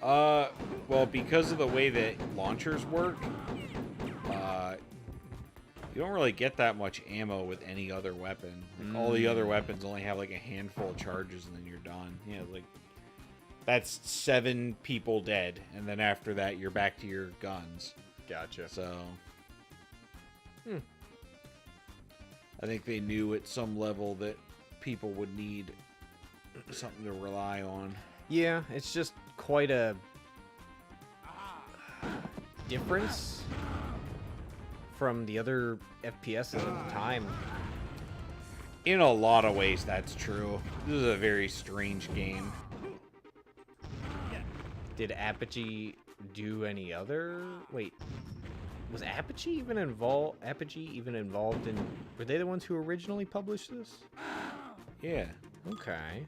Well, because of the way that launchers work, you don't really get that much ammo with any other weapon. Like, all the other weapons only have like a handful of charges and then you're done. You know, like, that's 7 people dead, and then after that you're back to your guns. Gotcha. So, I think they knew at some level that people would need something to rely on. Yeah, it's just quite a difference from the other FPSs at the time. In a lot of ways, that's true. This is a very strange game. Did Apogee do any other... Wait, was Apogee even involved? Apogee even involved in... Were they the ones who originally published this? Yeah. Okay.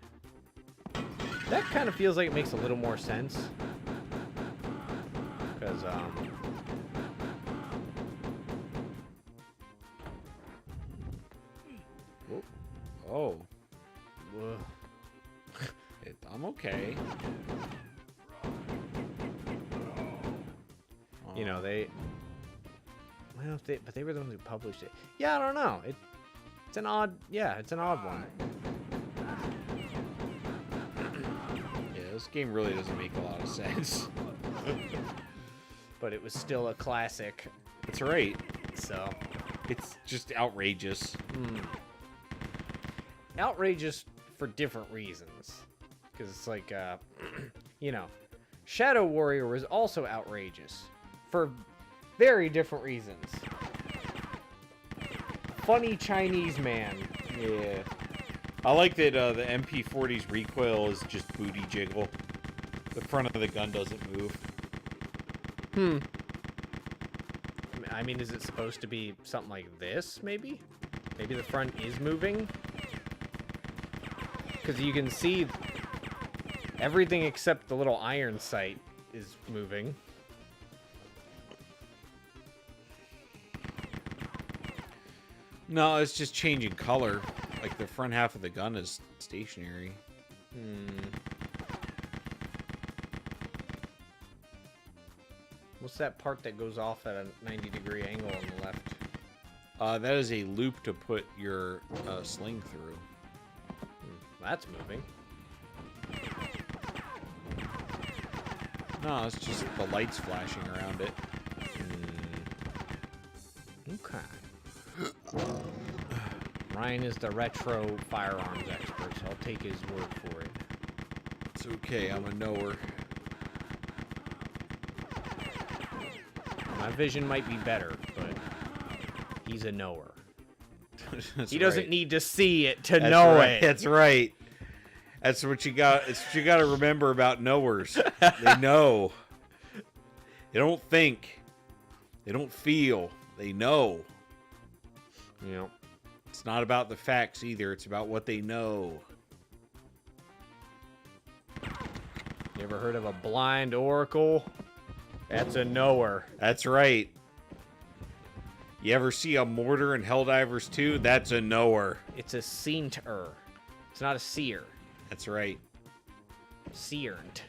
That kind of feels like it makes a little more sense. Because, Oh. Whoa. I'm okay. You know, they... Well, but they were the ones who published it. Yeah, I don't know. It's an odd... Yeah, it's an odd one. Yeah, this game really doesn't make a lot of sense. But it was still a classic, That's right. so... It's just outrageous. Outrageous for different reasons. Because it's like, you know, Shadow Warrior was also outrageous for very different reasons. Funny Chinese man. Yeah. I like that the MP40's recoil is just booty jiggle. The front of the gun doesn't move. I mean, is it supposed to be something like this, maybe? Maybe the front is moving? Because you can see everything except the little iron sight is moving. No, it's just changing color. Like the front half of the gun is stationary. What's that part that goes off at a 90-degree angle on the left? That is a loop to put your sling through. That's moving. No, it's just the lights flashing around it. Okay. Ryan is the retro firearms expert, so I'll take his word for it. It's okay, I'm a knower. My vision might be better, but he's a knower. That's He doesn't right. need to see it to That's know right. it. That's right. That's what you got. It's what you got to remember about knowers. They know. They don't think. They don't feel. They know. You know, It's not about the facts either. It's about what they know. you ever heard of a blind oracle? That's a knower. That's right. You ever see a mortar in Helldivers 2? That's a knower. It's a seenter. It's not a seer. That's right. Seernt.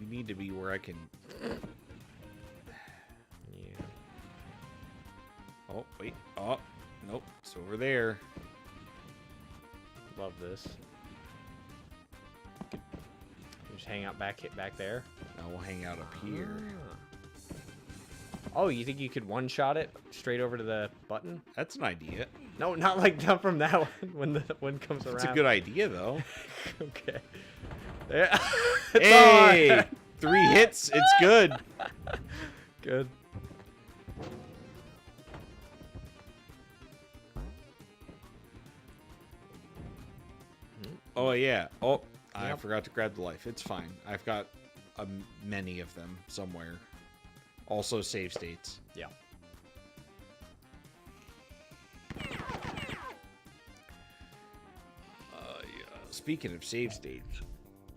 You need to be where I can... Yeah. Oh, wait. Oh, nope. It's over there. Love this. You just hang out back there. Now we'll hang out up here. Oh, you think you could one-shot it straight over to the button? That's an idea. No, not from that one. When the one comes around. It's a good idea, though. Okay. There. Hey! 3 hits. It's good. Good. Oh, yeah. Oh, I Yep. forgot to grab the life. It's fine. I've got many of them somewhere. Also save states. Yeah. Speaking of save states,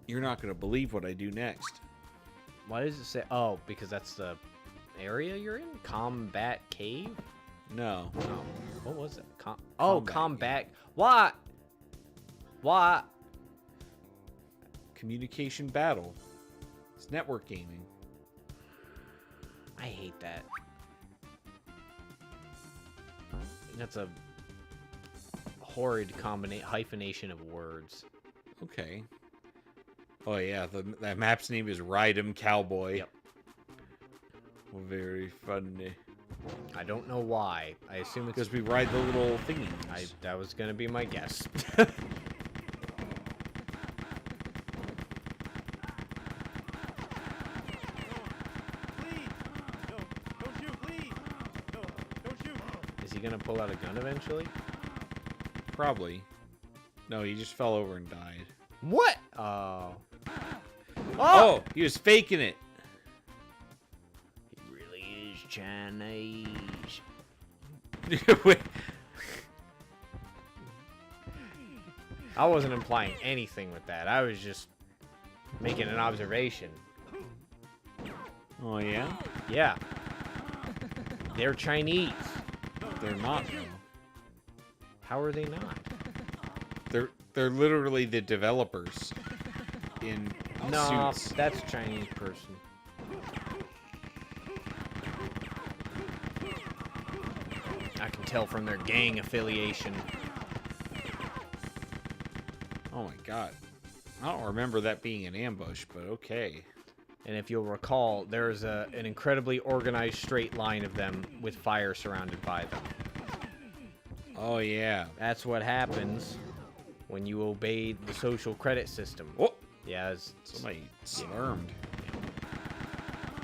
you're not going to believe what I do next. Why does it say? Oh, because that's the area you're in. Combat cave. No. Oh, what was it? Combat combat. What? What? Communication battle. It's network gaming. I hate that. That's a horrid hyphenation of words. Okay. Oh, yeah. That map's name is Ride 'em Cowboy. Yep. Very funny. I don't know why. I assume it's Because we ride the little thingies. that was gonna be my guess. Please! No, don't shoot, please! No, don't shoot! Is he gonna pull out a gun eventually? Probably. No, he just fell over and died. What? Oh. Oh! He was faking it. He really is Chinese. Wait. I wasn't implying anything with that. I was just making an observation. Oh, yeah? Yeah. They're Chinese. They're not, though. How are they not? They're literally the developers in No, suits. that's a Chinese person. I can tell from their gang affiliation. Oh my god. I don't remember that being an ambush, but okay. And if you'll recall, there's an incredibly organized straight line of them with fire surrounded by them. Oh yeah. That's what happens when you obey the social credit system. Oh! Yeah, Somebody slurmed.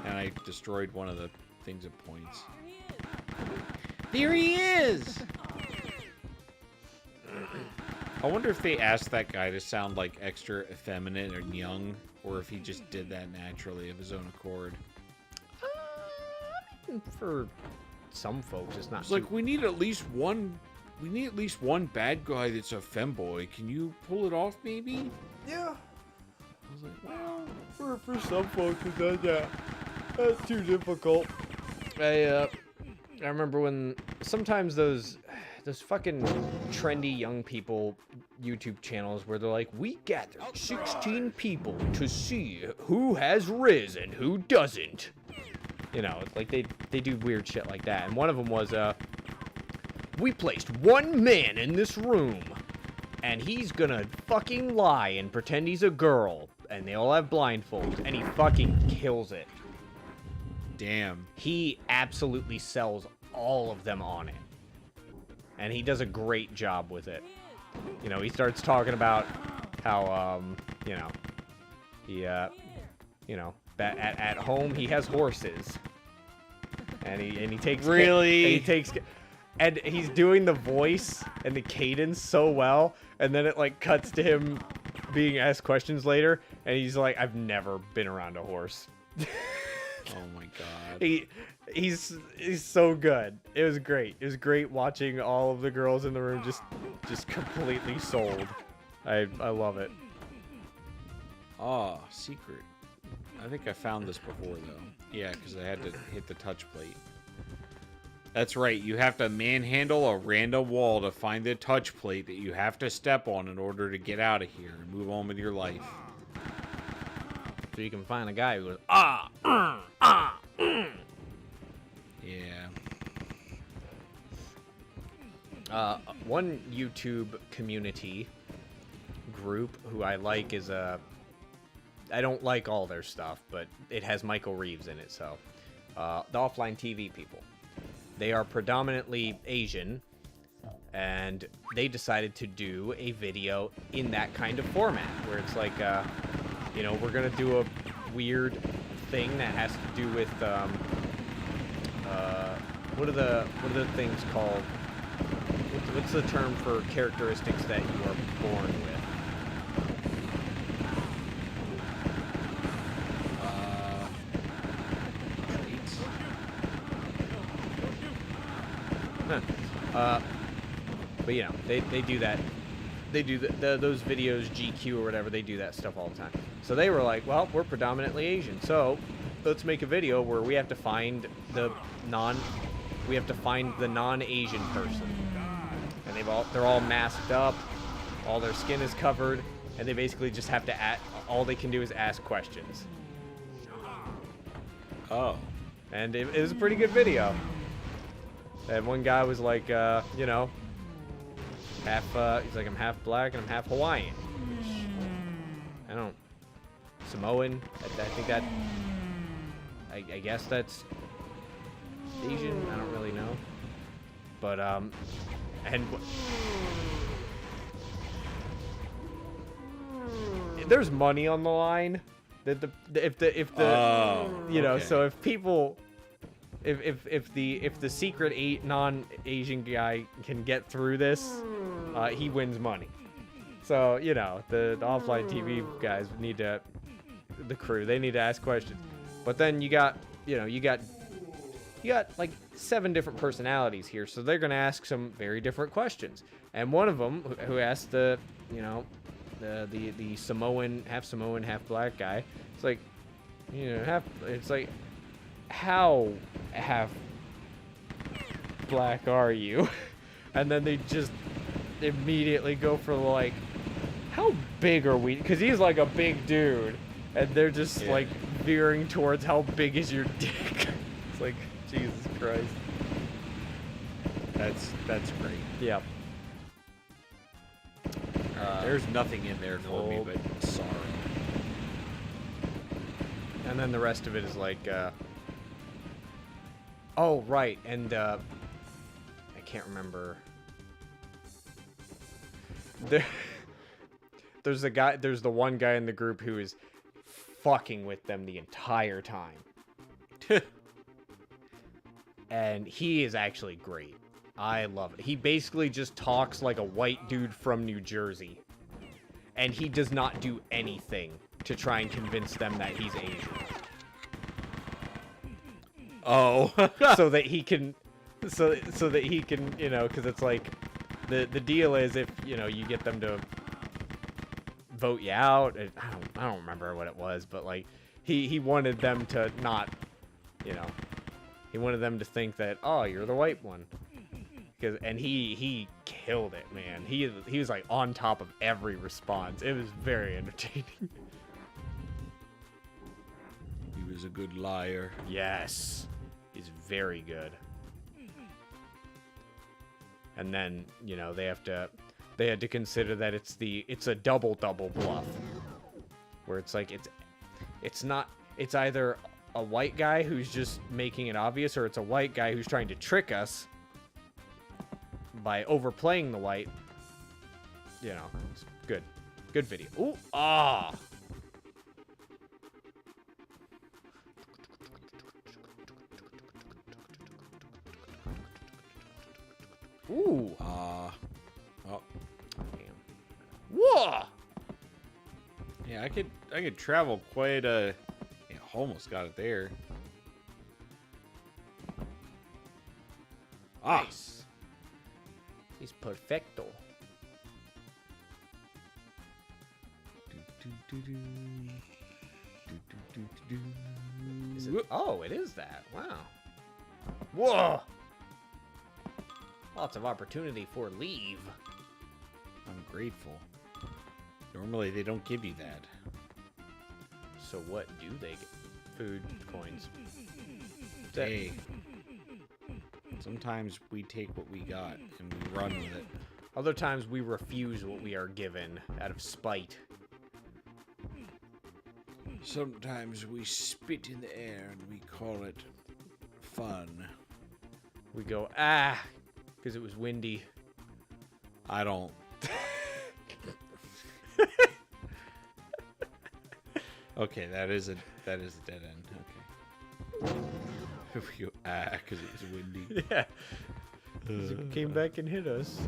And I destroyed one of the things that points. There he is! I wonder if they asked that guy to sound like extra effeminate and young, or if he just did that naturally of his own accord. for some folks, it's not. It's like, we need at least one bad guy that's a femboy. Can you pull it off, maybe? Yeah. I was like, well, For some folks, that's too difficult. I remember when sometimes those fucking trendy young people YouTube channels where they're like, we gathered 16 people to see who has Riz and who doesn't. You know, it's like they do weird shit like that. And one of them was, we placed one man in this room, and he's gonna fucking lie and pretend he's a girl, and they all have blindfolds, and he fucking kills it. damn. He absolutely sells all of them on it. And he does a great job with it. You know, he starts talking about how, you know, he, you know, at home he has horses. And he takes Really? And he takes, and he's doing the voice and the cadence so well, and then it like cuts to him being asked questions later, and he's like, I've never been around a horse. Oh my god. He's so good. It was great. It was great watching all of the girls in the room just completely sold. I love it. Oh, secret. I think I found this before though. Yeah, because I had to hit the touch plate. That's right. You have to manhandle a random wall to find the touch plate that you have to step on in order to get out of here and move on with your life. So you can find a guy who goes, Yeah. one YouTube community group who I like is I don't like all their stuff, but it has Michael Reeves in it, so the Offline TV people. They are predominantly Asian, and they decided to do a video in that kind of format, where it's like, you know, we're gonna do a weird thing that has to do with what are the things called? What's the term for characteristics that you are born with? But you know, they do that. They do those videos, GQ or whatever. They do that stuff all the time. So they were like, well, we're predominantly Asian, so let's make a video where we have to find the non-Asian person. And they're all masked up, all their skin is covered, and they basically just have to all they can do is ask questions. Oh. And it was a pretty good video. And one guy was like, you know, he's like, I'm half black and I'm half Hawaiian. I don't, Samoan, I think that, I guess that's Asian, I don't really know. But, and there's money on the line. That if the you know, okay. so if people, if the secret non-Asian guy can get through this, he wins money. So you know, the offline TV guys need to, the crew, they need to ask questions. But then you got like 7 different personalities here, so they're gonna ask some very different questions. And one of them who asked the Samoan, half black guy, it's like, you know, how half black are you? And then they just immediately go for like, how big are we? Because he's like a big dude, and they're just like veering towards how big is your dick. It's like, Jesus Christ. That's great. Yeah. There's nothing in there for me but sorrow. And then the rest of it is like, oh, right, and, I can't remember. There's the one guy in the group who is fucking with them the entire time. And he is actually great. I love it. He basically just talks like a white dude from New Jersey. And he does not do anything to try and convince them that he's Asian. Oh. so that he can, you know, because it's like, the deal is if, you know, you get them to vote you out, I don't remember what it was, but like, he wanted them to not, you know, he wanted them to think that, oh, you're the white one. And he killed it, man. He was like on top of every response. It was very entertaining. He was a good liar. Yes, he's very good. And then, you know, they had to consider that it's a double bluff, where it's like it's either a white guy who's just making it obvious, or it's a white guy who's trying to trick us by overplaying the white. You know, it's good video. Ooh, ah. Ooh. Oh. Damn. Whoa. Yeah, I could travel quite a. Yeah, almost got it there. Ah. Nice. He's perfecto. Is it? Oh, it is that. Wow. Whoa. Lots of opportunity for leave. I'm grateful. Normally they don't give you that. So what do they get? Food coins. Hey. Sometimes we take what we got and we run with it. Other times we refuse what we are given out of spite. Sometimes we spit in the air and we call it fun. We go, because it was windy. I don't. Okay, that is a dead end. Okay. We go, because it was windy. Yeah. It came back and hit us.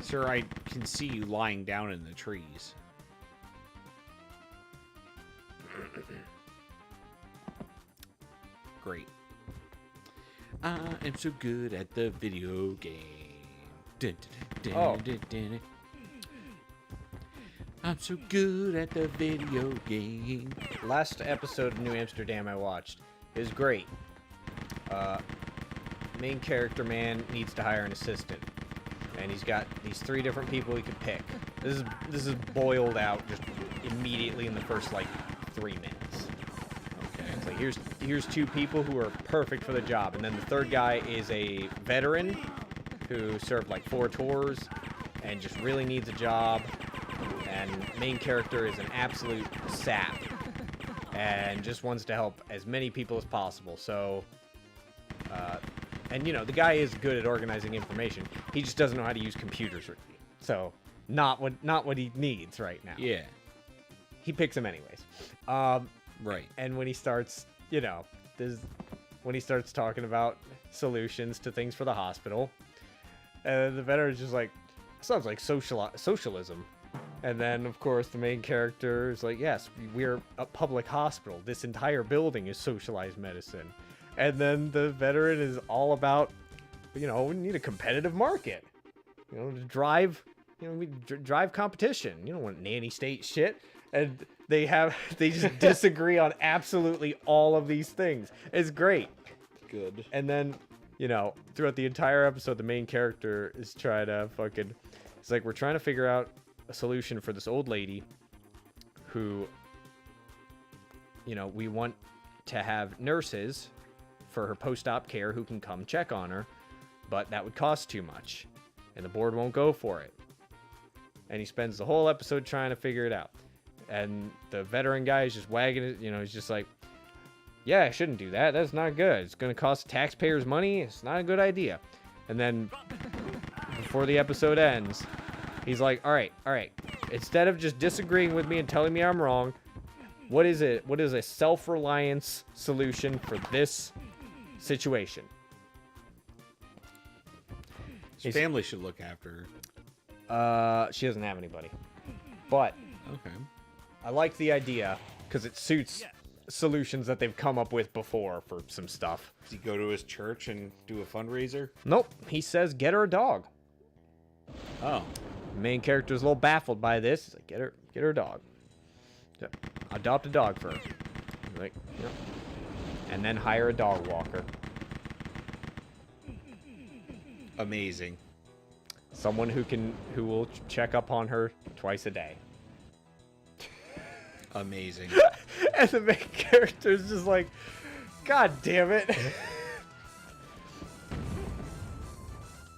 Sir, I can see you lying down in the trees. Great. I am so good at the video game. Dun, dun, dun, Oh. dun, dun, dun. I'm so good at the video game. Last episode of New Amsterdam I watched. It was great. Main character man needs to hire an assistant. And he's got these 3 different people he could pick. This is boiled out just immediately in the first, like, 3 minutes. Okay. It's like, here's 2 people who are perfect for the job. And then the 3rd guy is a veteran who served, like, 4 tours and just really needs a job. And main character is an absolute sap and just wants to help as many people as possible. So, and you know, the guy is good at organizing information. He just doesn't know how to use computers. So, not what he needs right now. Yeah. He picks him anyways. Right. And when he starts, you know, when he starts talking about solutions to things for the hospital, the veteran's just like, sounds like socialism. And then, of course, the main character is like, yes, we're a public hospital. This entire building is socialized medicine. And then the veteran is all about, you know, we need a competitive market. You know, to drive, drive competition. You don't want nanny state shit. And they just disagree on absolutely all of these things. It's great. Good. And then, you know, throughout the entire episode, the main character is trying to it's like, we're trying to figure out a solution for this old lady who, you know, we want to have nurses for her post-op care who can come check on her, but that would cost too much, and the board won't go for it. And he spends the whole episode trying to figure it out. And the veteran guy is just wagging it, you know, he's just like, yeah, I shouldn't do that. That's not good. It's going to cost taxpayers money. It's not a good idea. And then before the episode ends, he's like, all right. Instead of just disagreeing with me and telling me I'm wrong, what is it? What is a self-reliance solution for this situation? His family should look after her. She doesn't have anybody. But Okay. I like the idea because it suits solutions that they've come up with before for some stuff. Does he go to his church and do a fundraiser? Nope. He says, get her a dog. Oh. The main character's a little baffled by this. He's like, get her a dog. So, adopt a dog for her. He's like, yep. And then hire a dog walker. Amazing. Someone who will check up on her twice a day. Amazing. And the main character's just like, God damn it.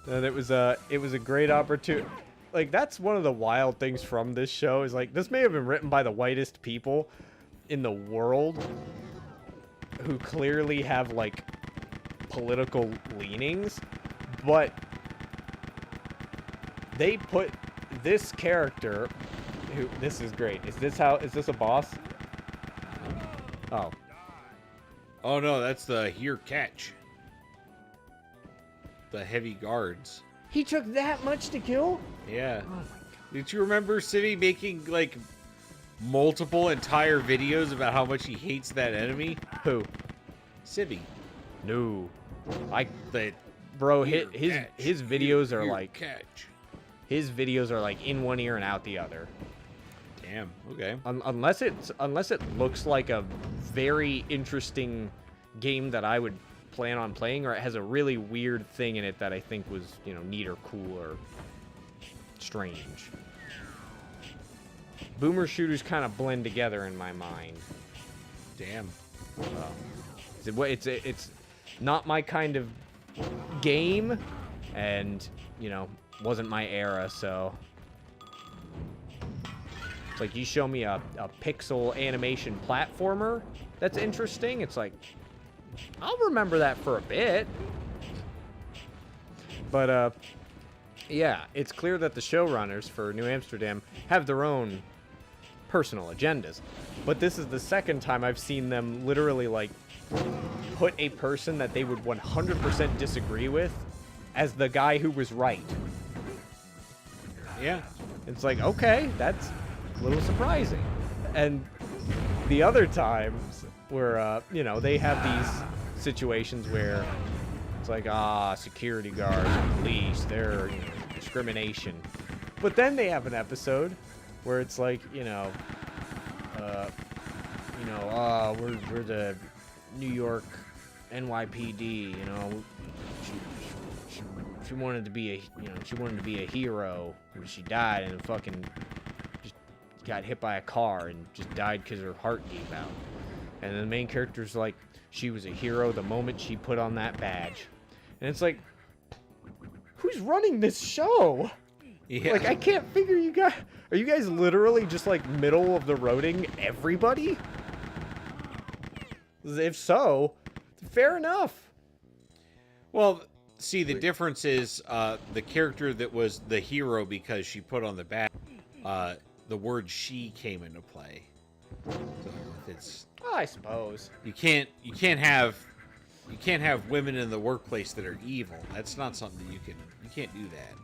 And it was a great opportunity. Like, that's one of the wild things from this show is like, this may have been written by the whitest people in the world who clearly have like political leanings, but they put this character this is great. Is this a boss? Oh. Oh no, that's the here catch. The heavy guards. He took that much to kill? Yeah. Did you remember City making like multiple entire videos about how much he hates that enemy? Who? Sibby. No. I The bro, Here, his catch. his videos are Here, like catch. his videos are like in one ear and out the other. Damn. Okay. Unless it looks like a very interesting game that I would plan on playing, or it has a really weird thing in it that I think was, you know, neat or cool or strange. Boomer shooters kind of blend together in my mind. Damn. It's not my kind of game, and you know, wasn't my era, so it's like you show me a pixel animation platformer that's interesting, it's like I'll remember that for a bit. But yeah, it's clear that the showrunners for New Amsterdam have their own personal agendas. But this is the second time I've seen them literally like put a person that they would 100% disagree with as the guy who was right. Yeah. It's like, okay, that's a little surprising. And the other times where, you know, they have these situations where it's like, security guards, police, they're, you know, discrimination. But then they have an episode where it's like, we're the New York NYPD, you know, she wanted to be a hero, but she died and fucking just got hit by a car and just died because her heart gave out. And the main character's like, she was a hero the moment she put on that badge. And it's like, who's running this show? Yeah. Like, I can't figure you guys... Are you guys literally just, like, middle of the roading everybody? If so, fair enough. Well, see, the difference is the character that was the hero because she put on the badge, the word she came into play. So it's... I suppose. You can't have women in the workplace that are evil. That's not something that you can't do that.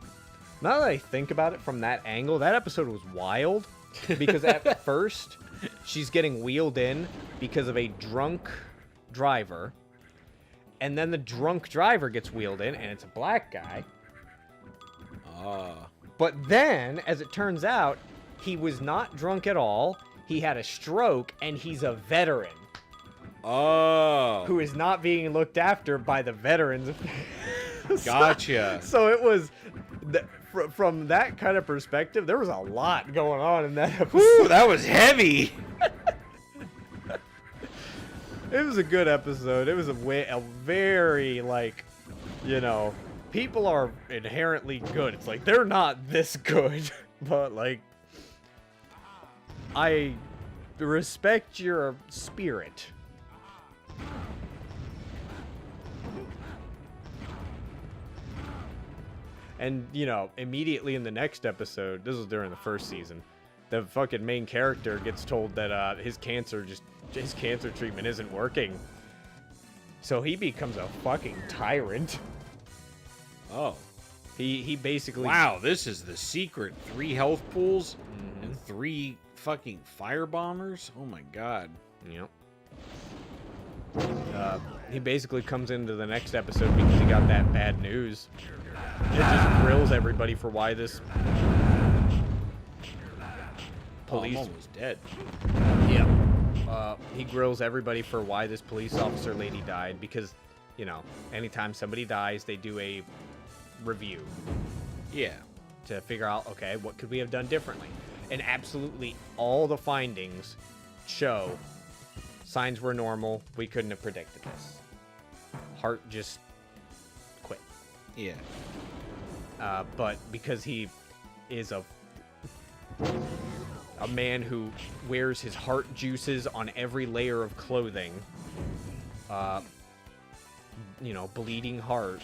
Now that I think about it from that angle, that episode was wild. Because at first, she's getting wheeled in because of a drunk driver. And then the drunk driver gets wheeled in, and it's a black guy. But then, as it turns out, he was not drunk at all. He had a stroke, and he's a veteran. Oh. Who is not being looked after by the veterans. Gotcha. So it was... From that kind of perspective, there was a lot going on in that episode. Woo, that was heavy. It was a good episode. It was a very, like, you know, people are inherently good. It's like, they're not this good. But, like, I respect your spirit. And, you know, immediately in the next episode, this was during the first season, the fucking main character gets told that his cancer treatment isn't working. So he becomes a fucking tyrant. Oh. He basically... Wow, this is the secret. 3 health pools and 3 fucking firebombers? Oh my god. Yep. He basically comes into the next episode because he got that bad news. It just grills everybody for why this police... I'm almost dead. Yeah. He grills everybody for why this police officer lady died because, you know, anytime somebody dies, they do a review. Yeah. To figure out, okay, what could we have done differently? And absolutely all the findings show signs were normal. We couldn't have predicted this. Hart just quit. Yeah. But because he is a man who wears his heart juices on every layer of clothing, you know, bleeding heart,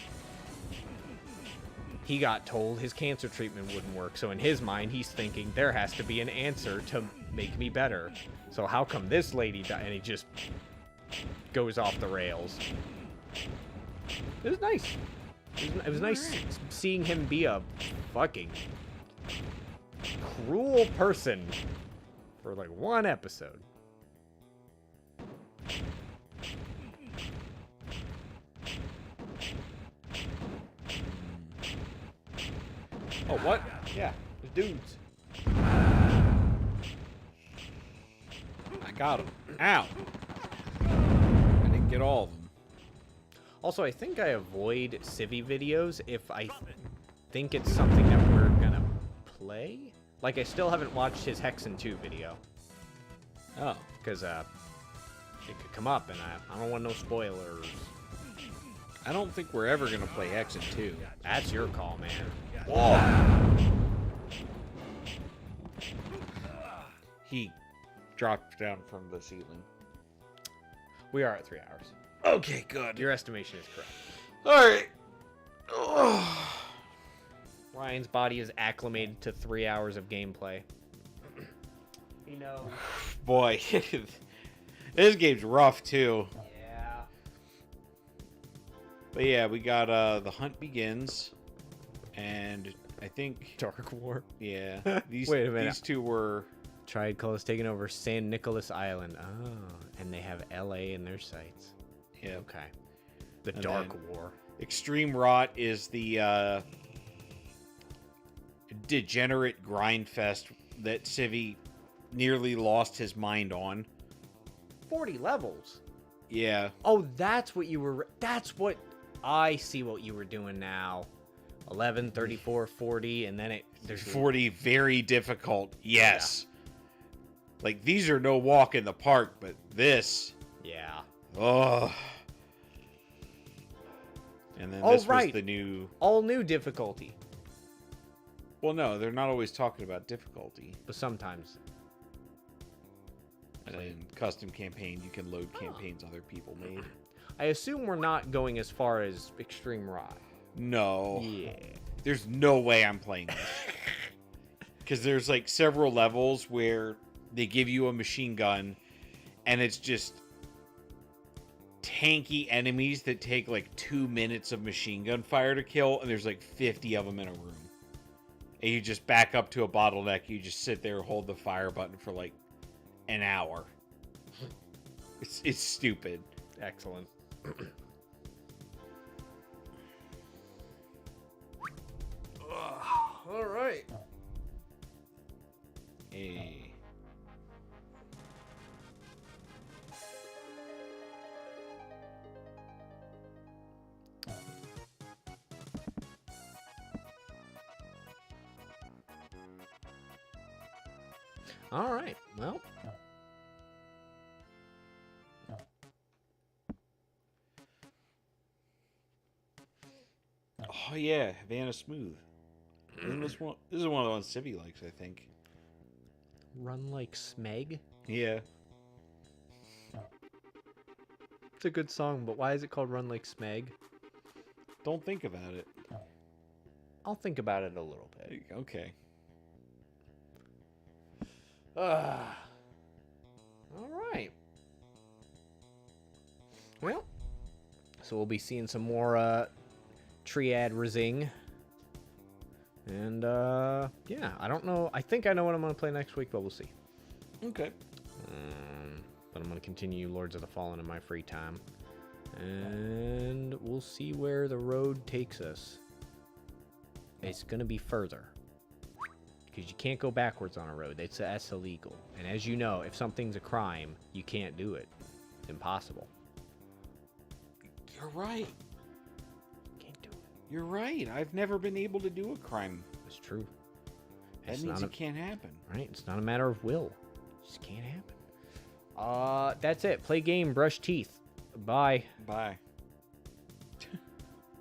he got told his cancer treatment wouldn't work. So in his mind, he's thinking there has to be an answer to make me better. So how come this lady died? And he just goes off the rails. It was nice. It was nice seeing him be a fucking cruel person For like one episode. Oh, what? Yeah, there's dudes. I got him. Ow. I didn't get all of them. Also, I think I avoid Civi videos if I think it's something that we're gonna play. Like, I still haven't watched his Hexen 2 video. Oh. Because, it could come up, and I don't want no spoilers. I don't think we're ever going to play Hexen 2. That's your call, man. Whoa. He dropped down from the ceiling. We are at 3 hours. Okay, good. Your estimation is correct. All right. Ryan's body is acclimated to 3 hours of gameplay. You know. Boy, this game's rough too. Yeah. But yeah, we got The Hunt Begins, and I think Dark War. yeah, these Wait a minute. these two were Triad has taken over San Nicolas Island. Oh, and they have LA in their sights. yeah. Okay. The And Dark then- War. Extreme Rot is the degenerate grind fest that Civi nearly lost his mind on. 40 levels. Yeah. Oh, that's what you were. That's what I see what you were doing now. 11, 34, 40, and then there's 40 very difficult. Yes. Like these are no walk in the park, but this, Yeah. oh. And then Oh, this right. was the new. All new difficulty. Well, no, they're not always talking about difficulty. But sometimes. And in custom campaign, you can load campaigns other people made. I assume we're not going as far as Extreme Rot. No. Yeah. There's no way I'm playing this. Because there's like several levels where they give you a machine gun and it's just tanky enemies that take like 2 minutes of machine gun fire to kill, and there's like 50 of them in a room. And you just back up to a bottleneck, you just sit there and hold the fire button for like an hour. It's stupid. Excellent. All right. Hey. All right. Well. Oh yeah, Havana Smooth. This is one of the ones Civi likes, I think. Run like Smeg. Yeah. It's a good song, but why is it called Run Like Smeg? Don't think about it. I'll think about it a little bit. Okay. All right. Well, so we'll be seeing some more Triad Rising. And yeah, I don't know. I think I know what I'm going to play next week, but we'll see. Okay. But I'm going to continue Lords of the Fallen in my free time. And we'll see where the road takes us. It's going to be further. Because you can't go backwards on a road. That's illegal. And as you know, if something's a crime, you can't do it. It's impossible. You're right. Can't do it. You're right. I've never been able to do a crime. It's true. That It's means not it can't happen. right? It's not a matter of will. It just can't happen. That's it. Play game, brush teeth. Bye. Bye.